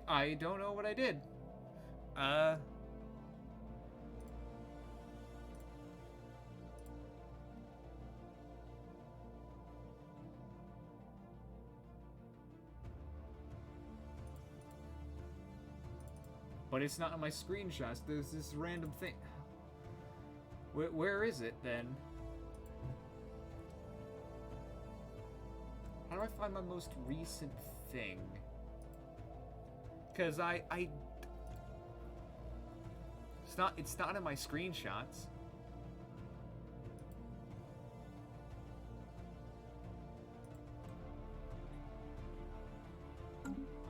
I don't know what I did. But it's not in my screenshots. There's this random thing. Where is it then? How do I find my most recent thing? Because it's not in my screenshots.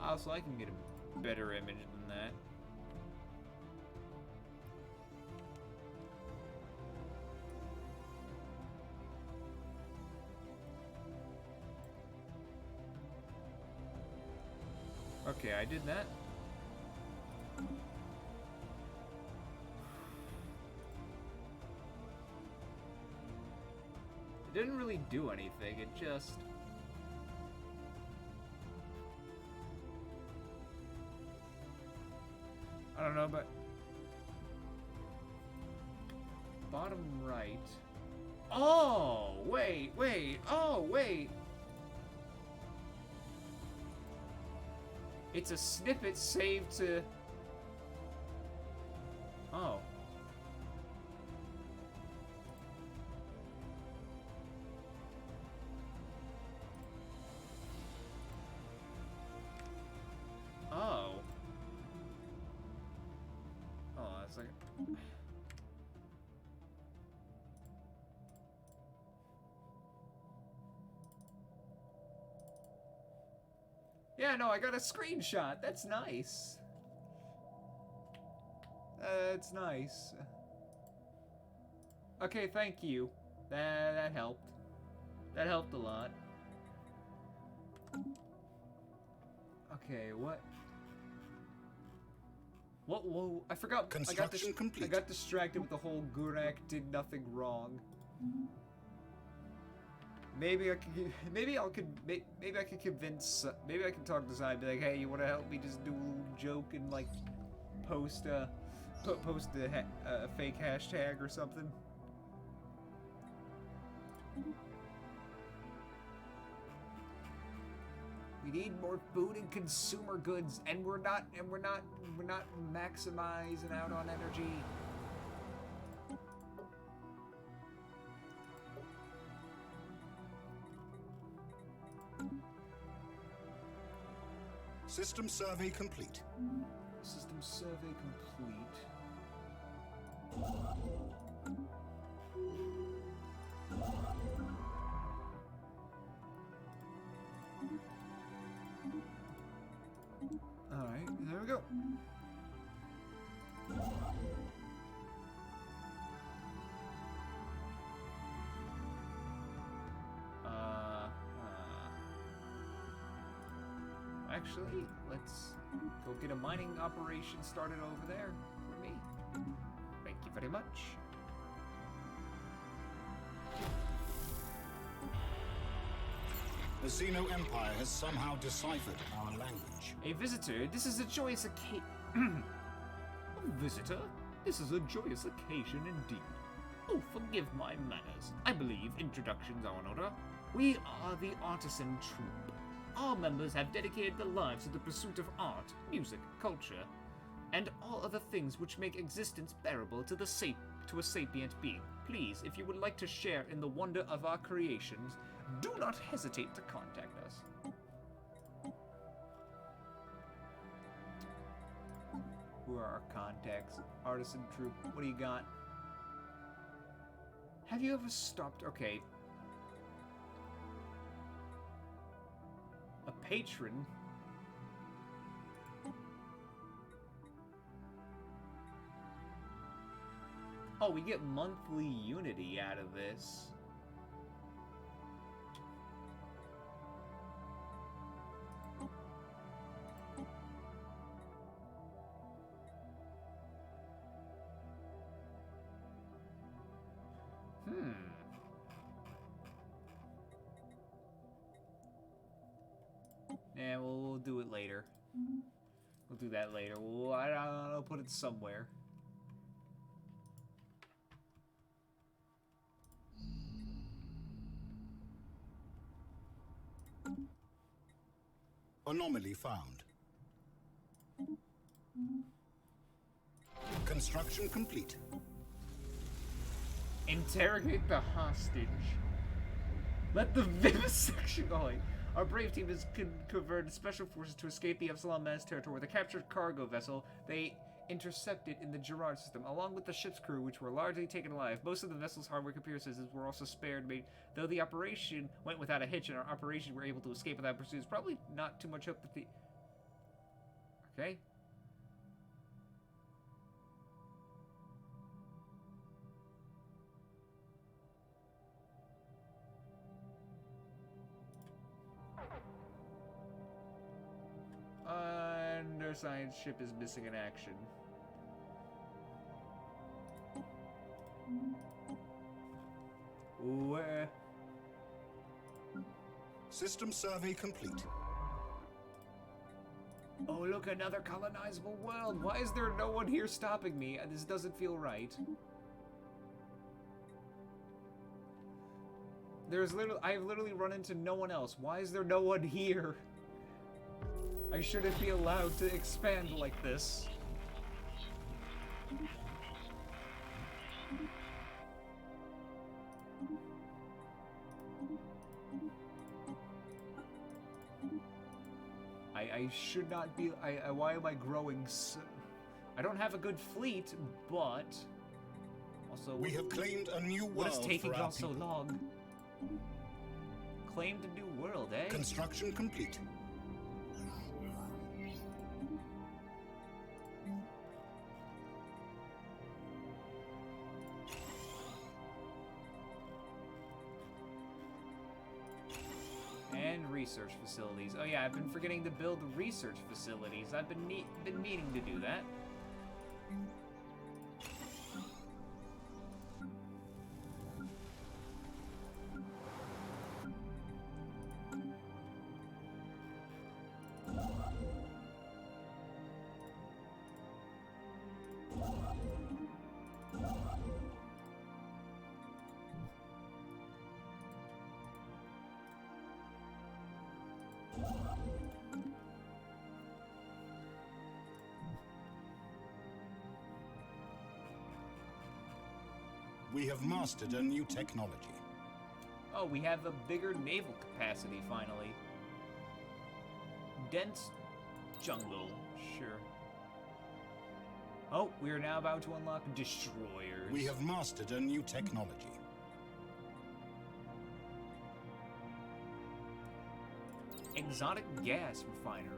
Also, I can get a better image than that. Okay, I did that. It didn't really do anything, it just... don't know, but bottom right. Oh, wait. Oh, wait. It's a snippet saved to... Oh. Oh. Oh, that's like... Yeah, no, I got a screenshot. That's nice. That's nice. Okay, thank you. That helped. That helped a lot. Okay, what? Whoa, I forgot. Construction complete. I got distracted with the whole Gurak did nothing wrong. Maybe I could convince, maybe I can talk to Zai and be like, hey, you want to help me just do a little joke and like post a fake hashtag or something? We need more food and consumer goods, and we're not maximizing out on energy. System survey complete. System survey complete. Alright, there we go. Actually, let's go get a mining operation started over there for me. Thank you very much. The Xeno Empire has somehow deciphered our language. A visitor, this is a joyous occasion. Visitor, this is a joyous occasion indeed. Oh, forgive my manners. I believe introductions are in order. We are the Artisan Troupe. Our members have dedicated their lives to the pursuit of art, music, culture, and all other things which make existence bearable to a sapient being. Please, if you would like to share in the wonder of our creations, do not hesitate to contact us. Who are our contacts? Artisan Troupe, what do you got? Have you ever stopped... Okay. A patron? Oh, we get monthly unity out of this. Yeah, we'll do it later. We'll do that later. I don't know, I'll put it somewhere. Anomaly found. Construction complete. Interrogate the hostage. Let the vivisection going. Our brave team has converted special forces to escape the Epsilon Mass territory. The captured cargo vessel they intercepted in the Gerard system, along with the ship's crew, which were largely taken alive. Most of the vessel's hardware computer systems were also spared, though the operation went without a hitch and our operations were able to escape without pursuit. It's probably not too much hope that the... Okay. And our science ship is missing in action. Where? System survey complete. Oh, look, another colonizable world. Why is there no one here stopping me? This doesn't feel right. I've literally run into no one else. Why is there no one here? I shouldn't be allowed to expand like this. I should not be. Why am I growing so? I don't have a good fleet, but also we have claimed a new world. What is taking for our y'all so people. long? Claimed a new world, eh? Construction complete. And research facilities. Oh yeah, I've been forgetting to build research facilities. I've been meaning to do that. We have mastered a new technology. Oh, we have a bigger naval capacity, finally. Dense jungle, sure. Oh, we are now about to unlock destroyers. We have mastered a new technology. Exotic gas refineries.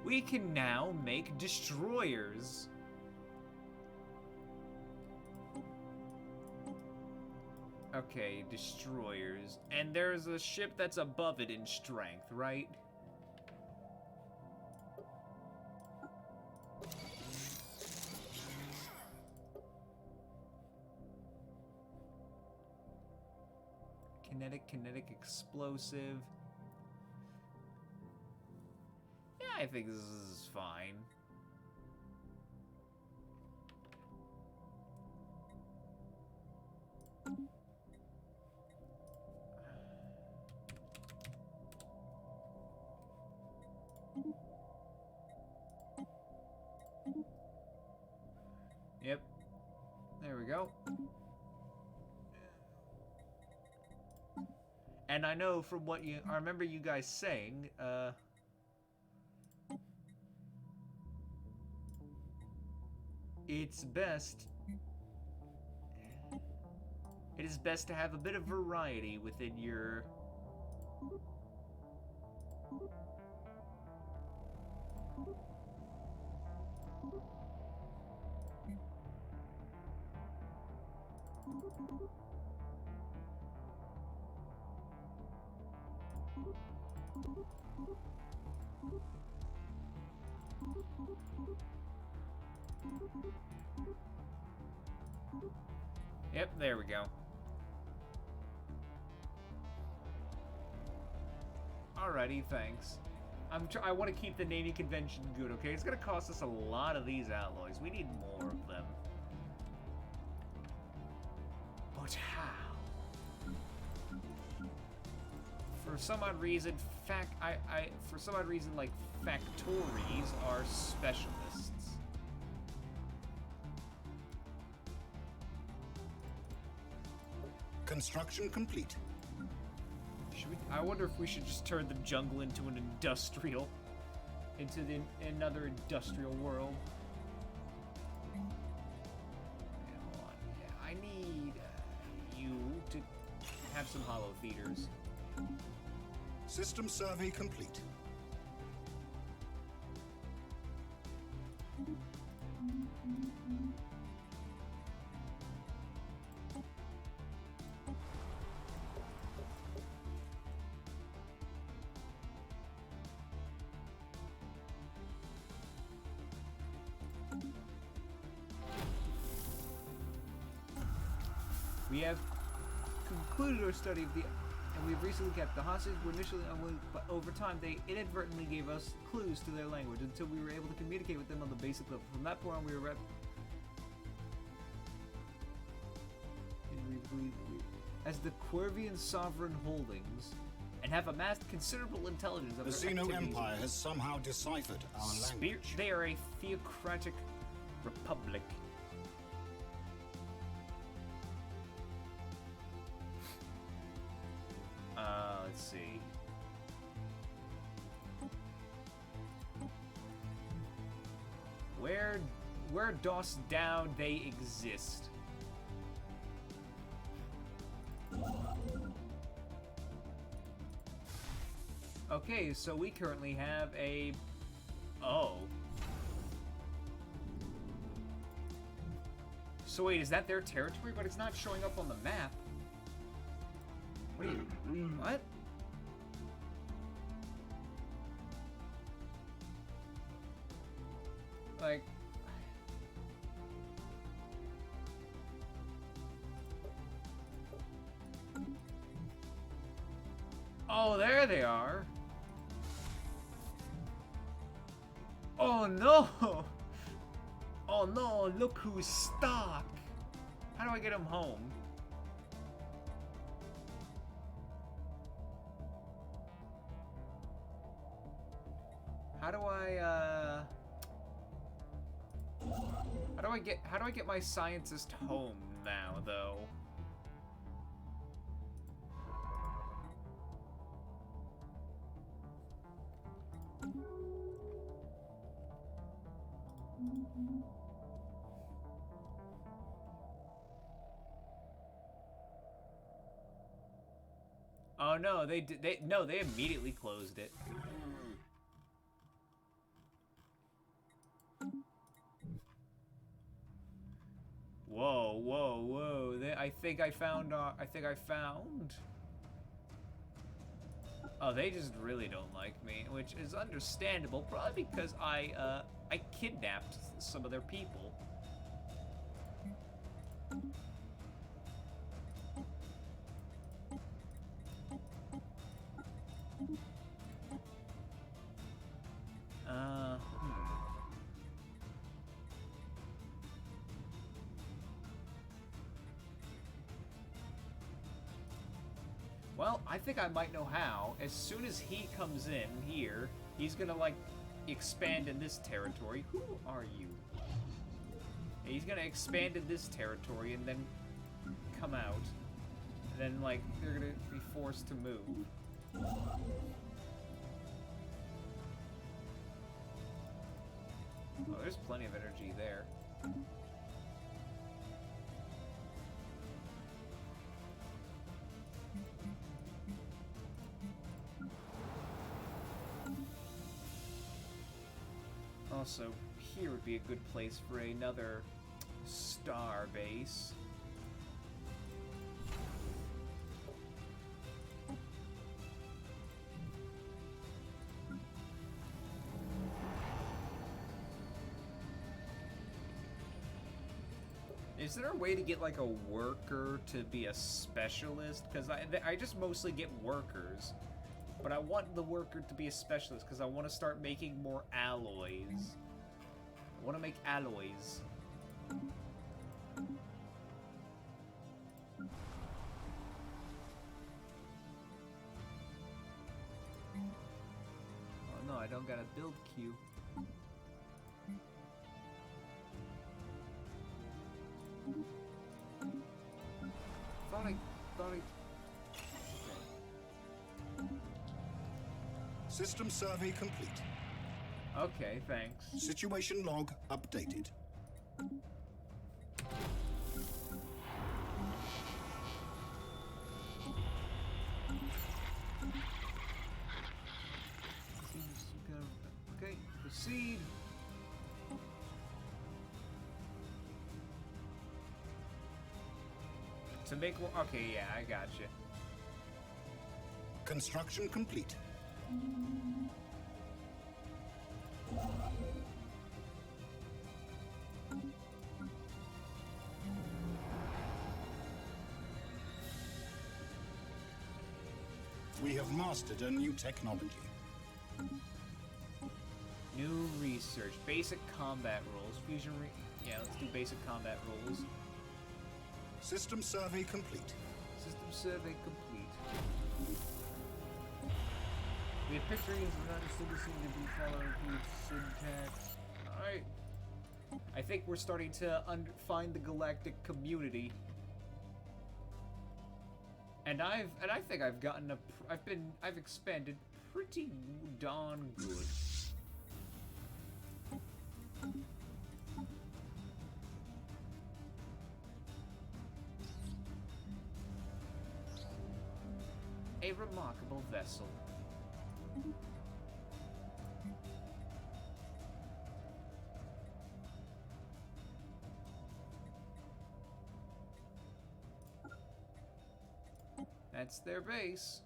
We can now make destroyers. Okay, destroyers. And there's a ship that's above it in strength, right? Kinetic, explosive. Yeah, I think this is fine. Yep. There we go. And I know from what I remember you guys saying, it is best to have a bit of variety within your Yep, there we go. Alrighty, thanks. I want to keep the naming convention good, okay? It's gonna cost us a lot of these alloys. We need more of them. But how? For some odd reason, like factories are specialists. Construction complete. I wonder if we should just turn the jungle into an industrial, another industrial world. Hold on. Yeah, I need you to have some hollow theaters. System survey complete. We have concluded our study of the and we've recently kept. The hostages were initially unwilling, but over time they inadvertently gave us clues to their language until we were able to communicate with them on the basic level. From that point on, we were as the Quervian sovereign holdings, and have amassed considerable intelligence of The their Xeno activities. Empire has somehow deciphered our language. They are a theocratic republic. Let's see. Where dost thou they exist? Okay, so we currently have a... Oh. So wait, is that their territory? But it's not showing up on the map. What are you... What? Like... Oh, there they are. Oh no! Oh no, look who's stuck! How do I get him home? How do I get my scientist home now, though? Oh no, they immediately closed it. Whoa, whoa, whoa. I think I found. Oh, they just really don't like me, which is understandable, probably because I kidnapped some of their people. Well, I think I might know how. As soon as he comes in here, he's gonna, like, expand in this territory. Who are you? He's gonna expand in this territory and then come out. And then, like, they're gonna be forced to move. Oh, there's plenty of energy there. Also, here would be a good place for another star base. Is there a way to get, like, a worker to be a specialist? Because I just mostly get workers. But I want the worker to be a specialist because I want to start making more alloys. I want to make alloys. Oh no, I don't got a build queue. Thought I... System survey complete. Okay, thanks. Situation log updated. Okay, proceed. To make... Okay, yeah, I gotcha. Construction complete. We have mastered a new technology. New research. Basic combat rules. Yeah, let's do basic combat rules. System survey complete. System survey complete. We have pictures and understood seem to be following the syntax. Alright. I think we're starting to find the galactic community. And I think I've gotten I've expanded pretty darn good. A remarkable vessel. That's their base.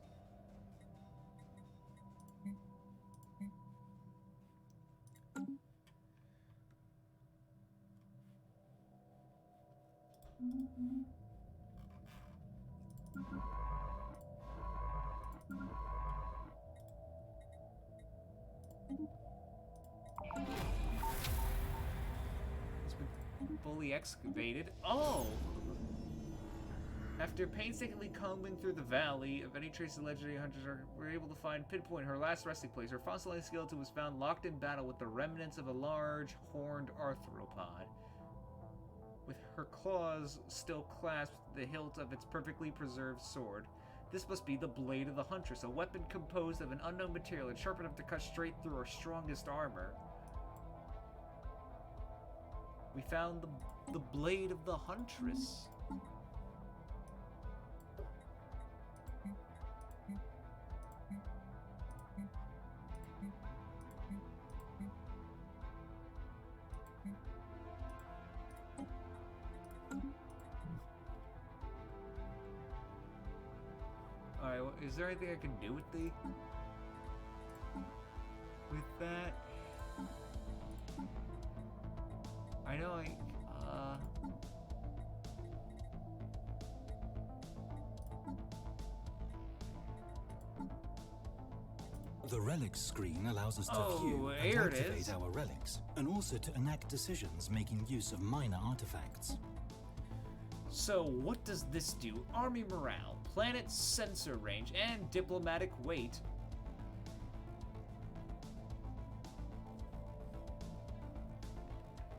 It's been fully excavated. Oh! After painstakingly combing through the valley of any trace of legendary hunters were able to pinpoint her last resting place. Her fossilized skeleton was found locked in battle with the remnants of a large, horned arthropod. With her claws still clasped the hilt of its perfectly preserved sword. This must be the blade of the huntress, a weapon composed of an unknown material and sharp enough to cut straight through her strongest armor. We found the blade of the huntress. Alright, well, is there anything I can do with that? I know The relics screen allows us to view and activate our relics, and also to enact decisions making use of minor artifacts. So, what does this do? Army morale, planet sensor range, and diplomatic weight.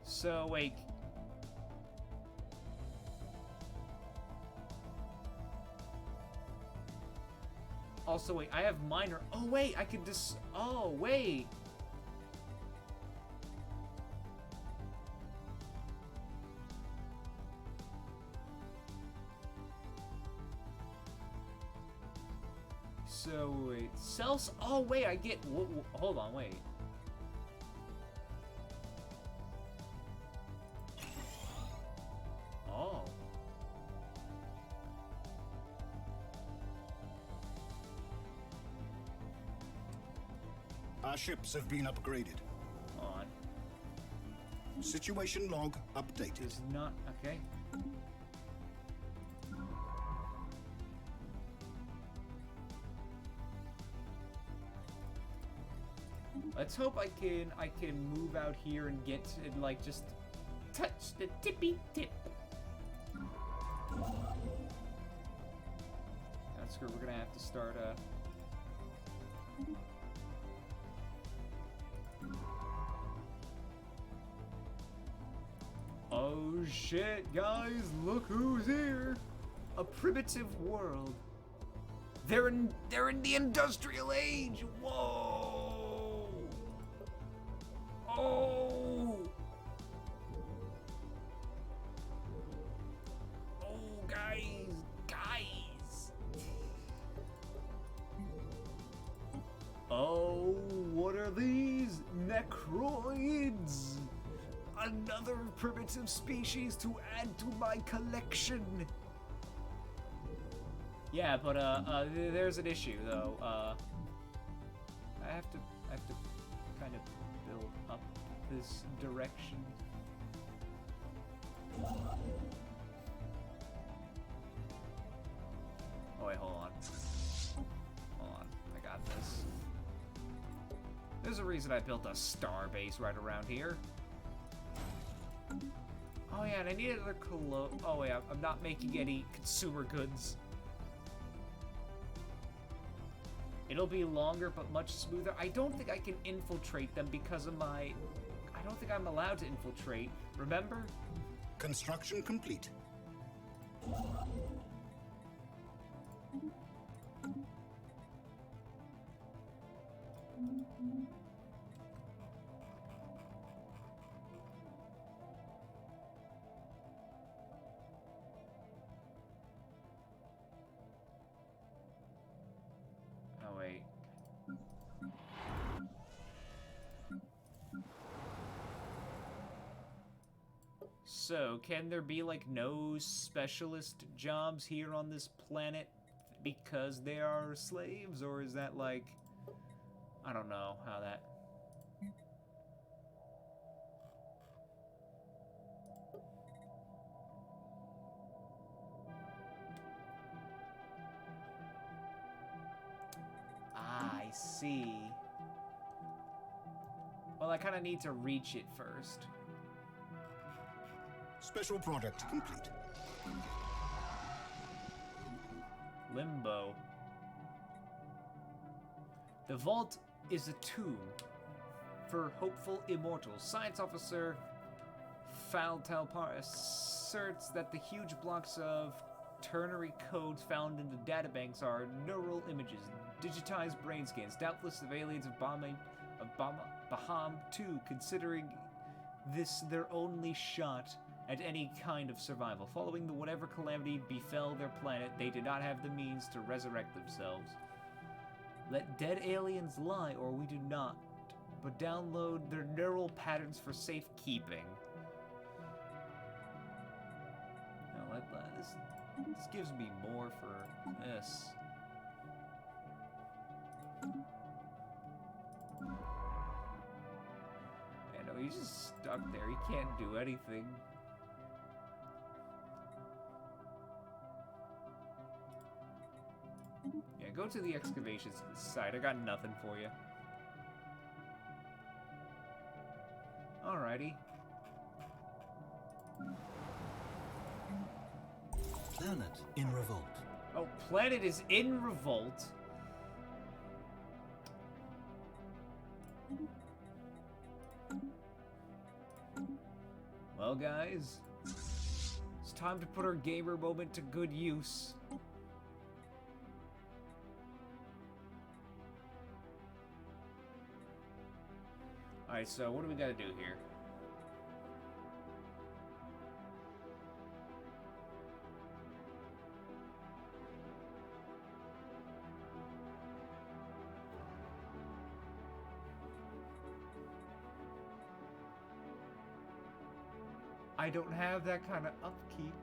So, wait. Also, wait, I have minor. Oh, wait, I can just. Oh, wait. So, wait. Cells. Oh, wait, I get. Hold on, wait. Oh. Our ships have been upgraded. On. Situation log updated. It's not. Okay. Let's hope I can move out here and get to, like, just touch the tippy tip. That's good. We're gonna have to start Oh shit, guys, look who's here. A primitive world. They're in the industrial age. Whoa. Oh. Oh, guys. Oh, what are these? Necroids. Another primitive species to add to my collection. Yeah, but there's an issue though. I have to kind of build up this direction. Oh wait, hold on. There's a reason I built a star base right around here. Oh yeah, and I need another oh yeah, I'm not making any consumer goods. It'll be longer, but much smoother. I don't think I can infiltrate them because of my... I don't think I'm allowed to infiltrate. Remember? Construction complete. Oh, wait. So, can there be, like, no specialist jobs here on this planet because they are slaves? Or is that, like... I don't know how that... Ah, I see. Well, I kind of need to reach it first. Special product complete. Limbo. The vault is a tomb for hopeful immortals. Science officer Faltalpar asserts that the huge blocks of ternary codes found in the databanks are neural images, digitized brain scans, doubtless of aliens of Baham too, considering this their only shot at any kind of survival. Following whatever calamity befell their planet, they did not have the means to resurrect themselves. Let dead aliens lie, or we do not, but download their neural patterns for safekeeping. Now, this gives me more for this. Yeah, no, he's just stuck there. He can't do anything. Yeah, go to the excavations site. I got nothing for you. Alrighty. Planet in revolt. Oh, planet is in revolt. Well, guys, it's time to put our gamer moment to good use. Alright, so what do we gotta do here? I don't have that kind of upkeep.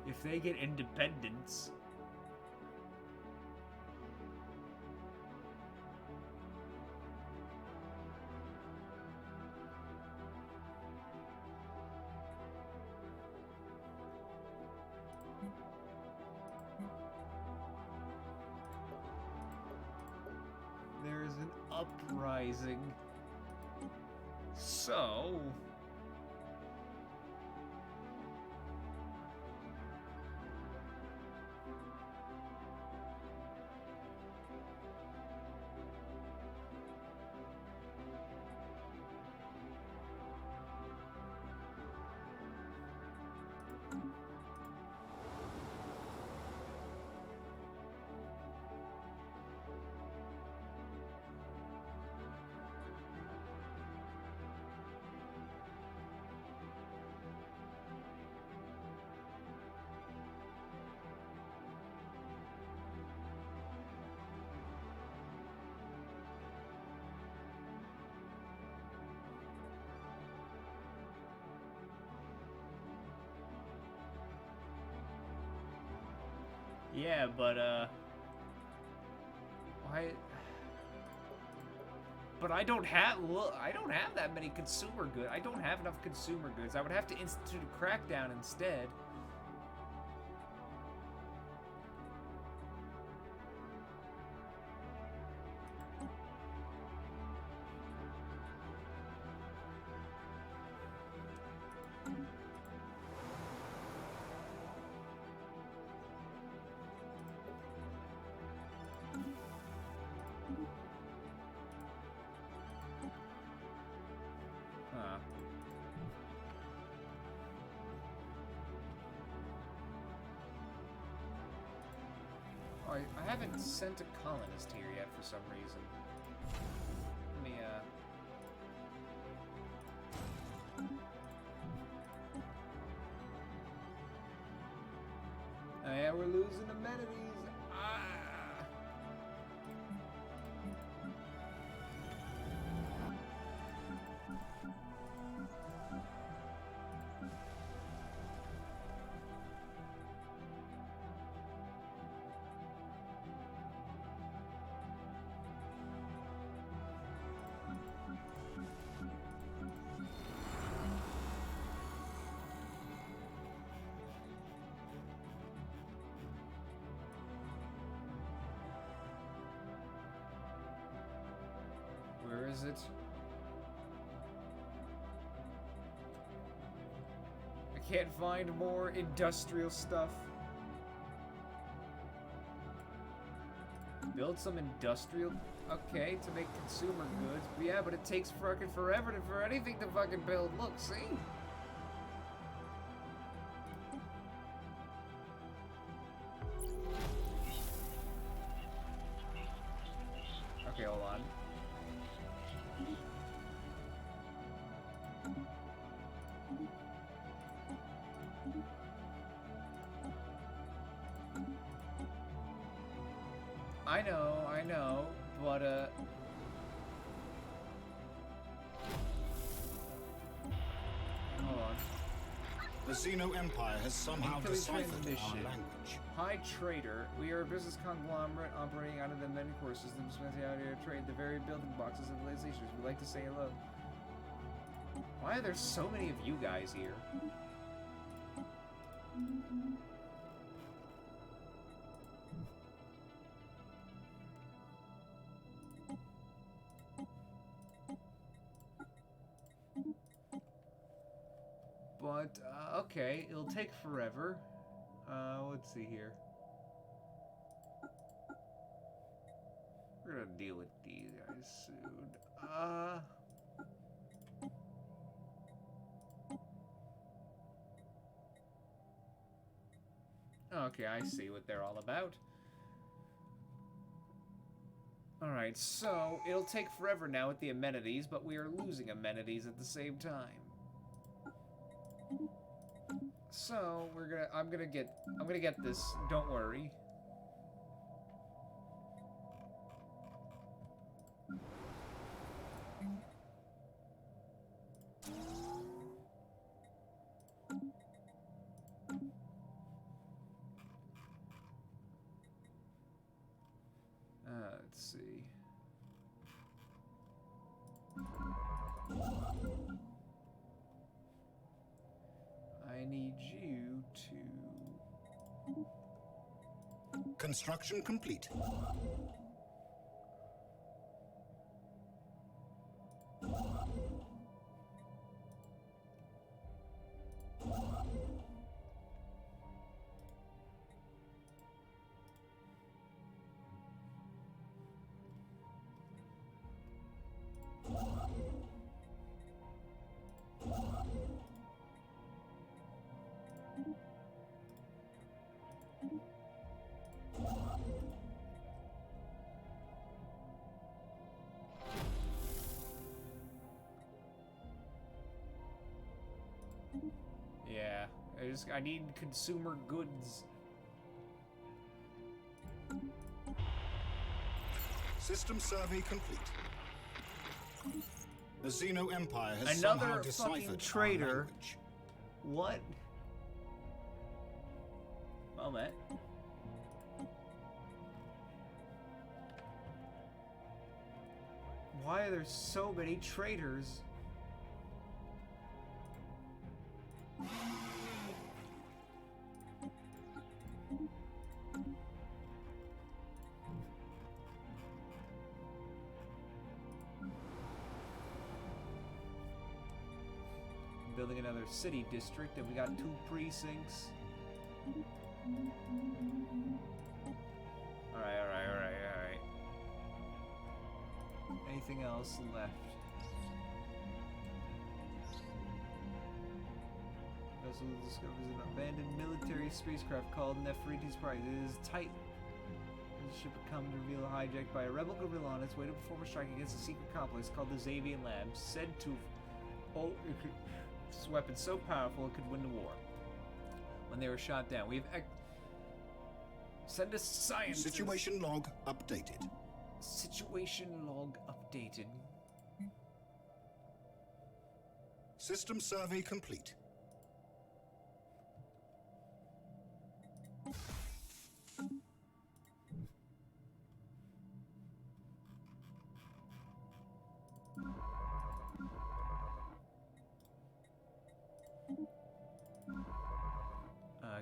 If they get independence... There's an uprising. So... Yeah, but, why... But I don't have that many consumer goods. I don't have enough consumer goods. I would have to institute a crackdown instead. I haven't sent a colonist here yet for some reason. Let me, Oh yeah, we're losing amenities. Ah! Where is it? I can't find more industrial stuff. Build some industrial... Okay, to make consumer goods. But yeah, but it takes fucking forever for anything to fucking build. Look, see? Okay, hold on. I know, but, hold on. The Xeno Empire has somehow deciphered our language. Hi, trader. We are a business conglomerate operating out of the many core systems specialty to trade the very building boxes of civilizations. We'd like to say hello. Why are there so many of you guys here? But, okay, it'll take forever. Let's see here. We're gonna deal with these guys soon. Okay, I see what they're all about. Alright, so it'll take forever now with the amenities, but we are losing amenities at the same time. So I'm gonna get this, don't worry. Let's see. I need you to... Construction complete. Yeah, I need consumer goods. System survey complete. The Xeno Empire has somehow Another deciphered fucking traitor. our language. What? Well met. Why are there so many traitors? Building another city district, and we got 2 precincts. Alright. Anything else left? Vessel discovers an abandoned military spacecraft called Nefertiti's Prize. It is tight. The ship had come to reveal a hijacked by a rebel guerrilla on its way to perform a strike against a secret complex called the Xavian Lab, said to this weapon so powerful it could win the war. When they were shot down, we've send us science. Situation log updated. Situation log updated. System survey complete.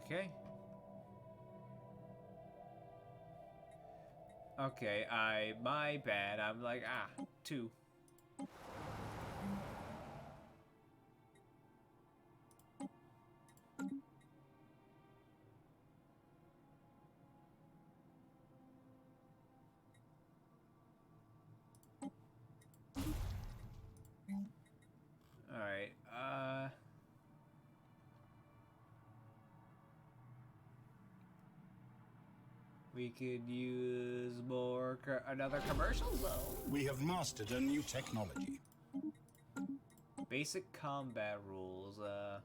Okay. Okay, my bad. I'm like, 2. Alright, we could use more another commercial zone. We have mastered a new technology. Basic combat rules. How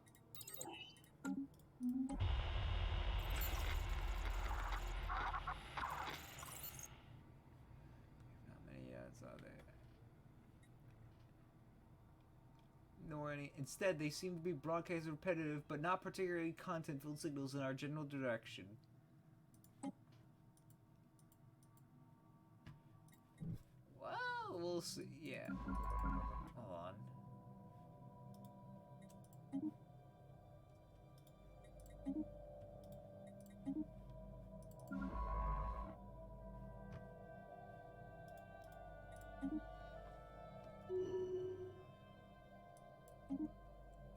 many ads are there? Nor any. Instead, they seem to be broadcast repetitive, but not particularly content-filled signals in our general direction. We'll see. Yeah. Hold on.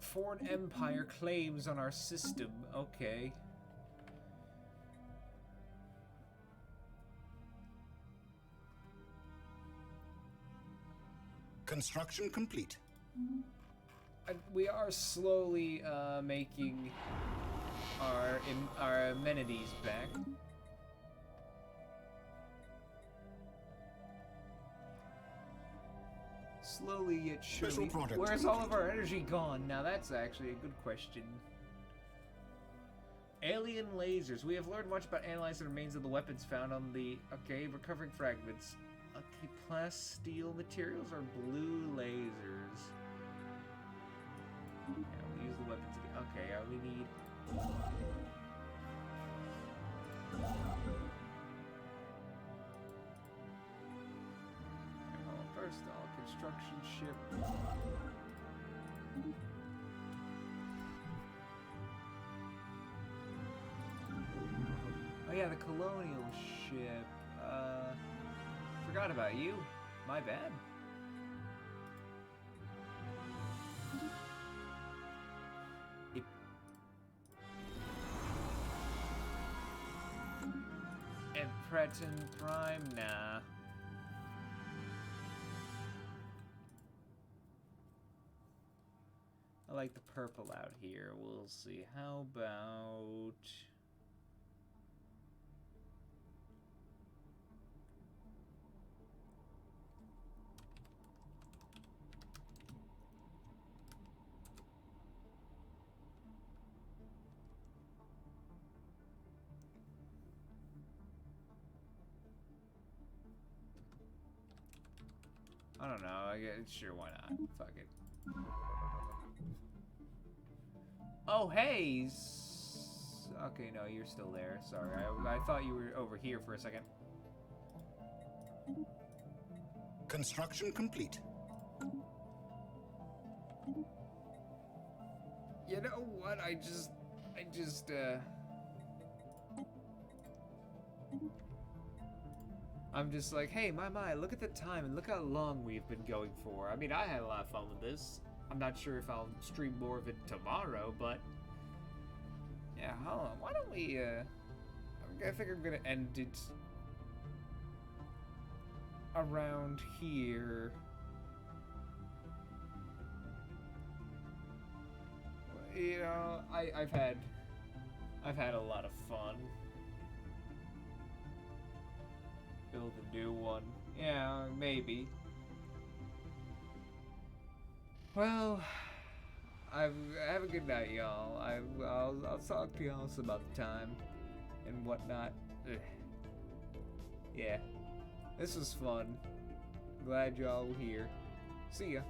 Foreign Empire claims on our system. Okay. Construction complete. We are slowly making our amenities back. Slowly yet surely. Where's all of our energy gone? Now that's actually a good question. Alien lasers. We have learned much about analyzing the remains of the weapons found on the... Okay, recovering fragments. Okay, plasteel materials are blue lasers. Yeah, we'll use the weapons again. Okay, we need... First, all construction ship. Oh yeah, the colonial ship. Forgot about you. My bad. And Preton Prime, nah. I like the purple out here. We'll see. How about... I don't know. I guess, sure, why not? Fuck it. Oh, hey! Okay, no, you're still there. Sorry, I thought you were over here for a second. Construction complete. You know what? I just, I'm just like, hey, my, look at the time and look how long we've been going for. I mean, I had a lot of fun with this. I'm not sure if I'll stream more of it tomorrow, but yeah, hold on. Why don't we, I think I'm gonna end it around here. You know, I've had a lot of fun. Build a new one. Yeah, maybe. Well, have a good night, y'all. I'll talk to y'all some other time and whatnot. Ugh. Yeah, this was fun. Glad y'all were here. See ya.